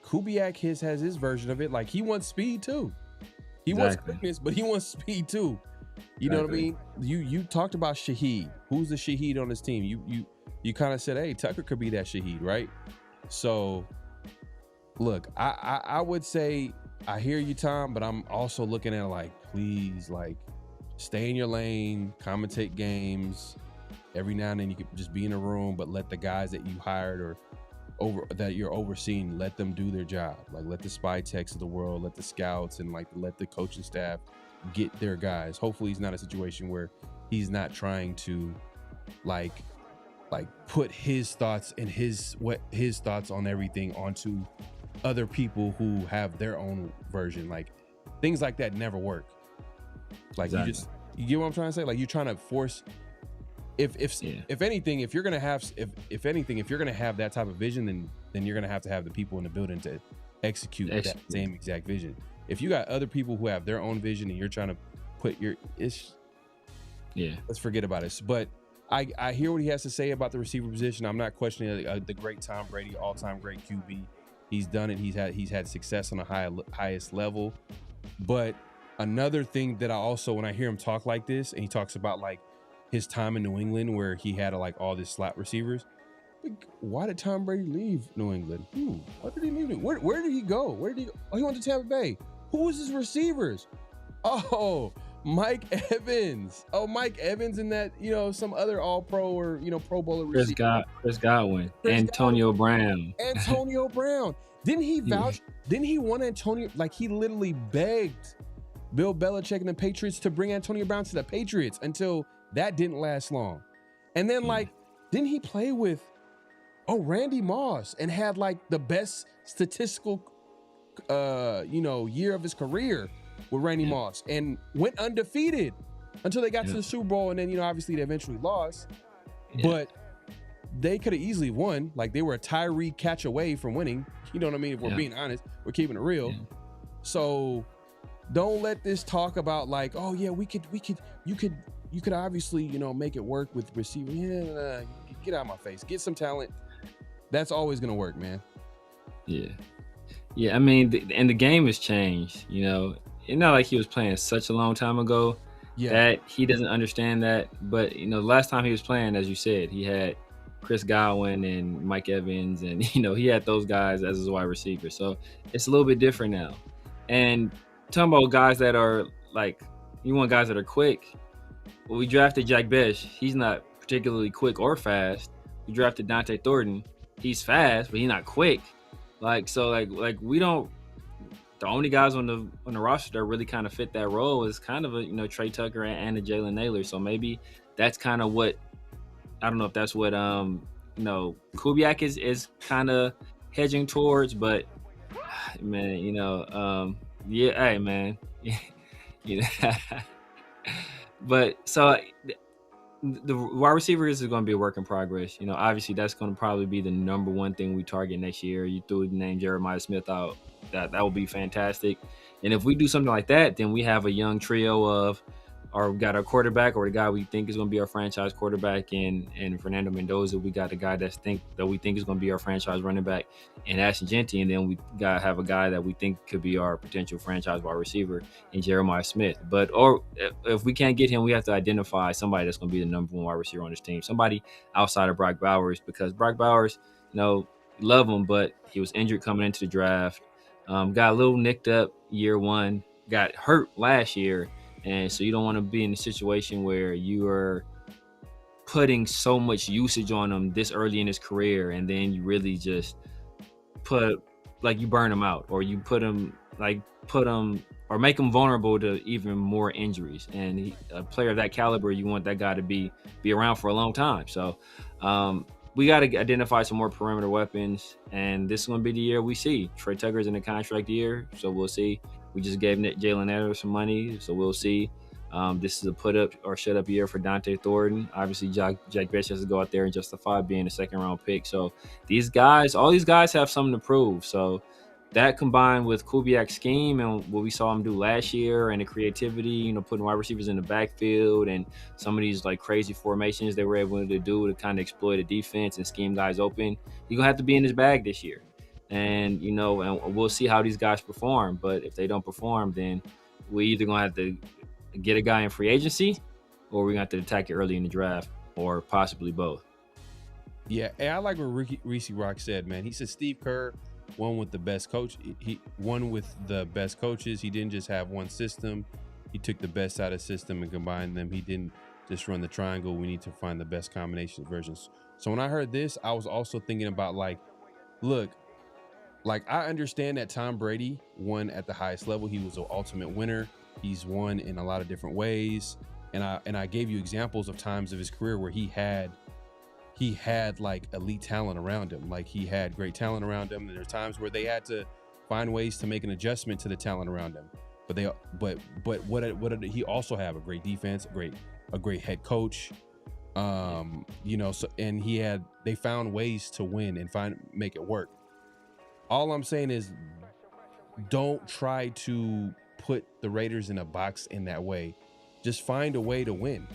Kubiak has his version of it. Like, he wants speed too. He wants quickness, but he wants speed too. You know what I mean? You talked about Shaheed. Who's the Shaheed on this team? You kind of said, hey, Tucker could be that Shaheed, right? So, look, I would say I hear you, Tom, but I'm also looking at it like, please, like, stay in your lane, commentate games. Every now and then you could just be in a room, but let the guys that you hired or that you're overseeing, let them do their job. Like, let the spy techs of the world, let the scouts, and like let the coaching staff get their guys. Hopefully he's not a situation where he's not trying to like put his thoughts and his thoughts on everything onto other people who have their own version. Like, things like that never work. Like, you get what I'm trying to say? Like, you're trying to force, if anything, if you're gonna have that type of vision, then you're gonna have to have the people in the building to execute that same exact vision. If you got other people who have their own vision and you're trying to put let's forget about it. But I hear what he has to say about the receiver position. I'm not questioning the great Tom Brady, all-time great QB. He's done it. He's had success on the highest level. But another thing that I also, when I hear him talk like this, and he talks about like his time in New England where he had like all these slot receivers. Like, why did Tom Brady leave New England? Why did he leave? Where did he go? Oh, he went to Tampa Bay. Who was his receivers? Oh, Mike Evans. Oh, Mike Evans and that, you know, some other all-pro or, you know, Pro Bowler receiver. Chris Godwin. Antonio Brown. Didn't he vouch? Didn't he want Antonio? Like, he literally begged Bill Belichick and the Patriots to bring Antonio Brown to the Patriots until that didn't last long. And then, like, didn't he play with, Randy Moss and had, like, the best statistical, year of his career with Randy Moss and went undefeated until they got to the Super Bowl. And then, you know, obviously they eventually lost. But they could have easily won. Like, they were a Tyree catch away from winning. You know what I mean? If we're being honest, we're keeping it real. So don't let this talk about like, oh yeah, you could obviously, you know, make it work with receiver. Get out of my face. Get some talent. That's always gonna work, man. Yeah. I mean, and the game has changed. You know, it's not like he was playing such a long time ago that he doesn't understand that. But you know, the last time he was playing, as you said, he had Chris Godwin and Mike Evans, and you know, he had those guys as his wide receiver. So it's a little bit different now. And talking about guys that are like, you want guys that are quick. Well, we drafted Jack Besh. He's not particularly quick or fast. We drafted Dante Thornton. He's fast, but he's not quick. Like, so like we don't. The only guys on the roster that really kind of fit that role is kind of a, you know, Trey Tucker and a Jalen Naylor. So maybe that's kind of what, I don't know if that's what you know, Kubiak is kind of hedging towards, but man, you know, hey man, you know. But so the wide receivers is going to be a work in progress. You know, obviously that's going to probably be the number one thing we target next year. You threw the name Jeremiah Smith out. That would be fantastic. And if we do something like that, then we have a young trio of, or we got our quarterback or the guy we think is going to be our franchise quarterback and Fernando Mendoza. We got the guy that we think is going to be our franchise running back and Ashton Jeanty. And then we got to have a guy that we think could be our potential franchise wide receiver in Jeremiah Smith. But, or if we can't get him, we have to identify somebody that's going to be the number one wide receiver on this team. Somebody outside of Brock Bowers, because Brock Bowers, you know, love him, but he was injured coming into the draft. Got a little nicked up year one, got hurt last year. And so you don't want to be in a situation where you are putting so much usage on him this early in his career, and then you really just put like you burn them out, or you put them or make them vulnerable to even more injuries. And a player of that caliber, you want that guy to be around for a long time. So we got to identify some more perimeter weapons, and this is going to be the year we see. Trey Tucker's in a contract year, so we'll see. We just gave Jalen Edwards some money, so we'll see. This is a put up or shut up year for Dante Thornton. Obviously, Jack Best has to go out there and justify being a second round pick. So all these guys have something to prove. So that combined with Kubiak's scheme and what we saw him do last year and the creativity, putting wide receivers in the backfield and some of these like crazy formations they were able to do to kind of exploit a defense and scheme guys open, you're going to have to be in his bag this year. And, and we'll see how these guys perform. But if they don't perform, then we either going to have to get a guy in free agency or we're going to have to attack it early in the draft or possibly both. Yeah, and I like what Reese Rock said, man. He said Steve Kerr won with the best coach. He won with the best coaches. He didn't just have one system. He took the best out of the system and combined them. He didn't just run the triangle. We need to find the best combination versions. So when I heard this, I was also thinking about look, I understand that Tom Brady won at the highest level. He was an ultimate winner. He's won in a lot of different ways. And I gave you examples of times of his career where he had like elite talent around him. Like he had great talent around him. And there's times where they had to find ways to make an adjustment to the talent around him. But what did he also have? A great defense, a great head coach. So and they found ways to win and make it work. All I'm saying is don't try to put the Raiders in a box in that way. Just find a way to win.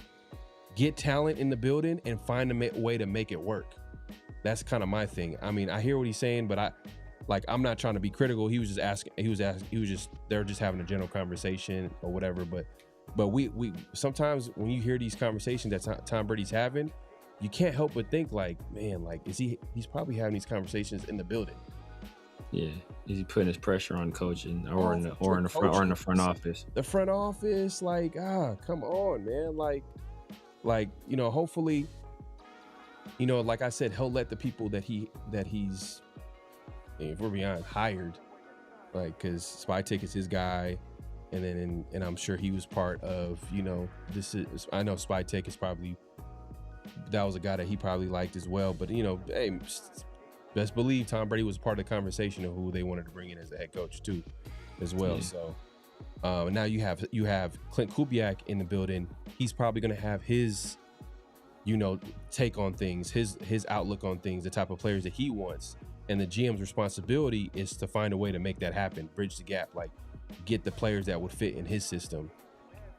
Get talent in the building and find a way to make it work. That's kind of my thing. I mean, I hear what he's saying, but I'm not trying to be critical. He was just asking. They're just having a general conversation or whatever. But we sometimes when you hear these conversations that Tom Brady's having, you can't help but think he's probably having these conversations in the building. Yeah, is he putting his pressure on coaching or in the front office? The front office, come on, man, hopefully, like I said, he'll let the people that he's, if we're being honest, hired, because Spytek is his guy, and I'm sure he was part of, I know Spytek is probably, that was a guy that he probably liked as well, but hey, best believe Tom Brady was part of the conversation of who they wanted to bring in as a head coach too, as well. Yeah. So now you have Clint Kubiak in the building. He's probably going to have his, take on things, his outlook on things, the type of players that he wants. And the GM's responsibility is to find a way to make that happen, bridge the gap, get the players that would fit in his system.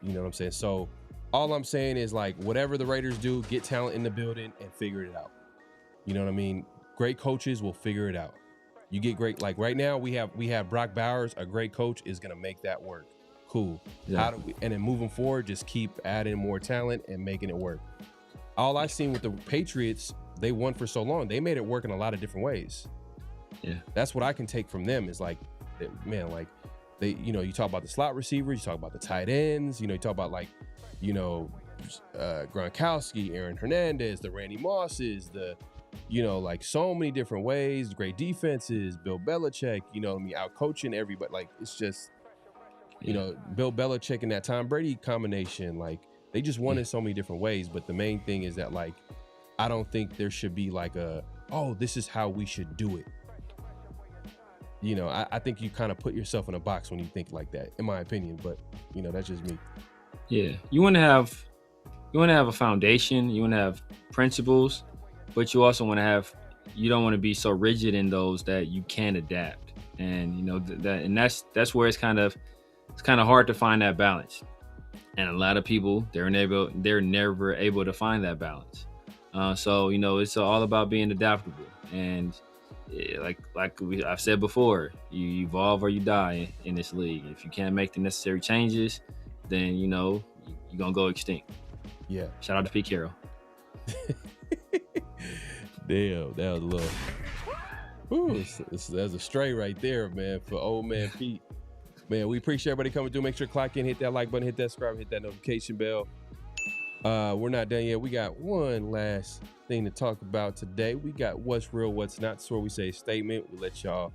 You know what I'm saying? So all I'm saying is whatever the Raiders do, get talent in the building and figure it out. You know what I mean? Great coaches will figure it out. You get great, right now we have Brock Bowers, a great coach, is gonna make that work. Cool. Yeah. And then moving forward, just keep adding more talent and making it work. All I've seen with the Patriots, they won for so long, they made it work in a lot of different ways. Yeah. That's what I can take from them is they, you talk about the slot receivers, you talk about the tight ends, you talk about Gronkowski, Aaron Hernandez, the Randy Mosses, so many different ways, great defenses, Bill Belichick, out coaching everybody. It's just, Bill Belichick and that Tom Brady combination, they just won in so many different ways. But the main thing is that, I don't think there should be this is how we should do it. I think you kind of put yourself in a box when you think like that, in my opinion. But, that's just me. Yeah. You want to have a foundation. You want to have principles. But you also want to you don't want to be so rigid in those that you can't adapt. And, that's where it's kind of hard to find that balance. And a lot of people, they're never able to find that balance. So, it's all about being adaptable. And I've said before, you evolve or you die in this league. If you can't make the necessary changes, then, you're going to go extinct. Yeah. Shout out to Pete Carroll. Damn, that was a little. Ooh, that's a stray right there, man, for old man Pete. Man, we appreciate everybody coming through. Make sure to clock in, hit that like button, hit that subscribe, hit that notification bell. We're not done yet. We got one last thing to talk about today. We got what's real, what's not. That's where we say a statement. We let y'all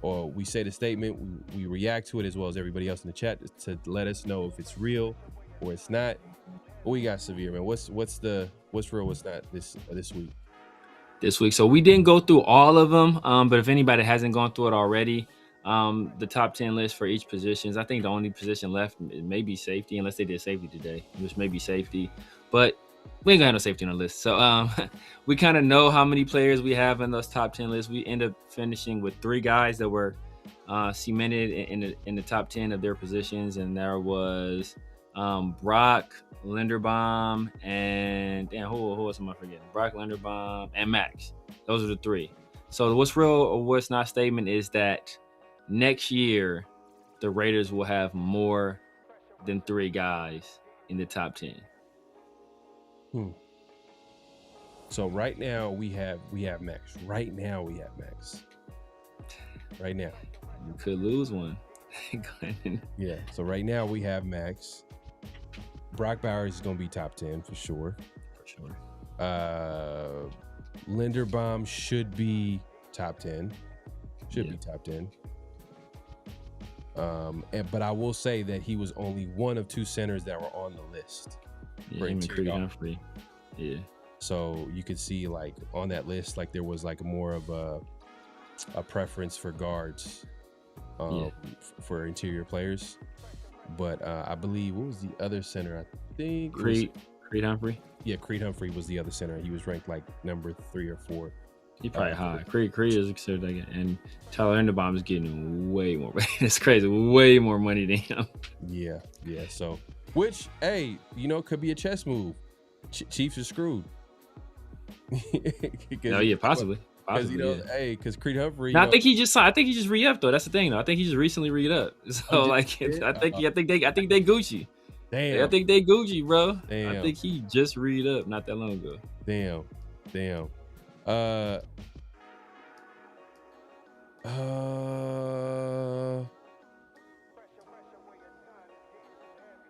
or we say the statement, we react to it as well as everybody else in the chat to let us know if it's real or it's not. What we got, Severe, man? What's real, what's not this week? This week. So we didn't go through all of them, but if anybody hasn't gone through it already, the top 10 list for each positions. I think the only position left may be safety, unless they did safety today, which may be safety. But we ain't gonna have no safety on the list. So we kind of know how many players we have in those top 10 lists. We end up finishing with 3 guys that were cemented in the top 10 of their positions, and there was Brock, Linderbaum, and who else am I forgetting? Brock, Linderbaum, and Max. Those are the 3. So what's real or what's not statement is that next year the Raiders will have more than 3 guys in the top 10. So right now we have Max. Right now we have Max. Right now. You could lose one. Yeah. So right now we have Max. Brock Bowers is going to be top 10 for sure. Linderbaum should be top 10. Be top 10. But I will say that he was only one of 2 centers that were on the list. Yeah, him and Creed Humphrey. Yeah. So you could see like on that list, like there was like more of a preference for guards for interior players. But I believe, what was the other center? I think Creed Humphrey. Yeah, Creed Humphrey was the other center. He was ranked like number 3 or 4. He probably high. Creed is considered like, and Tyler Linderbaum is getting way more. It's crazy, way more money than him. Yeah. So, which, hey, could be a chess move. Chiefs are screwed. Possibly. Because Creed Humphrey. I think he just re-upped though. That's the thing though. I think he just recently re-upped. So I think they Gucci. Damn. I think they Gucci, bro. Damn. I think he just re-upped not that long ago. Damn.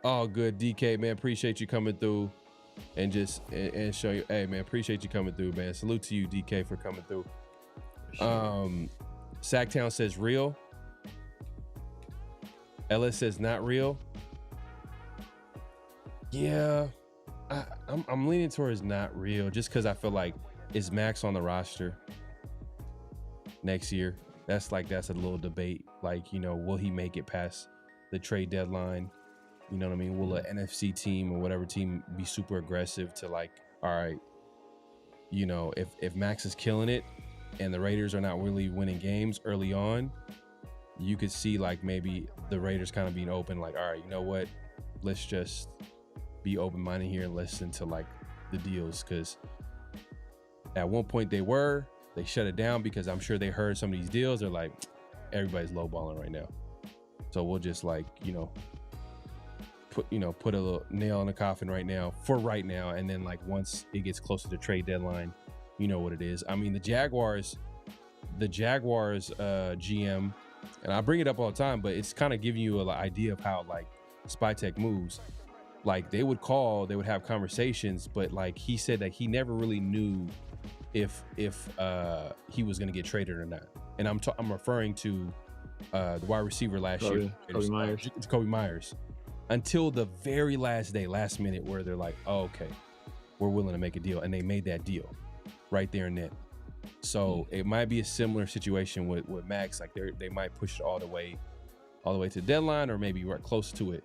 Oh, good, DK, man. Appreciate you coming through and show you. Hey, man, appreciate you coming through, man. Salute to you, DK, for coming through. Sacktown says real. Ellis says not real. Yeah, I'm leaning towards not real, just because I feel like is Max on the roster next year? That's a little debate. Like, will he make it past the trade deadline? You know what I mean? Will an NFC team or whatever team be super aggressive to like, all right, if Max is killing it and the Raiders are not really winning games early on, you could see like maybe the Raiders kind of being open, like, all right, you know what? Let's just be open-minded here and listen to like the deals. Because at one point they shut it down because I'm sure they heard some of these deals. They're like, everybody's lowballing right now. So we'll just like, put a little nail in the coffin right now. And then like once it gets closer to trade deadline, you know what it is. I mean, the Jaguars GM, and I bring it up all the time, but it's kind of giving you an idea of how like Spytech moves. Like they would have conversations, but like he said that he never really knew if he was going to get traded or not. And I'm referring to the wide receiver last year, Kobe Myers, until the very last minute, where they're like, oh, okay, we're willing to make a deal, and they made that deal right there and then. So it might be a similar situation with Max. Like they might push it all the way to the deadline, or maybe right close to it.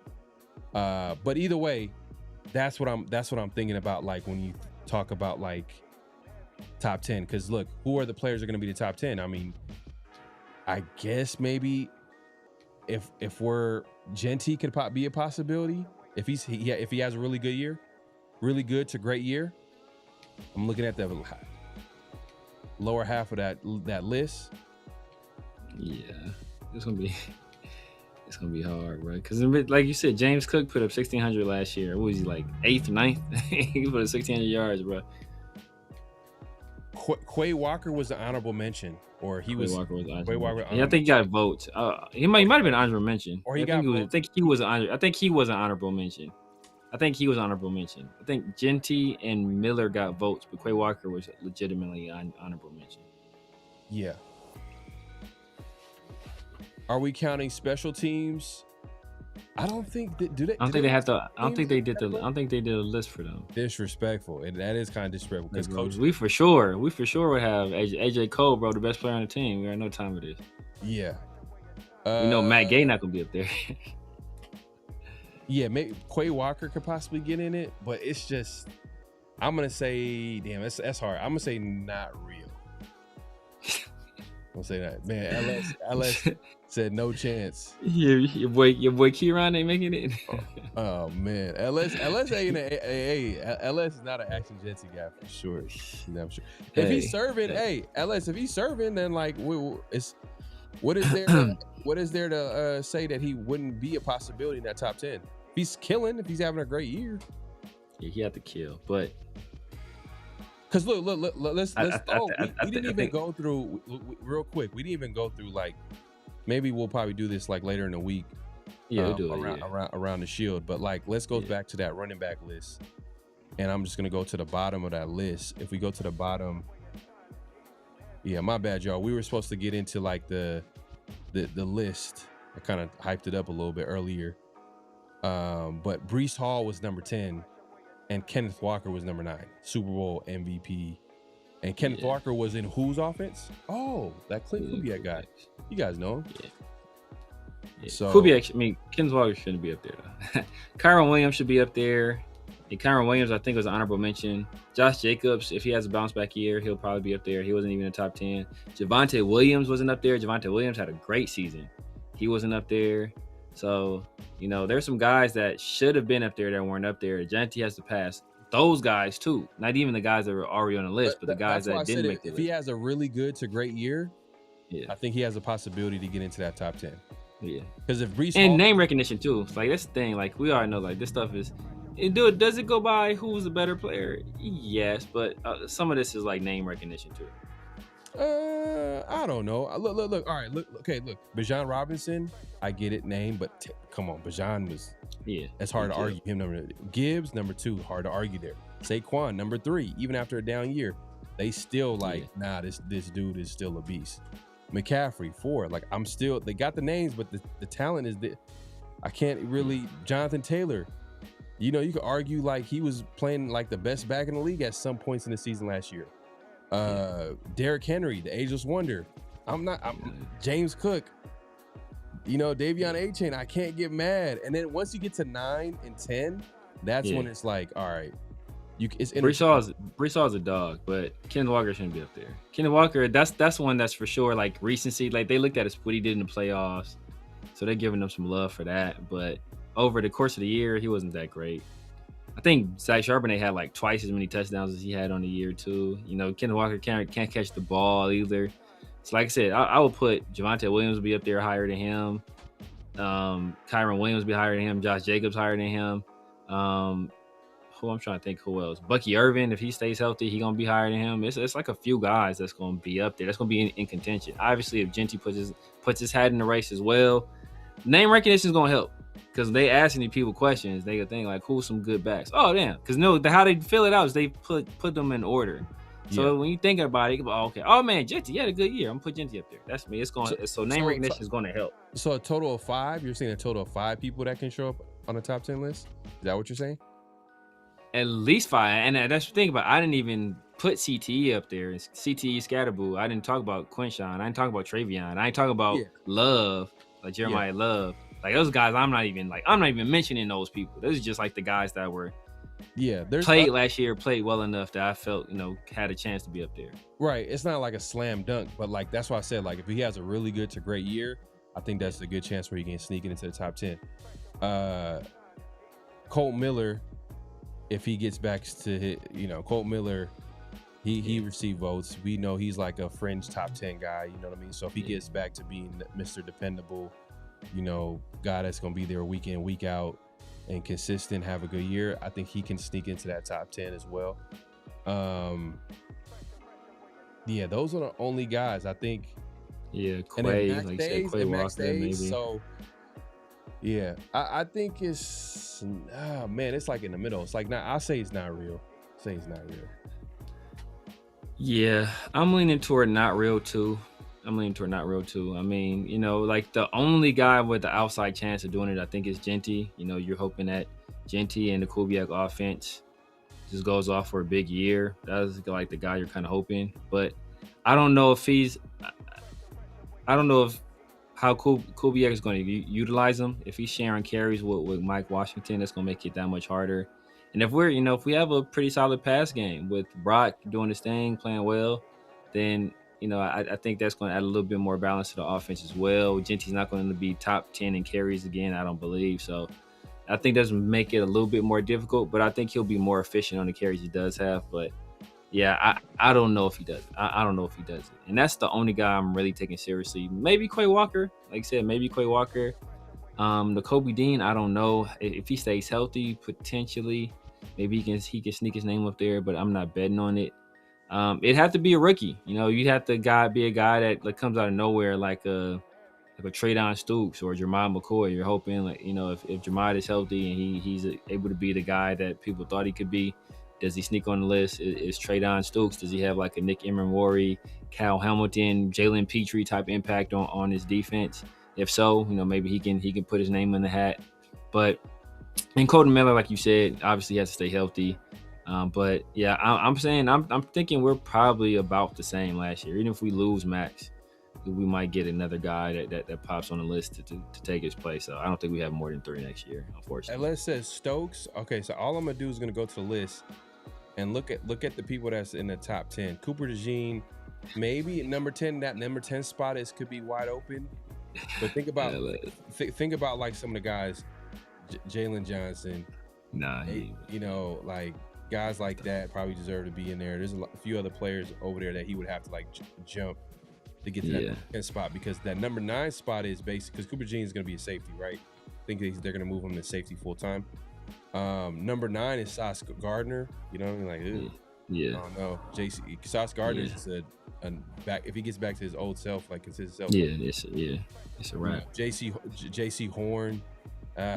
But either way, that's what I'm thinking about. Like when you talk about like top 10, because look, who are the players that are going to be the top 10? I mean, I guess maybe if Jeanty could be a possibility if he has a really good year, really good to great year. I'm looking at the lower half of that list. Yeah, it's gonna be hard, bro. Because like you said, James Cook put up 1,600 last year. What was he, like 8th, 9th? He put up 1,600 yards, bro. Quay Walker was the honorable mention, or he was. Quay Walker. Yeah, I think he got votes. He might have been honorable mention. Or I think he was an honorable mention. I think Jeanty and Miller got votes, but Quay Walker was legitimately an honorable mention. Yeah. Are we counting special teams? I don't think that, do they? I don't think they have to. I don't think they did a list for them. Disrespectful, and that is kind of disrespectful because coach. We for sure would have AJ Cole, bro, the best player on the team. We already know time it is. Yeah. We know Matt Gay not gonna be up there. Yeah, maybe Quay Walker could possibly get in it, but it's just. I'm gonna say, damn, that's hard. I'm gonna say not real. I'm gonna say that, man. LS said no chance. Your boy Kieran ain't making it. Oh man, LS ain't LS is not an action Jeanty guy for sure. I'm sure. If he's serving, LS, if he's serving, then like, it's what is there to say that he wouldn't be a possibility in that top 10? If he's killing, if he's having a great year, yeah, he had to kill, but. Cause look, let's we didn't even go through real quick. We didn't even go through like, maybe we'll probably do this like later in the week. Yeah, we'll do around the Shield. But like, let's go back to that running back list, and I'm just gonna go to the bottom of that list. If we go to the bottom, yeah, my bad, y'all. We were supposed to get into like the list. I kind of hyped it up a little bit earlier, but Breece Hall was number 10. And Kenneth Walker was number 9, Super Bowl MVP. And Kenneth Walker was in whose offense? Oh, that Clint Kubiak guy. You guys know him. Yeah. So Kubiak, Kenneth Walker shouldn't be up there though. Kyron Williams should be up there. And Kyron Williams, I think, was an honorable mention. Josh Jacobs, if he has a bounce back year, he'll probably be up there. He wasn't even in the top 10. Javonte Williams wasn't up there. Javonte Williams had a great season. He wasn't up there. So, there's some guys that should have been up there that weren't up there. Jeanty has to pass those guys too. Not even the guys that were already on the list, but the guys that didn't make the list. If he has a really good to great year, I think he has a possibility to get into that top 10. Yeah. Because if Breece and name recognition too. It's like that's the thing. Like we already know, like this stuff is. Does it go by who's the better player? Yes, but some of this is like name recognition too. I don't know. Look. All right, look. Bijan Robinson, I get it, name, but come on, Bijan was. Yeah, it's hard to argue him. Gibbs, number 2, hard to argue there. Saquon, number 3, even after a down year, they still nah, this dude is still a beast. McCaffrey, 4, like they got the names, but the talent is I can't really. Jonathan Taylor, you could argue like he was playing like the best back in the league at some points in the season last year. Derrick Henry, the ageless wonder. I'm James Cook. Davion A-Chain, I can't get mad. And then once you get to 9 and 10, that's when it's like, all right. Breece Hall is a dog, but Kenneth Walker shouldn't be up there. Kenneth Walker, that's one that's for sure like recency. Like they looked at what he did in the playoffs, so they're giving him some love for that. But over the course of the year, he wasn't that great. I think Zach Charbonnet had like twice as many touchdowns as he had on the year too. Kenneth Walker can't catch the ball either. So like I said, I would put Javonte Williams be up there higher than him. Kyron Williams be higher than him. Josh Jacobs higher than him. Who I'm trying to think who else. Bucky Irvin, if he stays healthy, he gonna be higher than him. It's like a few guys that's gonna be up there. That's gonna be in contention. Obviously, if Jeanty puts his hat in the race as well, name recognition is gonna help. Because they asking these people questions, they think like, who's some good backs? Oh, damn. Because how they fill it out is they put them in order. So when you think about it, you go, okay. Oh man, Jeanty, you had a good year. I'm gonna put Jeanty up there. That's me. So name recognition is gonna help. So a total of 5. You're saying a total of 5 people that can show up on the top 10 list. Is that what you're saying? At least 5. And that's the thing about. I didn't even put CTE up there. It's CTE Scatterboo. I didn't talk about Quinshawn. I didn't talk about Travion. I didn't talk about Love, like Jeremiah Love. Like those guys, I'm not even mentioning those people. Those are just like the guys that were played last year, played well enough that I felt, had a chance to be up there. Right. It's not like a slam dunk, but like that's why I said like if he has a really good to great year, I think that's a good chance where he can sneak it into the top 10. Colt Miller, if he gets back to hit, Colt Miller, he received votes. We know he's like a fringe top 10 guy, you know what I mean? So if he gets back to being Mr. Dependable, guy that's gonna be there week in, week out and consistent, have a good year, I think he can sneak into that top 10 as well. Those are the only guys I think. Yeah, Quay, like Quay Walker, maybe. So I think it's it's like in the middle. It's like I'll say it's not real. Yeah, I'm leaning toward not real too. leaning toward not real too. I mean, you know, like the only guy with the outside chance of doing it, I think, is Jeanty. You know, you're hoping that Jeanty and the Kubiak offense just goes off for a big year. That's like the guy you're kind of hoping. But I don't know if how Kubiak is going to utilize him. If he's sharing carries with Mike Washington, that's going to make it that much harder. And if we have a pretty solid pass game with Brock doing his thing, playing well, then, you know, I think that's going to add a little bit more balance to the offense as well. Genty's not going to be top 10 in carries again, I don't believe. So I think that does make it a little bit more difficult, but I think he'll be more efficient on the carries he does have. But yeah, I don't know if he does it. I don't know if he does it. And that's the only guy I'm really taking seriously. Maybe Quay Walker. Like I said, maybe Quay Walker. The Kobe Dean, I don't know. If he stays healthy, potentially, maybe he can sneak his name up there, but I'm not betting on it. It'd have to be a rookie. You know, you'd have to be a guy that like comes out of nowhere, like a Treydon Stoops or Jermod McCoy. You're hoping, like, you know, if Jermod is healthy and he's able to be the guy that people thought he could be, does he sneak on the list? Is Treydon Stoops? Does he have like a Nick Emenwari, Cal Hamilton, Jalen Petrie type impact on his defense? If so, you know, maybe he can put his name in the hat. But and Colton Miller, like you said, obviously has to stay healthy. But yeah, I'm thinking we're probably about the same last year. Even if we lose Max, we might get another guy that pops on the list to take his place. So I don't think we have more than 3 next year, unfortunately. Unless it says Stokes. Okay, so all I'm gonna do is gonna go to the list and look at the people that's in the top 10. Cooper DeJean, maybe at number 10. That number 10 spot could be wide open. But think about think about like some of the guys, Jalen Johnson. You know, like guys like that probably deserve to be in there. There's a few other players over there that he would have to like jump to get to that 10 spot, because that number 9 spot is basic, because Cooper DeJean is going to be a safety, right? I think they're going to move him to safety full time. Number 9 is Sauce Gardner. You know what I mean? Like, ew. I don't know. Sauce Gardner is a back. If he gets back to his old self, like his self. It's a wrap. JC Horn.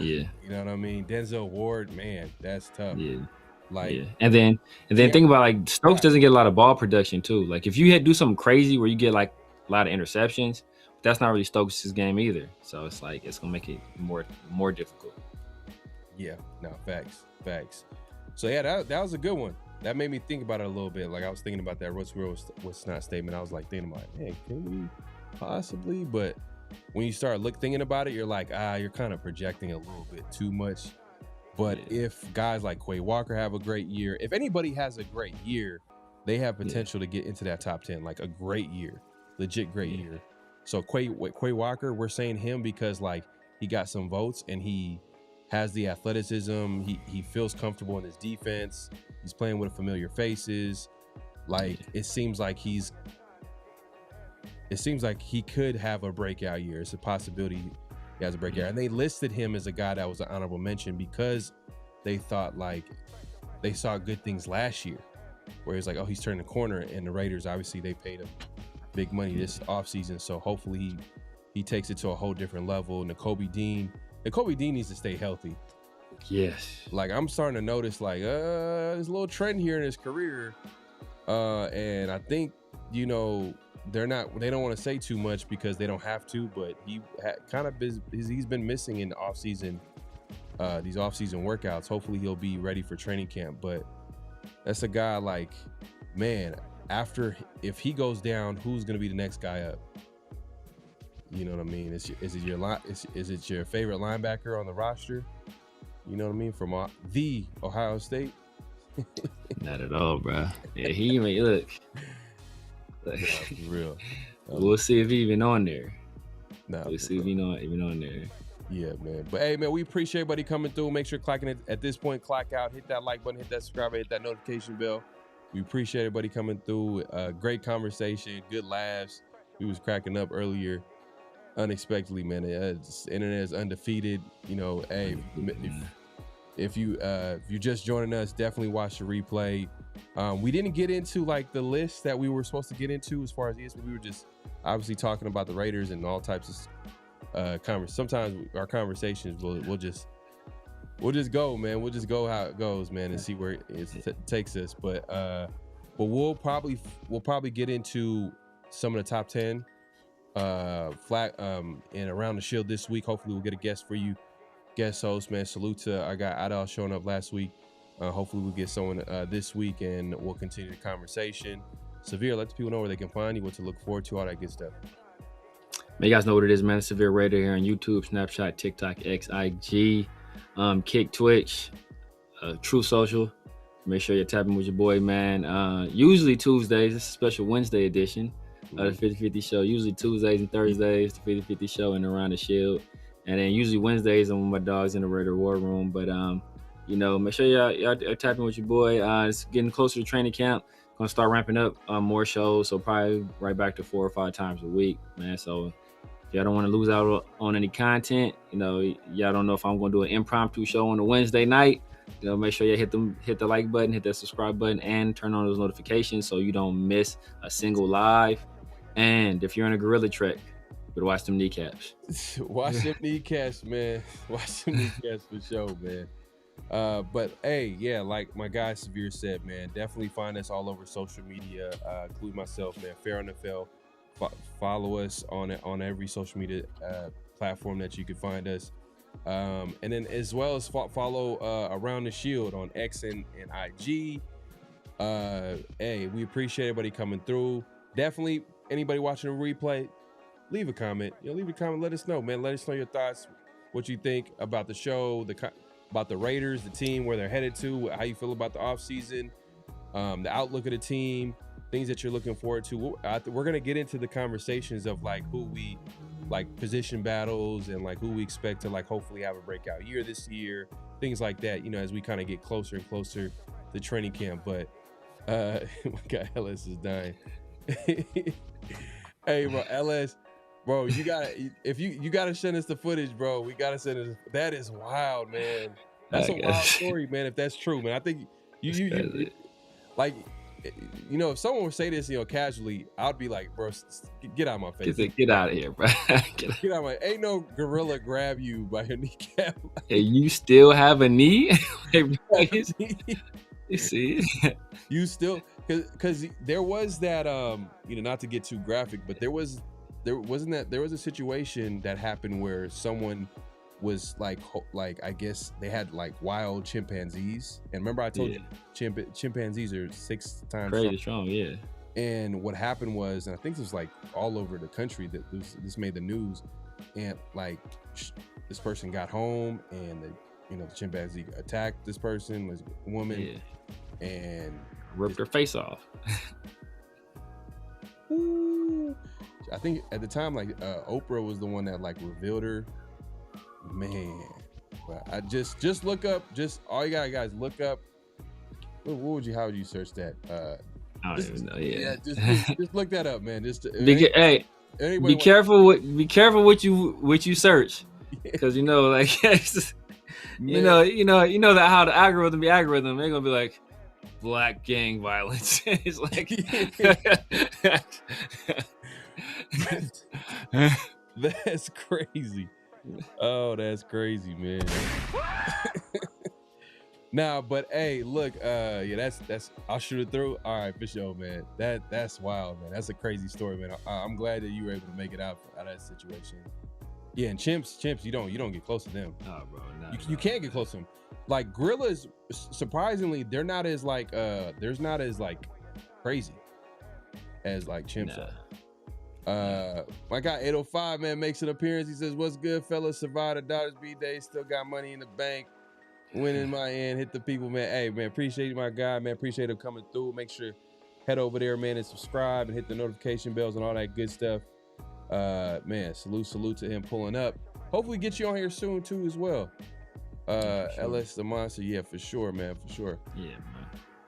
You know what I mean? Denzel Ward, man, that's tough. And then think about, like, Stokes doesn't get a lot of ball production too. Like if you do something crazy where you get like a lot of interceptions, that's not really Stokes' game either. So it's like it's gonna make it more difficult. Yeah, no, facts. So yeah, that was a good one. That made me think about it a little bit. Like I was thinking about that what's real, what's not statement. I was like thinking about, hey, can we possibly? But when you start thinking about it, you're like, you're kind of projecting a little bit too much. But if guys like Quay Walker have a great year, if anybody has a great year, they have potential to get into that top 10, like a great year, legit great year. So Quay Walker, we're saying him because like he got some votes and he has the athleticism. He feels comfortable in his defense. He's playing with familiar faces. Like it seems like he could have a breakout year. It's a possibility he has a breakout. And they listed him as a guy that was an honorable mention because they thought like they saw good things last year, where it's like, oh, he's turning the corner. And the Raiders, obviously, they paid him big money this offseason. So hopefully he takes it to a whole different level. And Kobe Dean needs to stay healthy. Yes. Like I'm starting to notice like there's a little trend here in his career. And I think, you know, they don't want to say too much because they don't have to, but he's been missing in the offseason, these offseason workouts. Hopefully he'll be ready for training camp. But that's a guy like, man, if he goes down, who's going to be the next guy up? You know what I mean? Is it your favorite linebacker on the roster? You know what I mean? From the Ohio State? Not at all, bro. Yeah, he may look. For real. We'll see if he even on there. We'll see if he even on there. Yeah, man. But hey, man, we appreciate everybody coming through. Make sure clocking it at this point, clock out, hit that like button, hit that subscribe, hit that notification bell. We appreciate everybody coming through. Great conversation, good laughs. We was cracking up earlier. Unexpectedly, man. The internet is undefeated. You know, hey, if you're just joining us, definitely watch the replay. We didn't get into like the list that we were supposed to get into as far as ESPN. We were just obviously talking about the Raiders and all types of sometimes our conversations we'll just go, man. We'll just go how it goes, man, and see where it takes us. But we'll probably get into some of the top 10 and Around the Shield this week. Hopefully we'll get a guest for you, guest host, man. Salute to our guy Adal showing up last week. Hopefully we'll get someone this week, and we'll continue the conversation. Severe, let the people know where they can find you, what to look forward to, all that good stuff. Man, you guys know what it is, man. Severe Raider here on YouTube, Snapchat, TikTok, X, IG, Kick, Twitch, True Social. Make sure you're tapping with your boy, man. Usually Tuesdays. This is a special Wednesday edition of the 50-50 show. Usually Tuesdays and Thursdays, the 50-50 show and Around the Shield. And then usually Wednesdays, I'm with my dogs in the Raider War Room. But, you know, make sure y'all tapping with your boy. It's getting closer to training camp. Going to start ramping up more shows. So probably right back to 4 or 5 times a week, man. So if y'all don't want to lose out on any content, you know, y'all don't know if I'm going to do an impromptu show on a Wednesday night. You know, make sure you hit the like button, hit that subscribe button, and turn on those notifications so you don't miss a single live. And if you're in a gorilla trek, better watch them kneecaps. Watch them kneecaps, man. Watch them kneecaps for sure, man. But hey, yeah, like my guy Severe said, man, definitely find us all over social media, including myself, man. PharoahNFL. Follow us on every social media platform that you can find us. And then as well as follow Around the Shield on X and IG. Hey, we appreciate everybody coming through. Definitely anybody watching a replay, leave a comment. Leave a comment. Let us know, man. Let us know your thoughts, what you think about the show, about the Raiders, the team, where they're headed to, how you feel about the offseason, the outlook of the team, things that you're looking forward to. We're going to get into the conversations of like who we like, position battles, and like who we expect to like hopefully have a breakout year this year, things like that, as we kind of get closer and closer to training camp. But my guy LS is dying. Hey, bro, LS, bro, you gotta send us the footage, bro. We gotta send us. That is wild, man. That's a wild story, man. If that's true, man, I think you like, if someone would say this, casually, I'd be like, bro, get out of my face. Get out of here, bro. Get out of my. Ain't no gorilla grab you by your kneecap. Hey, you still have a knee? You see? You still, because there was that, not to get too graphic, but there was a situation that happened where someone was like I guess they had like wild chimpanzees, and remember I told you chimpanzees are 6 times crazy strong, yeah. And what happened was, and I think this was like all over the country that this made the news, and like this person got home, and the chimpanzee attacked this person, this woman, and ripped her face off. I think at the time, like Oprah was the one that like revealed her. Man, but I just look up. Just all you got, guys, look up. How would you search that? I don't even know. Yeah, just look that up, man. Be careful what you search, because like you know that how the algorithm they're gonna be like black gang violence. It's like that's crazy. Oh, that's crazy, man. Nah, but hey, look, that's I'll shoot it through. All right, for sure, man. That's wild, man. That's a crazy story, man. I'm glad that you were able to make it out of that situation. Yeah, and chimps, you don't get close to them. Oh, bro, you can't get close to them. Like gorillas, surprisingly, they're not as like crazy as like chimps are. My guy 805, man, makes an appearance. He says, "What's good, fellas? Survived the Dodgers B-Day. Still got money in the bank. Winning my end. Hit the people, man. Hey, man, appreciate my guy, man. Appreciate him coming through. Make sure head over there, man, and subscribe and hit the notification bells and all that good stuff. Man, salute to him pulling up. Hopefully get you on here soon too as well. Sure. LS the monster, yeah, for sure, man, for sure. Yeah,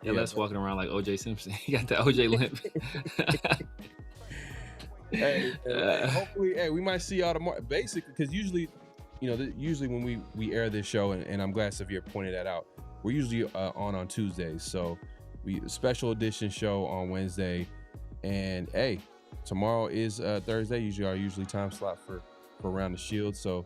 man. LS walking around like OJ Simpson. He got the OJ limp. Hey, hopefully, we might see y'all tomorrow. Basically, because usually when we air this show, and I'm glad Severe pointed that out, we're usually on Tuesdays. So we special edition show on Wednesday, and hey, tomorrow is Thursday. Usually time slot for Around the Shield. So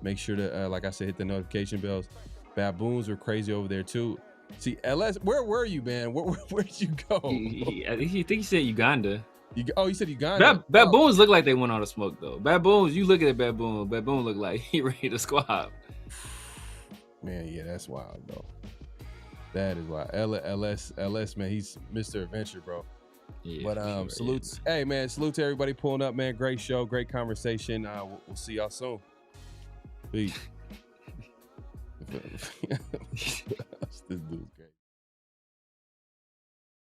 make sure to like I said, hit the notification bells. Baboons are crazy over there too. See, LS, where were you, man? Where'd you go? I think he said Uganda. You said Uganda. Baboons look like they went on a smoke though. Baboons, you look at a baboon. Baboon look like he ready to squab. Man, yeah, that's wild though. That is wild. LS, man, he's Mr. Adventure, bro. Yeah, but sure, salutes. Yeah, hey, man, salute to everybody pulling up, man. Great show, great conversation. We'll see y'all soon. Peace. This dude's